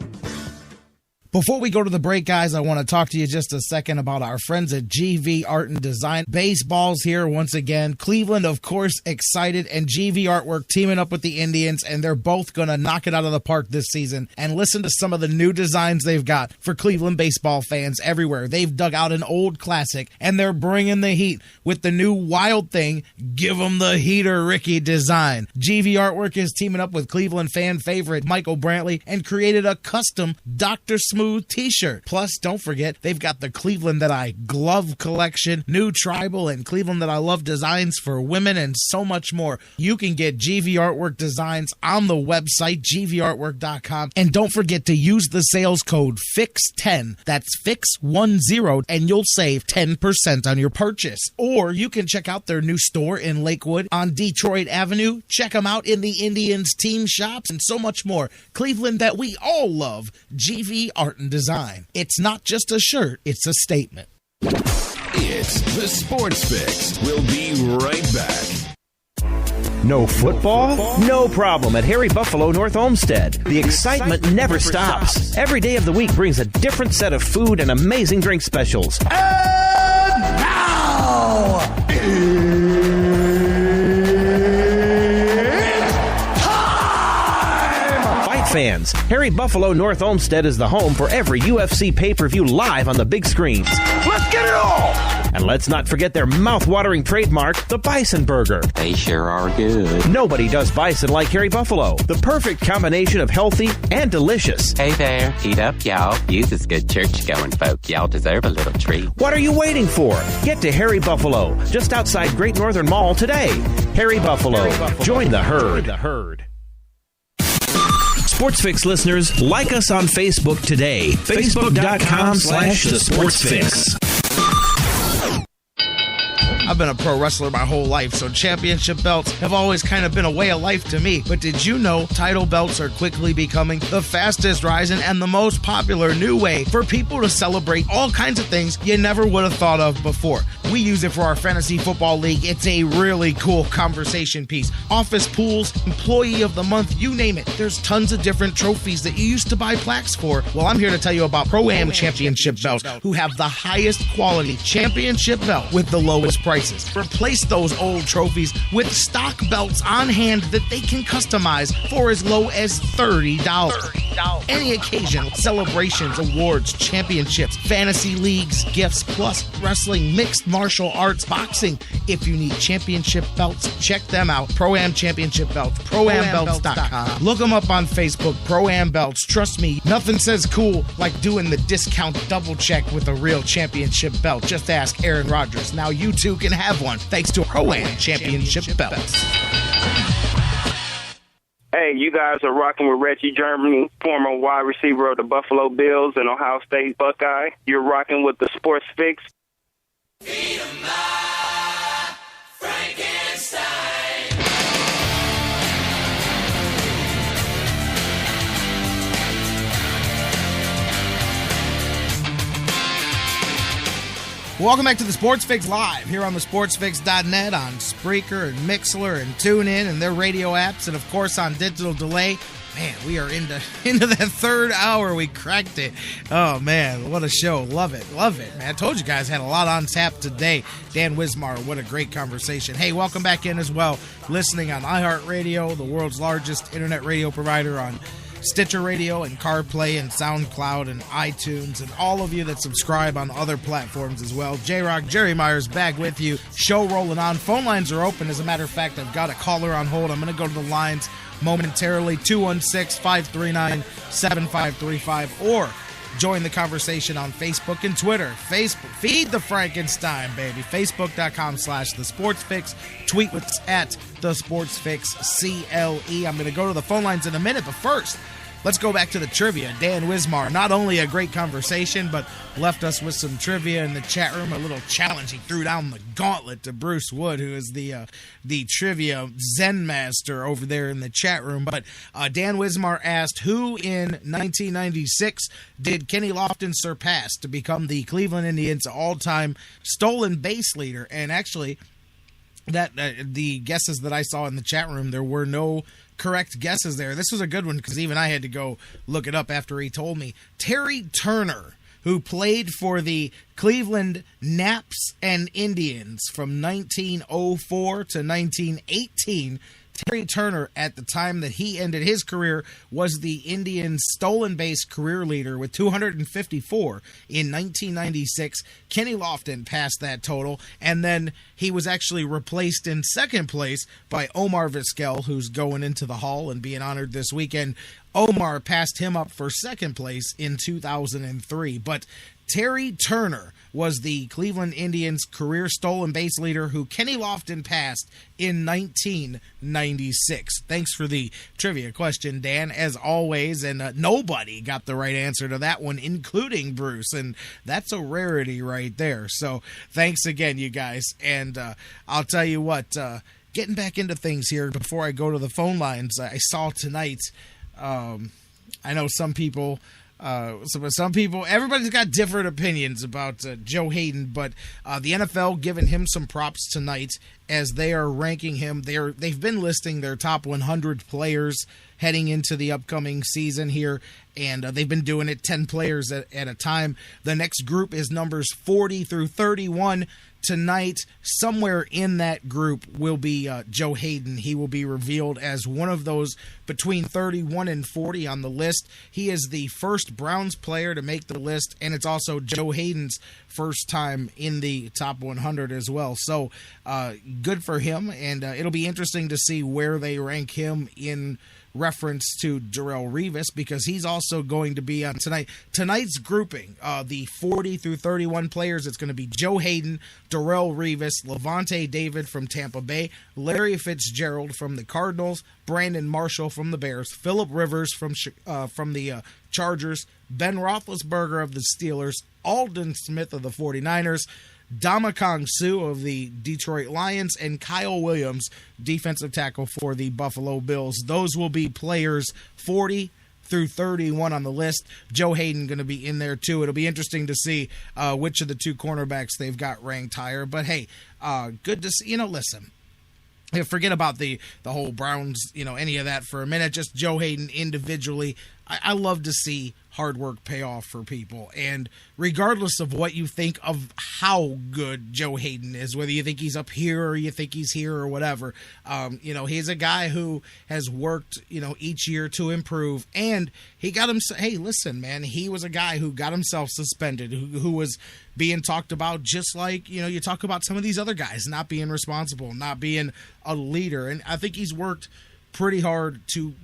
Before we go to the break, guys, I want to talk to you just a second about our friends at GV Art and Design. Baseball's here once again. Cleveland, of course, excited, and GV Artwork teaming up with the Indians, and they're both going to knock it out of the park this season. And listen to some of the new designs they've got for Cleveland baseball fans everywhere. They've dug out an old classic, and they're bringing the heat with the new Wild Thing, Give 'em the Heater Ricky design. GV Artwork is teaming up with Cleveland fan favorite Michael Brantley and created a custom Dr. Smooth t-shirt. Plus, don't forget, they've got the Cleveland That I Glove collection, new tribal and Cleveland That I Love designs for women, and so much more. You can get GV Artwork designs on the website, gvartwork.com. And don't forget to use the sales code FIX10. That's FIX10, and you'll save 10% on your purchase. Or you can check out their new store in Lakewood on Detroit Avenue. Check them out in the Indians team shops and so much more. Cleveland That we all love, GV Art and Design. It's not just a shirt, it's a statement. It's the Sports Fix. We'll be right back. No football? No problem at Harry Buffalo North Olmsted. The excitement never stops. Every day of the week brings a different set of food and amazing drink specials. And now, fans, Harry Buffalo North Olmsted is the home for every UFC pay-per-view live on the big screens. let's get it all! And let's not forget their mouth-watering trademark, the Bison Burger. They sure are good. Nobody does bison like Harry Buffalo. The perfect combination of healthy and delicious. Hey there, eat up, y'all. You's as good church-going folk. Y'all deserve a little treat. What are you waiting for? Get to Harry Buffalo, just outside Great Northern Mall today. Harry Buffalo. Join the herd. Sports Fix listeners, like us on Facebook today. Facebook.com/The Sports Fix. I've been a pro wrestler my whole life, so championship belts have always kind of been a way of life to me. But did you know title belts are quickly becoming the fastest rising and the most popular new way for people to celebrate all kinds of things you never would have thought of before? We use it for our fantasy football league. It's a really cool conversation piece. Office pools, employee of the month, you name it. There's tons of different trophies that you used to buy plaques for. Well, I'm here to tell you about Pro-Am Championship belts, who have the highest quality championship belt with the lowest prices. Replace those old trophies with stock belts on hand that they can customize for as low as $30. Any occasion, celebrations, awards, championships, fantasy leagues, gifts, plus wrestling, mixed martial arts, boxing. If you need championship belts, check them out. Pro-Am Championship Belts, ProAmBelts.com. Look them up on Facebook, Pro-Am Belts. Trust me, nothing says cool like doing the discount double check with a real championship belt. Just ask Aaron Rodgers. Now you too can have one thanks to Pro-Am Championship Belts. Hey, you guys are rocking with Reggie Germany, former wide receiver of the Buffalo Bills and Ohio State Buckeye. You're rocking with the Sports Fix. Welcome back to the Sports Fix Live here on the sportsfix.net, on Spreaker and Mixler and TuneIn and their radio apps, and of course on Digital Delay. Man, we are into that third hour. We cracked it. Oh man, what a show. Love it, man. I told you guys had a lot on tap today. Dan Wismar, what a great conversation. Hey, welcome back in as well. Listening on iHeartRadio, the world's largest internet radio provider, on Stitcher Radio and CarPlay and SoundCloud and iTunes, and all of you that subscribe on other platforms as well. J-Rocc, Jerry Myers back with you. Show rolling on. Phone lines are open. As a matter of fact, I've got a caller on hold. I'm going to go to the lines momentarily. 216-539-7535, or join the conversation on Facebook and Twitter. Facebook, feed the Frankenstein, baby. Facebook.com/The Sports Fix. Tweet what's at The Sports Fix CLE. I'm going to go to the phone lines in a minute, but first, let's go back to the trivia. Dan Wismar, not only a great conversation, but left us with some trivia in the chat room, a little challenge. He threw down the gauntlet to Bruce Wood, who is the trivia Zen master over there in the chat room. But Dan Wismar asked, who in 1996 did Kenny Lofton surpass to become the Cleveland Indians' all-time stolen base leader? And actually, that the guesses that I saw in the chat room, there were no correct guesses there. This was a good one because even I had to go look it up after he told me. Terry Turner, who played for the Cleveland Naps and Indians from 1904 to 1918. Terry Turner, at the time that he ended his career, was the Indians' stolen base career leader with 254 in 1996. Kenny Lofton passed that total, and then he was actually replaced in second place by Omar Vizquel, who's going into the Hall and being honored this weekend. Omar passed him up for second place in 2003, but Terry Turner was the Cleveland Indians' career stolen base leader, who Kenny Lofton passed in 1996. Thanks for the trivia question, Dan, as always, and nobody got the right answer to that one, including Bruce, and that's a rarity right there. So thanks again, you guys, and I'll tell you what, getting back into things here before I go to the phone lines, I saw tonight, I know some people, everybody's got different opinions about Joe Haden, but the NFL giving him some props tonight as they are ranking him. They've been listing their top 100 players heading into the upcoming season here, and they've been doing it 10 players at a time. The next group is numbers 40 through 31. Tonight, somewhere in that group will be Joe Haden. He will be revealed as one of those between 31 and 40 on the list. He is the first Browns player to make the list, and it's also Joe Haden's first time in the top 100 as well. So good for him, and it'll be interesting to see where they rank him in reference to Darrelle Revis, because he's also going to be on tonight's grouping, the 40 through 31 players. It's going to be Joe Haden, Darrelle Revis, Levante David from Tampa Bay, Larry Fitzgerald from the Cardinals, Brandon Marshall from the Bears, Phillip Rivers from the Chargers, Ben Roethlisberger of the Steelers, Aldon Smith of the 49ers, Ndamukong Suh of the Detroit Lions, and Kyle Williams, defensive tackle for the Buffalo Bills. Those will be players 40 through 31 on the list. Joe Haden going to be in there too. It'll be interesting to see which of the two cornerbacks they've got ranked higher. But hey, good to see. Listen, forget about the whole Browns, any of that for a minute. Just Joe Haden individually. I love to see hard work pay off for people. And regardless of what you think of how good Joe Haden is, whether you think he's up here or you think he's here or whatever, he's a guy who has worked, each year to improve. And he got him. Hey, listen, man, he was a guy who got himself suspended, who was being talked about just like, you talk about some of these other guys not being responsible, not being a leader. And I think he's worked pretty hard to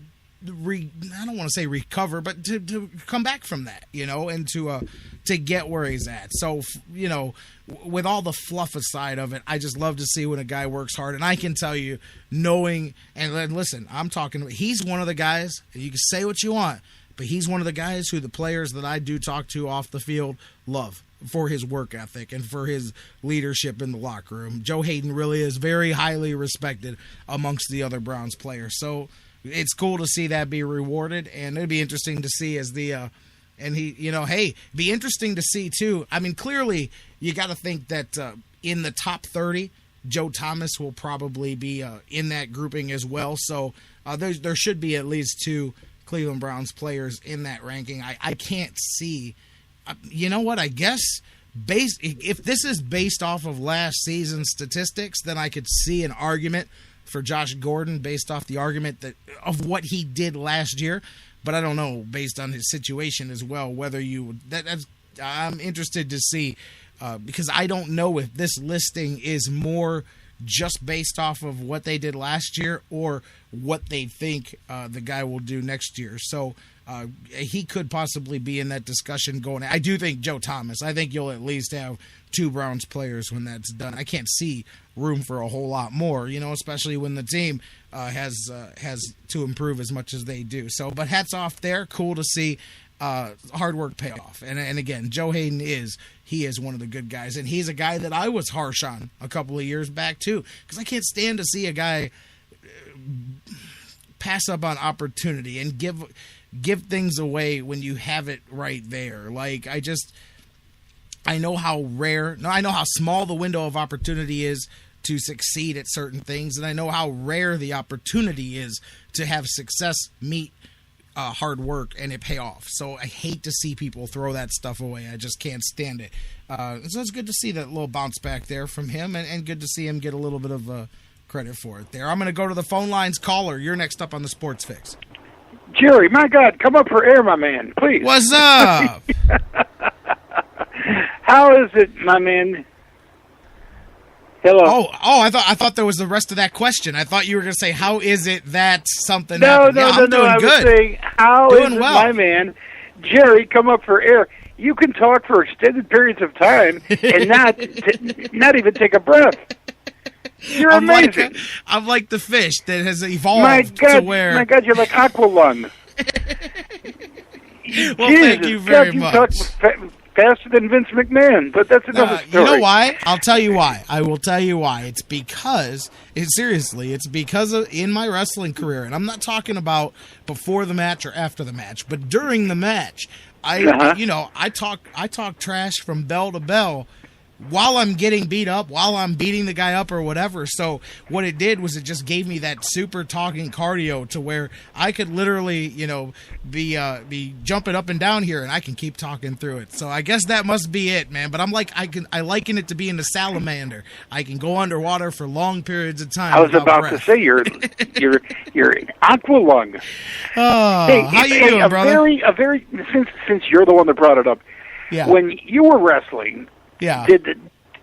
I don't want to say recover, but to come back from that, and to get where he's at. So, with all the fluff aside of it, I just love to see when a guy works hard. And I can tell you, knowing, and listen, he's one of the guys, and you can say what you want, but he's one of the guys who the players that I do talk to off the field love for his work ethic and for his leadership in the locker room. Joe Haden really is very highly respected amongst the other Browns players. So, it's cool to see that be rewarded, and it'd be interesting to see as be interesting to see too. I mean, clearly you got to think that in the top 30, Joe Thomas will probably be in that grouping as well. So there should be at least 2 Cleveland Browns players in that ranking. I can't see. You know what? I guess if this is based off of last season's statistics, then I could see an argument for Josh Gordon based off the argument of what he did last year, but I don't know based on his situation as well whether I'm interested to see because I don't know if this listing is more just based off of what they did last year or what they think the guy will do next year. So he could possibly be in that discussion going. I do think Joe Thomas. I think you'll at least have 2 Browns players when that's done. I can't see room for a whole lot more, especially when the team has to improve as much as they do. So, but hats off there. Cool to see hard work pay off. And again, Joe Haden is one of the good guys, and he's a guy that I was harsh on a couple of years back too, because I can't stand to see a guy pass up on opportunity and give things away when you have it right there. Like I know how small the window of opportunity is to succeed at certain things, and I know how rare the opportunity is to have success meet hard work and it pay off. So I hate to see people throw that stuff away. I just can't stand it. So it's good to see that little bounce back there from him, and good to see him get a little bit of credit for it there. I'm going to go to the phone lines. Caller, you're next up on the Sports Fix. Jerry, my God, come up for air, my man, please. What's up? How is it, my man? Hello. Oh! I thought there was the rest of that question. I thought you were going to say, "How is it that something?" No. I'm doing I was saying, how is it, my man? Jerry, come up for air. You can talk for extended periods of time and not even take a breath. You're amazing. I'm like the fish that has evolved to where. My God, you're like Aqualung. Well, thank you very much. Faster than Vince McMahon, but that's another story. You know why? I'll tell you why. I will tell you why. It's because of in my wrestling career, and I'm not talking about before the match or after the match, but during the match, I talk trash from bell to bell while I'm getting beat up, while I'm beating the guy up or whatever. So what it did was it just gave me that super talking cardio to where I could literally, be jumping up and down here and I can keep talking through it. So I guess that must be it, man. But I'm like, I liken it to being a salamander. I can go underwater for long periods of time. I was about to say you're Aqualung. Oh, hey, how you doing, brother? Since you're the one that brought it up. Yeah. When you were wrestling, yeah. Did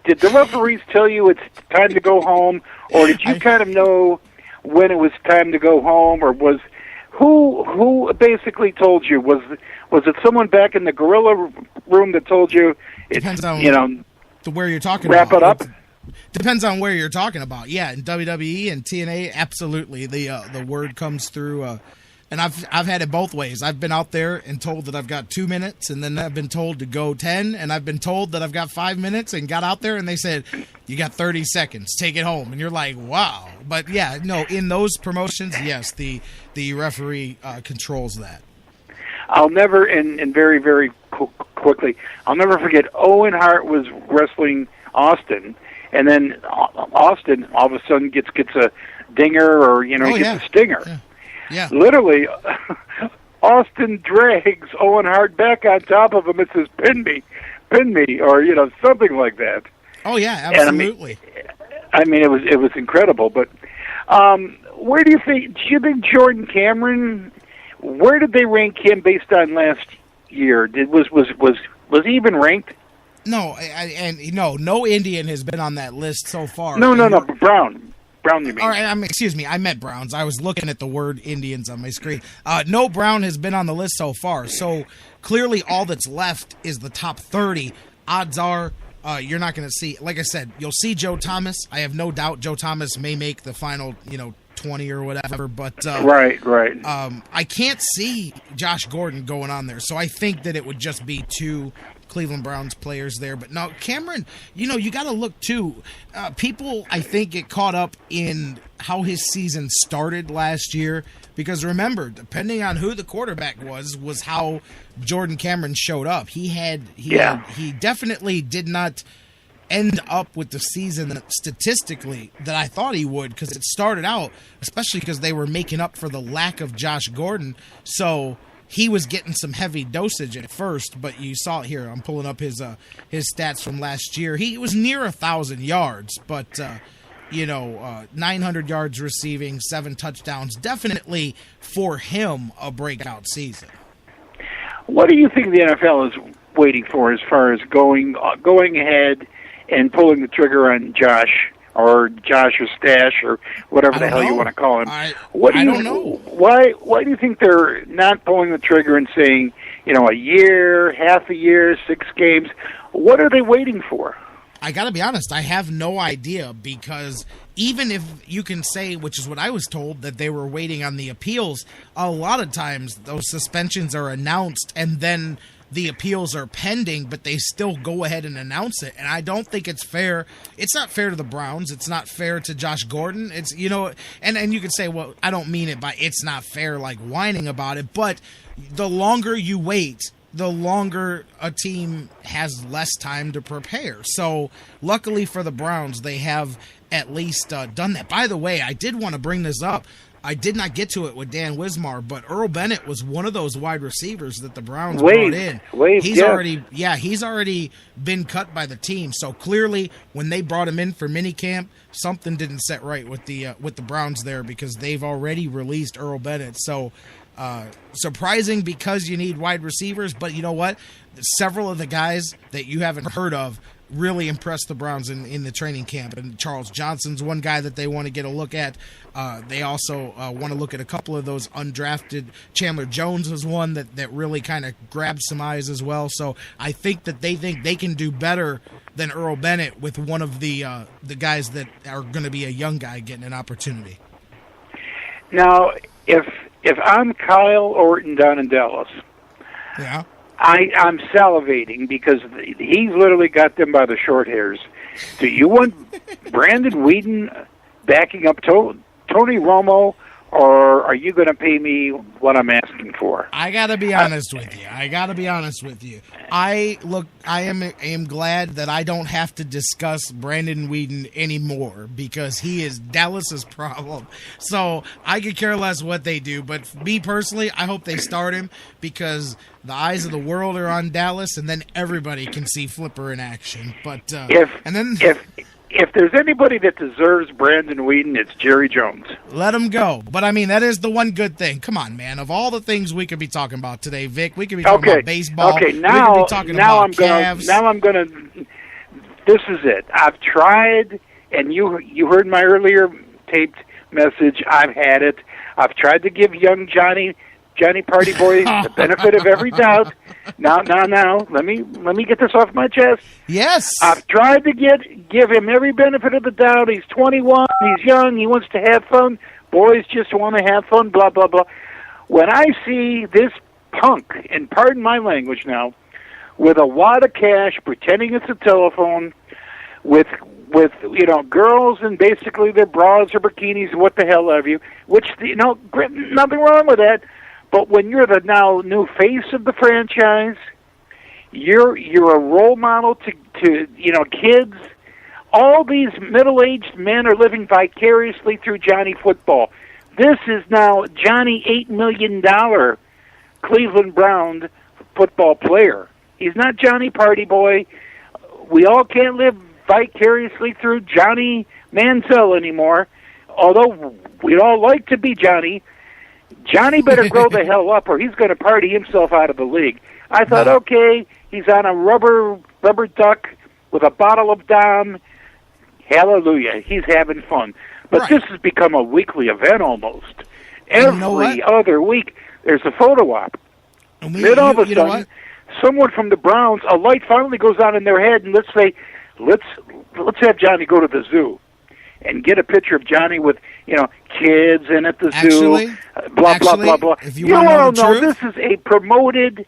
the referees tell you it's time to go home, or did you kind of know when it was time to go home, or was who basically told you? Was it someone back in the gorilla room that told you? Depends on where you're talking wrap about. Wrap it up. Depends on where you're talking about. Yeah, in WWE and TNA, absolutely. The word comes through. And I've had it both ways. I've been out there and told that I've got 2 minutes, and then I've been told to go 10, and I've been told that I've got 5 minutes, and got out there and they said, you got 30 seconds, take it home. And you're like, wow. But yeah, no, in those promotions, yes, the referee controls that. I'll never, and very, very quickly, I'll never forget Owen Hart was wrestling Austin, and then Austin all of a sudden gets a dinger or, gets a stinger. Yeah. Yeah. Literally, Austin drags Owen Hart back on top of him and says, pin me, or, something like that. Oh, yeah, absolutely. I mean, it was incredible. But where do you think Jordan Cameron, where did they rank him based on last year? Was he even ranked? No, no Indian has been on that list so far. No, Brown, you mean? All right, excuse me, I meant Browns. I was looking at the word Indians on my screen. No Brown has been on the list so far. So clearly all that's left is the top 30. Odds are you're not going to see, like I said, you'll see Joe Thomas. I have no doubt Joe Thomas may make the final, 20 or whatever. But right. I can't see Josh Gordon going on there. So I think that it would just be two Cleveland Browns players there. But no, Cameron, you got to look too. People, I think, get caught up in how his season started last year. Because remember, depending on who the quarterback was how Jordan Cameron showed up. He definitely did not end up with the season statistically that I thought he would, because it started out, especially because they were making up for the lack of Josh Gordon. So he was getting some heavy dosage at first, but you saw it here. I'm pulling up his stats from last year. He was near 1,000 yards, but 900 yards receiving, 7 touchdowns. Definitely for him a breakout season. What do you think the NFL is waiting for as far as going ahead and pulling the trigger on Josh or Stash or whatever the hell you want to call him? I don't know. Why do you think they're not pulling the trigger and saying, a year, half a year, 6 games? What are they waiting for? I got to be honest, I have no idea, because even if you can say, which is what I was told, that they were waiting on the appeals, a lot of times those suspensions are announced and then the appeals are pending, but they still go ahead and announce it. And I don't think it's fair. It's not fair to the Browns. It's not fair to Josh Gordon. It's, and you could say, well, I don't mean it by it's not fair, like whining about it, but the longer you wait, the longer a team has less time to prepare. So luckily for the Browns, they have at least done that. By the way, I did want to bring this up. I did not get to it with Dan Wismar, but Earl Bennett was one of those wide receivers that the Browns brought in. He's already been cut by the team. So clearly, when they brought him in for minicamp, something didn't set right with the Browns there, because they've already released Earl Bennett. So surprising, because you need wide receivers, but you know what? Several of the guys that you haven't heard of really impressed the Browns in the training camp. And Charles Johnson's one guy that they want to get a look at. They also want to look at a couple of those undrafted. Chandler Jones is one that really kind of grabbed some eyes as well. So I think that they think they can do better than Earl Bennett with one of the guys that are going to be a young guy getting an opportunity. Now, if I'm Kyle Orton down in Dallas, yeah, I'm salivating, because he's literally got them by the short hairs. Do you want Brandon Whedon backing up Tony Romo, or are you going to pay me what I'm asking for? I got to be honest with you. I am glad that I don't have to discuss Brandon Whedon anymore, because he is Dallas's problem. So I could care less what they do. But me personally, I hope they start him, because the eyes of the world are on Dallas, and then everybody can see Flipper in action. But if there's anybody that deserves Brandon Whedon, it's Jerry Jones. Let him go. But, I mean, that is the one good thing. Come on, man. Of all the things we could be talking about today, Vic, we could be talking about baseball. Okay, now, we could be talking about Cavs. I'm going to – this is it. I've tried, and you heard my earlier taped message. I've had it. I've tried to give young Johnny Party Boy the benefit of every doubt. Now, let me get this off my chest. Yes. I've tried to give him every benefit of the doubt. He's 21, he's young, he wants to have fun. Boys just want to have fun, blah, blah, blah. When I see this punk, and pardon my language now, with a wad of cash pretending it's a telephone, with girls and basically their bras or bikinis, what the hell have you, which, nothing wrong with that. But when you're the now new face of the franchise, you're a role model to kids. All these middle-aged men are living vicariously through Johnny Football. This is now Johnny $8 million Cleveland Brown football player. He's not Johnny Party Boy. We all can't live vicariously through Johnny Manziel anymore, although we'd all like to be Johnny. Johnny better grow the hell up or he's going to party himself out of the league. I thought, okay, he's on a rubber duck with a bottle of Dom. Hallelujah, he's having fun. But this has become a weekly event almost. Every other week, there's a photo op. Then all of a sudden, someone from the Browns, a light finally goes on in their head, and let's say, let's have Johnny go to the zoo and get a picture of Johnny with, kids in at the zoo, blah, blah, blah. If you all know this is a promoted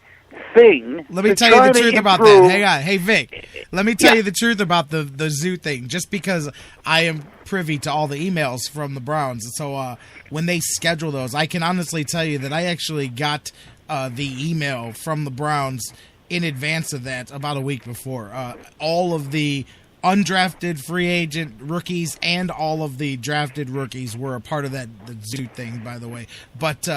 thing. Let me tell you the truth about that. Hang on. Hey, Vic, let me tell you the truth about the zoo thing, just because I am privy to all the emails from the Browns. So when they schedule those, I can honestly tell you that I actually got the email from the Browns in advance of that, about a week before. All of the undrafted free agent rookies and all of the drafted rookies were a part of the zoo thing, by the way. But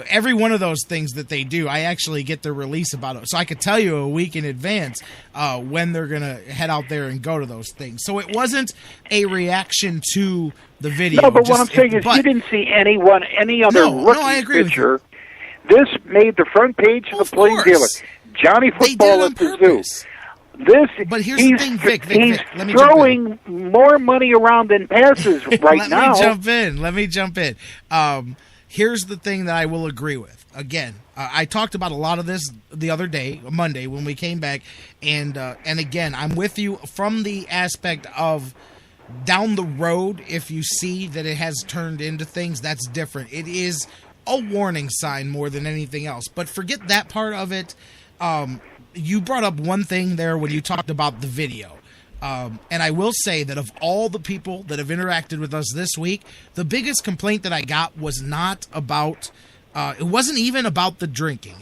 every one of those things that they do, I actually get the release about it. So I could tell you a week in advance when they're going to head out there and go to those things. So it wasn't a reaction to the video. No, but what I'm saying is you didn't see any other rookie picture. This made the front page of the Plain Dealer. Johnny Football at the zoo. But here's the thing, Vic. He's throwing more money around than passes right now. Let me jump in. Here's the thing that I will agree with. Again, I talked about a lot of this the other day, Monday, when we came back. And again, I'm with you from the aspect of down the road, if you see that it has turned into things, that's different. It is a warning sign more than anything else. But forget that part of it. You brought up one thing there when you talked about the video. And I will say that of all the people that have interacted with us this week, the biggest complaint that I got was not about, it wasn't even about the drinking.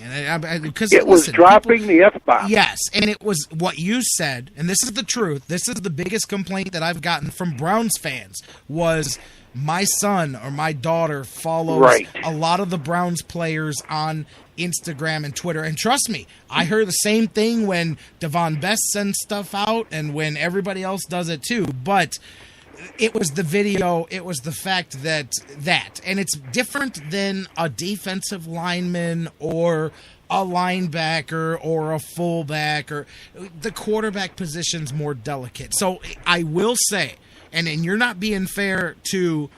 Because it was dropping the F-bomb. Yes, and it was what you said, and this is the truth. This is the biggest complaint that I've gotten from Browns fans was my son or my daughter follows a lot of the Browns players on Instagram and Twitter. And trust me, I heard the same thing when Devon Best sends stuff out and when everybody else does it too. But it was the video, it was the fact that and it's different than a defensive lineman or a linebacker or a fullback, or the quarterback position's more delicate. So I will say, and you're not being fair to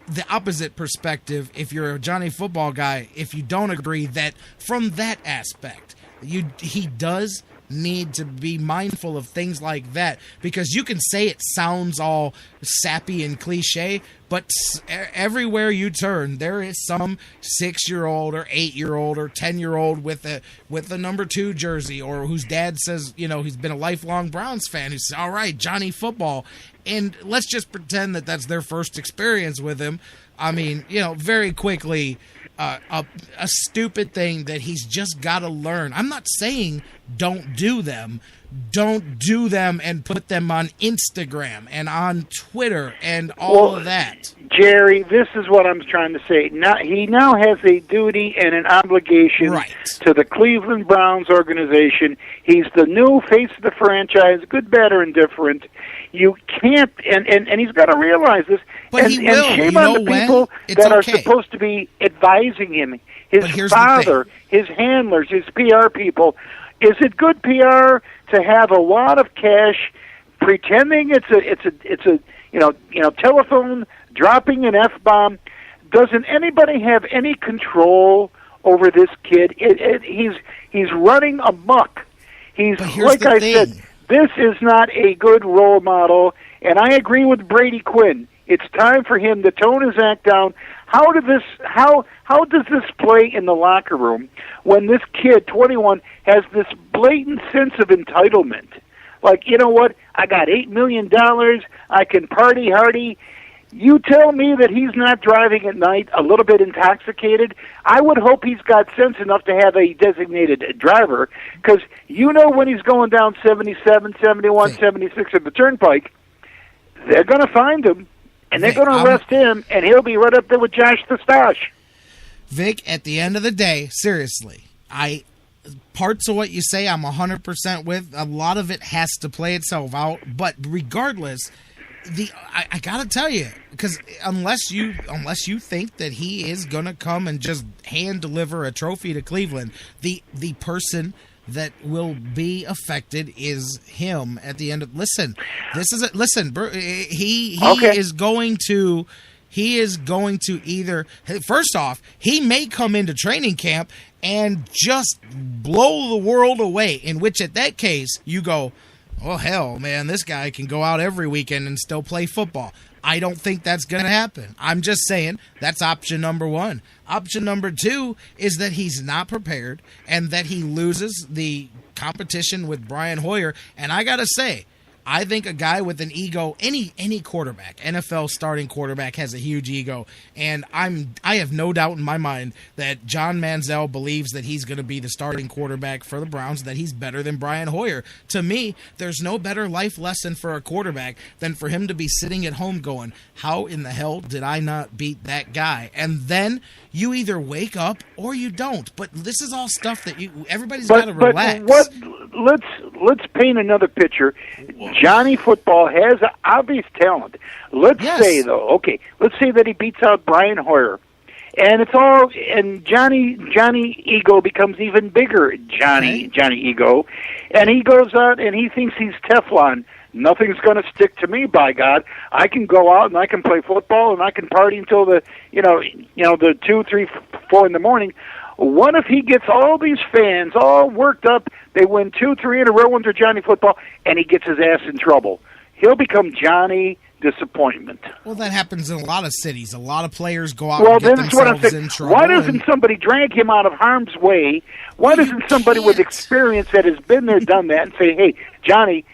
the opposite perspective if you're a Johnny Football guy, if you don't agree that from that aspect, he does need to be mindful of things like that, because you can say it sounds all sappy and cliche, but everywhere you turn, there is some 6-year-old or 8-year-old or 10-year-old with a number 2 jersey, or whose dad says, he's been a lifelong Browns fan, who says, all right, Johnny Football. And let's just pretend that that's their first experience with him. I mean, very quickly, a stupid thing that he's just got to learn. I'm not saying don't do them. Don't do them and put them on Instagram and on Twitter and all of that. Jerry, this is what I'm trying to say. He now has a duty and an obligation to the Cleveland Browns organization. He's the new face of the franchise, good, bad, or indifferent. You can't, and he's got to realize this. But and, he will. And shame on the people that are supposed to be advising him. His father, his handlers, his PR people. Is it good PR to have a lot of cash, pretending it's a telephone dropping an F-bomb? Doesn't anybody have any control over this kid? He's running amok. He's, like I said, this is not a good role model, and I agree with Brady Quinn. It's time for him to tone his act down. How does this play in the locker room when this kid, 21, has this blatant sense of entitlement? Like, you know what? I got $8 million. I can party hardy. You tell me that he's not driving at night a little bit intoxicated. I would hope he's got sense enough to have a designated driver, because when he's going down 77, 71, 76 at the Turnpike, they're going to find him. And they're going to arrest him, and he'll be right up there with Josh the Stash. Vic, at the end of the day, seriously, Parts of what you say I'm 100% with. A lot of it has to play itself out, but regardless, I gotta tell you, because unless you think that he is gonna come and just hand deliver a trophy to Cleveland, the person that will be affected is him at the end of. Listen, he is going to. He is going to either, first off, he may come into training camp and just blow the world away, in which at that case you go, oh, hell, man, this guy can go out every weekend and still play football. I don't think that's going to happen. I'm just saying that's option number one. Option number two is that he's not prepared and that he loses the competition with Brian Hoyer. And I got to say, I think a guy with an ego, any quarterback, NFL starting quarterback, has a huge ego, and I have no doubt in my mind that John Manziel believes that he's going to be the starting quarterback for the Browns, that he's better than Brian Hoyer. To me, there's no better life lesson for a quarterback than for him to be sitting at home going, how in the hell did I not beat that guy? And then you either wake up or you don't. But this is all stuff that everybody's got to relax. Let's paint another picture. Johnny Football has obvious talent. Let's say that he beats out Brian Hoyer. And Johnny Ego becomes even bigger, Johnny Ego. And he goes out and he thinks he's Teflon. Nothing's going to stick to me, by God. I can go out and I can play football and I can party until the 2, 3, 4 in the morning. What if he gets all these fans all worked up? They win 2, 3 in a row under Johnny Football, and he gets his ass in trouble. He'll become Johnny Disappointment. Well, that happens in a lot of cities. A lot of players go out and get themselves in trouble. Why doesn't somebody drag him out of harm's way? Why doesn't somebody with experience that has been there, done that, and say, hey, Johnny,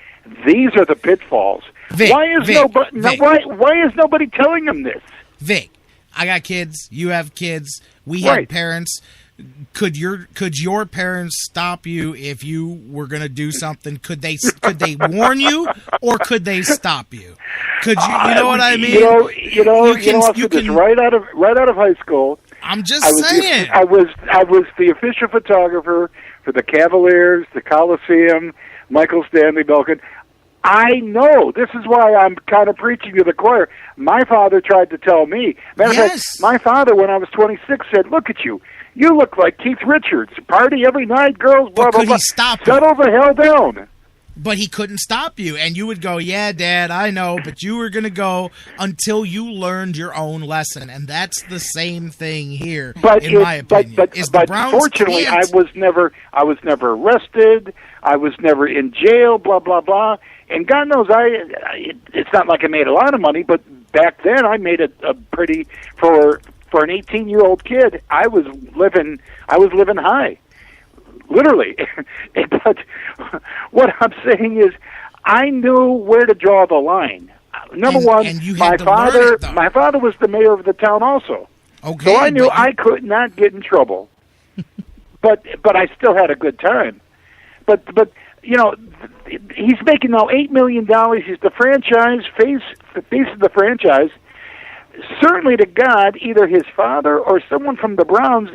these are the pitfalls. Why is nobody telling him this? Vic, I got kids. You have kids. We have parents. Could your parents stop you if you were going to do something? Could they warn you, or could they stop you? Could you? You know what I mean? You can right out of high school. I'm just saying. I was the official photographer for the Cavaliers, the Coliseum, Michael Stanley Belkin. I know. This is why I'm kind of preaching to the choir. My father tried to tell me. Matter of fact, my father, when I was 26, said, "Look at you. You look like Keith Richards. Party every night, girls, blah, blah, blah. Settle the hell down." But he couldn't stop you. And you would go, yeah, Dad, I know. But you were going to go until you learned your own lesson. And that's the same thing here, in my opinion. But fortunately, I was never arrested. I was never in jail, blah, blah, blah. And God knows, it's not like I made a lot of money, but back then I made a pretty, for an 18-year-old kid, I was living high, literally. But what I'm saying is, I knew where to draw the line. Number one, my father was the mayor of the town also, so I knew I could not get in trouble. but I still had a good time. But he's making now $8 million. He's the franchise face of the franchise. Certainly to God, either his father or someone from the Browns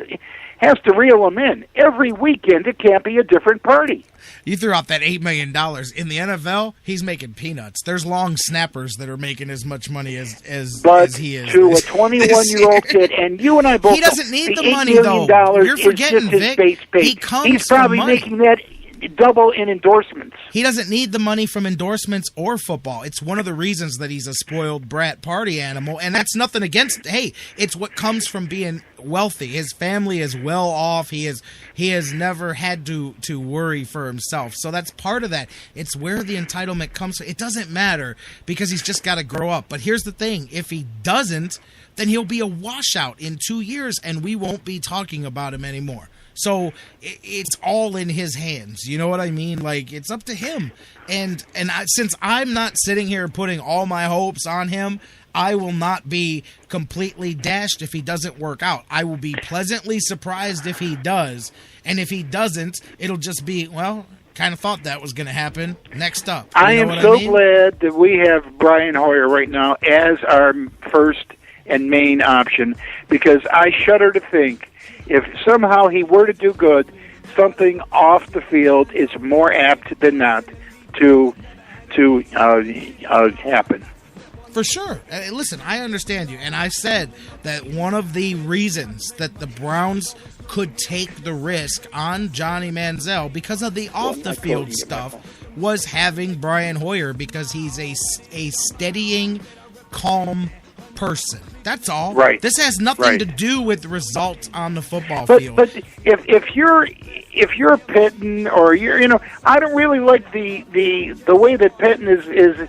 has to reel him in. Every weekend, it can't be a different party. You threw out that $8 million. In the NFL, he's making peanuts. There's long snappers that are making as much money as he is. But to a 21-year-old kid, and you and I both he doesn't need the money, though. You're forgetting, Vic. He's probably making that double in endorsements. He doesn't need the money from endorsements or football. It's one of the reasons that he's a spoiled brat party animal, and that's nothing against. Hey, it's what comes from being wealthy. His family is well off. He has never had to worry for himself. So that's part of that. It's where the entitlement comes from. It doesn't matter because he's just got to grow up. But here's the thing: if he doesn't, then he'll be a washout in 2 years, and we won't be talking about him anymore. So it's all in his hands. You know what I mean? Like, it's up to him. And since I'm not sitting here putting all my hopes on him, I will not be completely dashed if he doesn't work out. I will be pleasantly surprised if he does. And if he doesn't, it'll just be, well, kind of thought that was going to happen. Next up. I am so glad that we have Brian Hoyer right now as our first and main option, because I shudder to think if somehow he were to do good, something off the field is more apt than not to happen. For sure. Listen, I understand you, and I said that one of the reasons that the Browns could take the risk on Johnny Manziel because of the off-the-field stuff was having Brian Hoyer, because he's a steadying, calm person. That's all. Right. This has nothing to do with results on the football field. But if you're Pitton, or I don't really like the way that Pitton is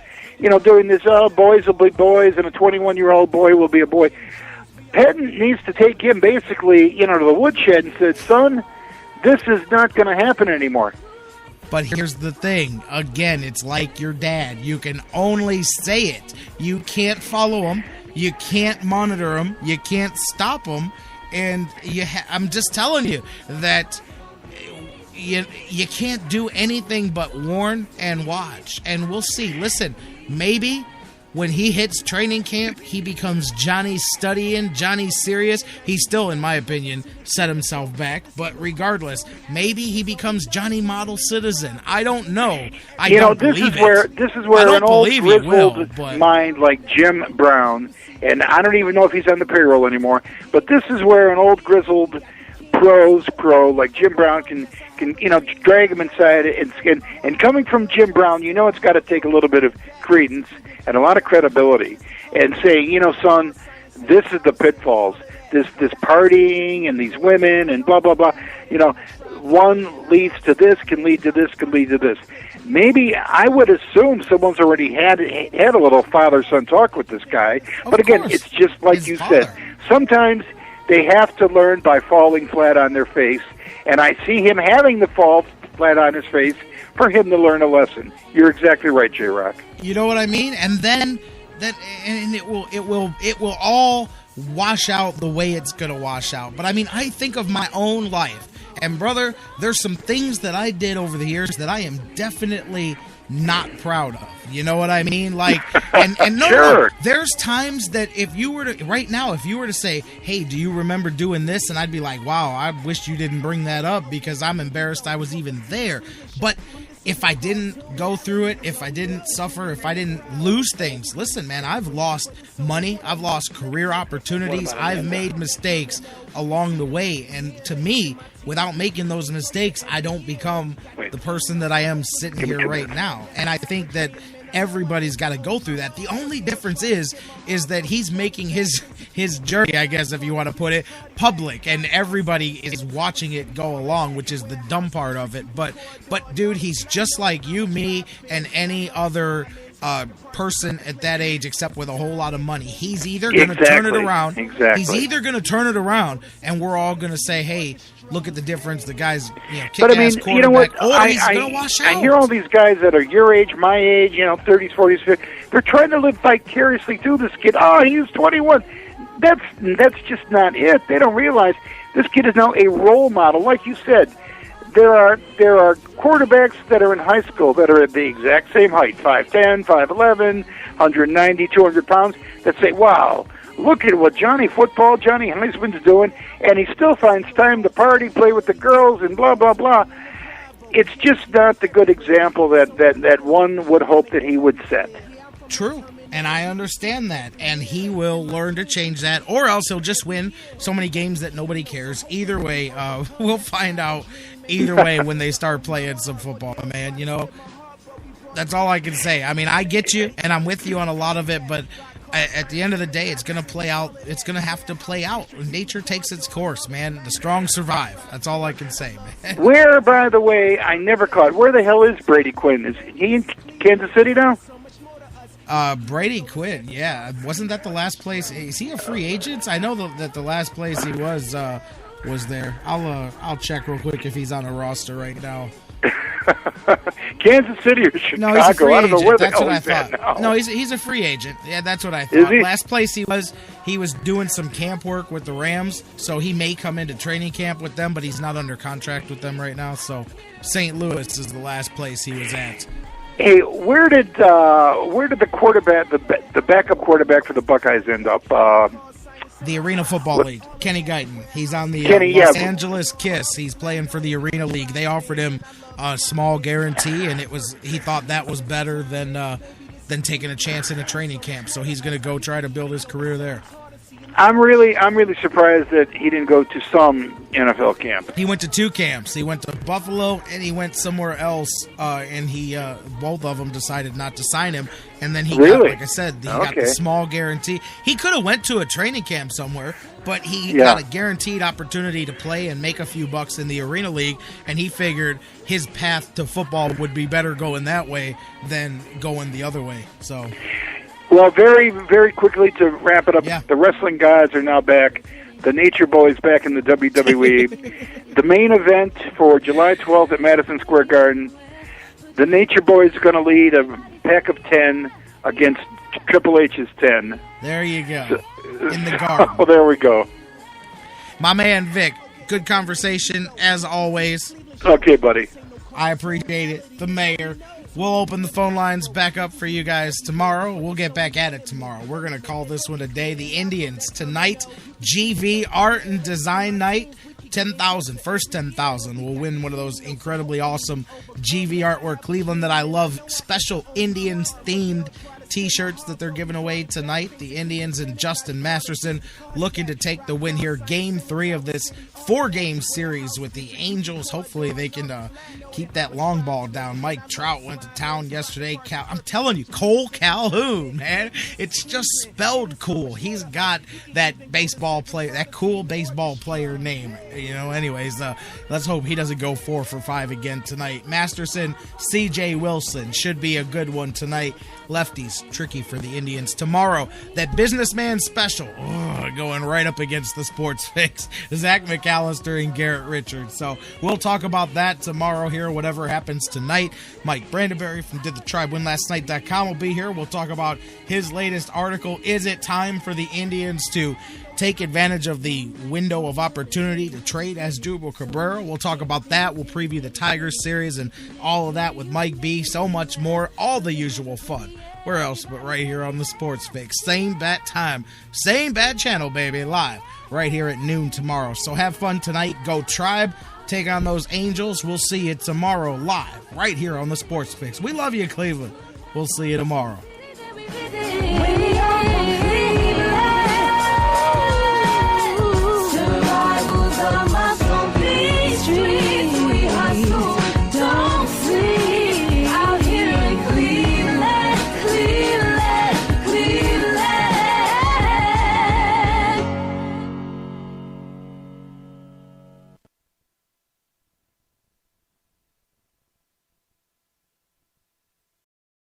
doing this. Oh, boys will be boys, and a 21-year-old boy will be a boy. Pitton needs to take him basically, to the woodshed and said, "Son, this is not going to happen anymore." But here's the thing. Again, it's like your dad. You can only say it. You can't follow him. You can't monitor him. You can't stop him. And I'm just telling you that you can't do anything but warn and watch. And we'll see. Listen, maybe when he hits training camp, he becomes Johnny studying, Johnny serious. He still, in my opinion, set himself back. But regardless, maybe he becomes Johnny model citizen. I don't know. This is where an old grizzled mind like Jim Brown, and I don't even know if he's on the payroll anymore, but this is where an old grizzled pro like Jim Brown can drag him inside and coming from Jim Brown, it's got to take a little bit of credence and a lot of credibility, and saying, son, this is the pitfalls, this partying and these women and blah blah blah. One leads to this, can lead to this, can lead to this. Maybe I would assume someone's already had a little father-son talk with this guy. But again, it's just like you said. Sometimes they have to learn by falling flat on their face, and I see him having to fall flat on his face for him to learn a lesson. You're exactly right, J-Rocc. You know what I mean? And then it will all wash out the way it's going to wash out. But I mean, I think of my own life, and brother, there's some things that I did over the years that I am definitely not proud of. You know what I mean? Like, and no, sure. There's times that if you were to say, "Hey, do you remember doing this?" and I'd be like, "Wow, I wish you didn't bring that up because I'm embarrassed I was even there." But if I didn't go through it, if I didn't suffer, if I didn't lose things, listen, man, I've lost money, I've lost career opportunities, I've made mistakes along the way, and to me, without making those mistakes, I don't become the person that I am sitting here right now. And I think that everybody's got to go through that. The only difference is that he's making his journey, I guess, if you want to put it, public, and everybody is watching it go along, which is the dumb part of it. But dude, he's just like you, me, and any other person at that age, except with a whole lot of money. He's either going to turn it around. Exactly. He's either going to turn it around, and we're all going to say, "Hey, look at the difference. The guy's, kick-ass quarterback." You know what? Or he's going to wash out. I hear all these guys that are your age, my age, 30s, 40s, 50s. They're trying to live vicariously through this kid. Oh, he's 21. That's just not it. They don't realize this kid is now a role model. Like you said, there are quarterbacks that are in high school that are at the exact same height, 5'10", 5'11", 190, 200 pounds, that say, "Wow, look at what Johnny Heisman's doing, and he still finds time to party, play with the girls, and blah, blah, blah." It's just not the good example that one would hope that he would set. True. And I understand that, and he will learn to change that, or else he'll just win so many games that nobody cares. Either way, we'll find out either way when they start playing some football, man. That's all I can say. I mean, I get you, and I'm with you on a lot of it, but at the end of the day, it's going to play out. It's going to have to play out. Nature takes its course, man. The strong survive. That's all I can say, man. Where, by the way, I never caught, where the hell is Brady Quinn? Is he in Kansas City now? Brady Quinn, yeah. Wasn't that the last place? Is he a free agent? I know that the last place he was there. I'll check real quick if he's on a roster right now. Kansas City or Chicago? No, he's a free I don't know agent. where the That's hell what I he's at thought. now. No, he's a free agent. Yeah, that's what I thought. Is he? Last place he was doing some camp work with the Rams, so he may come into training camp with them, but he's not under contract with them right now. So St. Louis is the last place he was at. Hey, where did the quarterback, the backup quarterback for the Buckeyes end up? The Arena Football League. Kenny Guyton. He's on the Los Angeles Kiss. He's playing for the Arena League. They offered him a small guarantee, and he thought that was better than taking a chance in a training camp. So he's going to go try to build his career there. I'm really surprised that he didn't go to some NFL camp. He went to 2 camps. He went to Buffalo and he went somewhere else. And he both of them decided not to sign him. And then he got, like I said, got the small guarantee. He could have went to a training camp somewhere, but he got a guaranteed opportunity to play and make a few bucks in the Arena League. And he figured his path to football would be better going that way than going the other way. So. Well, very, very quickly to wrap it up, the wrestling gods are now back. The Nature Boys back in the WWE. The main event for July 12th at Madison Square Garden, the Nature Boys are going to lead a pack of 10 against Triple H's 10. There you go. In the garden. Oh, there we go. My man, Vic, good conversation as always. Okay, buddy. I appreciate it. The mayor. We'll open the phone lines back up for you guys tomorrow. We'll get back at it tomorrow. We're going to call this one a day. The Indians tonight, GV Art and Design Night. 10,000, first 10,000 will win one of those incredibly awesome GV Artwork Cleveland that I love. Special Indians themed T-shirts that they're giving away tonight. The Indians and Justin Masterson looking to take the win here. Game 3 of this 4-game series with the Angels. Hopefully they can keep that long ball down. Mike Trout went to town yesterday. I'm telling you, Cole Calhoun, man. It's just spelled cool. He's got that baseball player, that cool baseball player name. Anyways, let's hope he doesn't go 4 for 5 again tonight. Masterson, C.J. Wilson should be a good one tonight. Lefties, tricky for the Indians. Tomorrow, that businessman special, going right up against the Sports Fix. Zach McAllister and Garrett Richards. So we'll talk about that tomorrow here, whatever happens tonight. Mike Brandenberry from DidTheTribeWinLastNight.com will be here. We'll talk about his latest article. Is it time for the Indians to take advantage of the window of opportunity to trade Asdrubal Cabrera? We'll talk about that. We'll preview the Tigers series and all of that with Mike B. So much more. All the usual fun. Where else but right here on the Sports Fix. Same bat time. Same bat channel, baby. Live right here at noon tomorrow. So have fun tonight. Go Tribe. Take on those Angels. We'll see you tomorrow live right here on the Sports Fix. We love you, Cleveland. We'll see you tomorrow.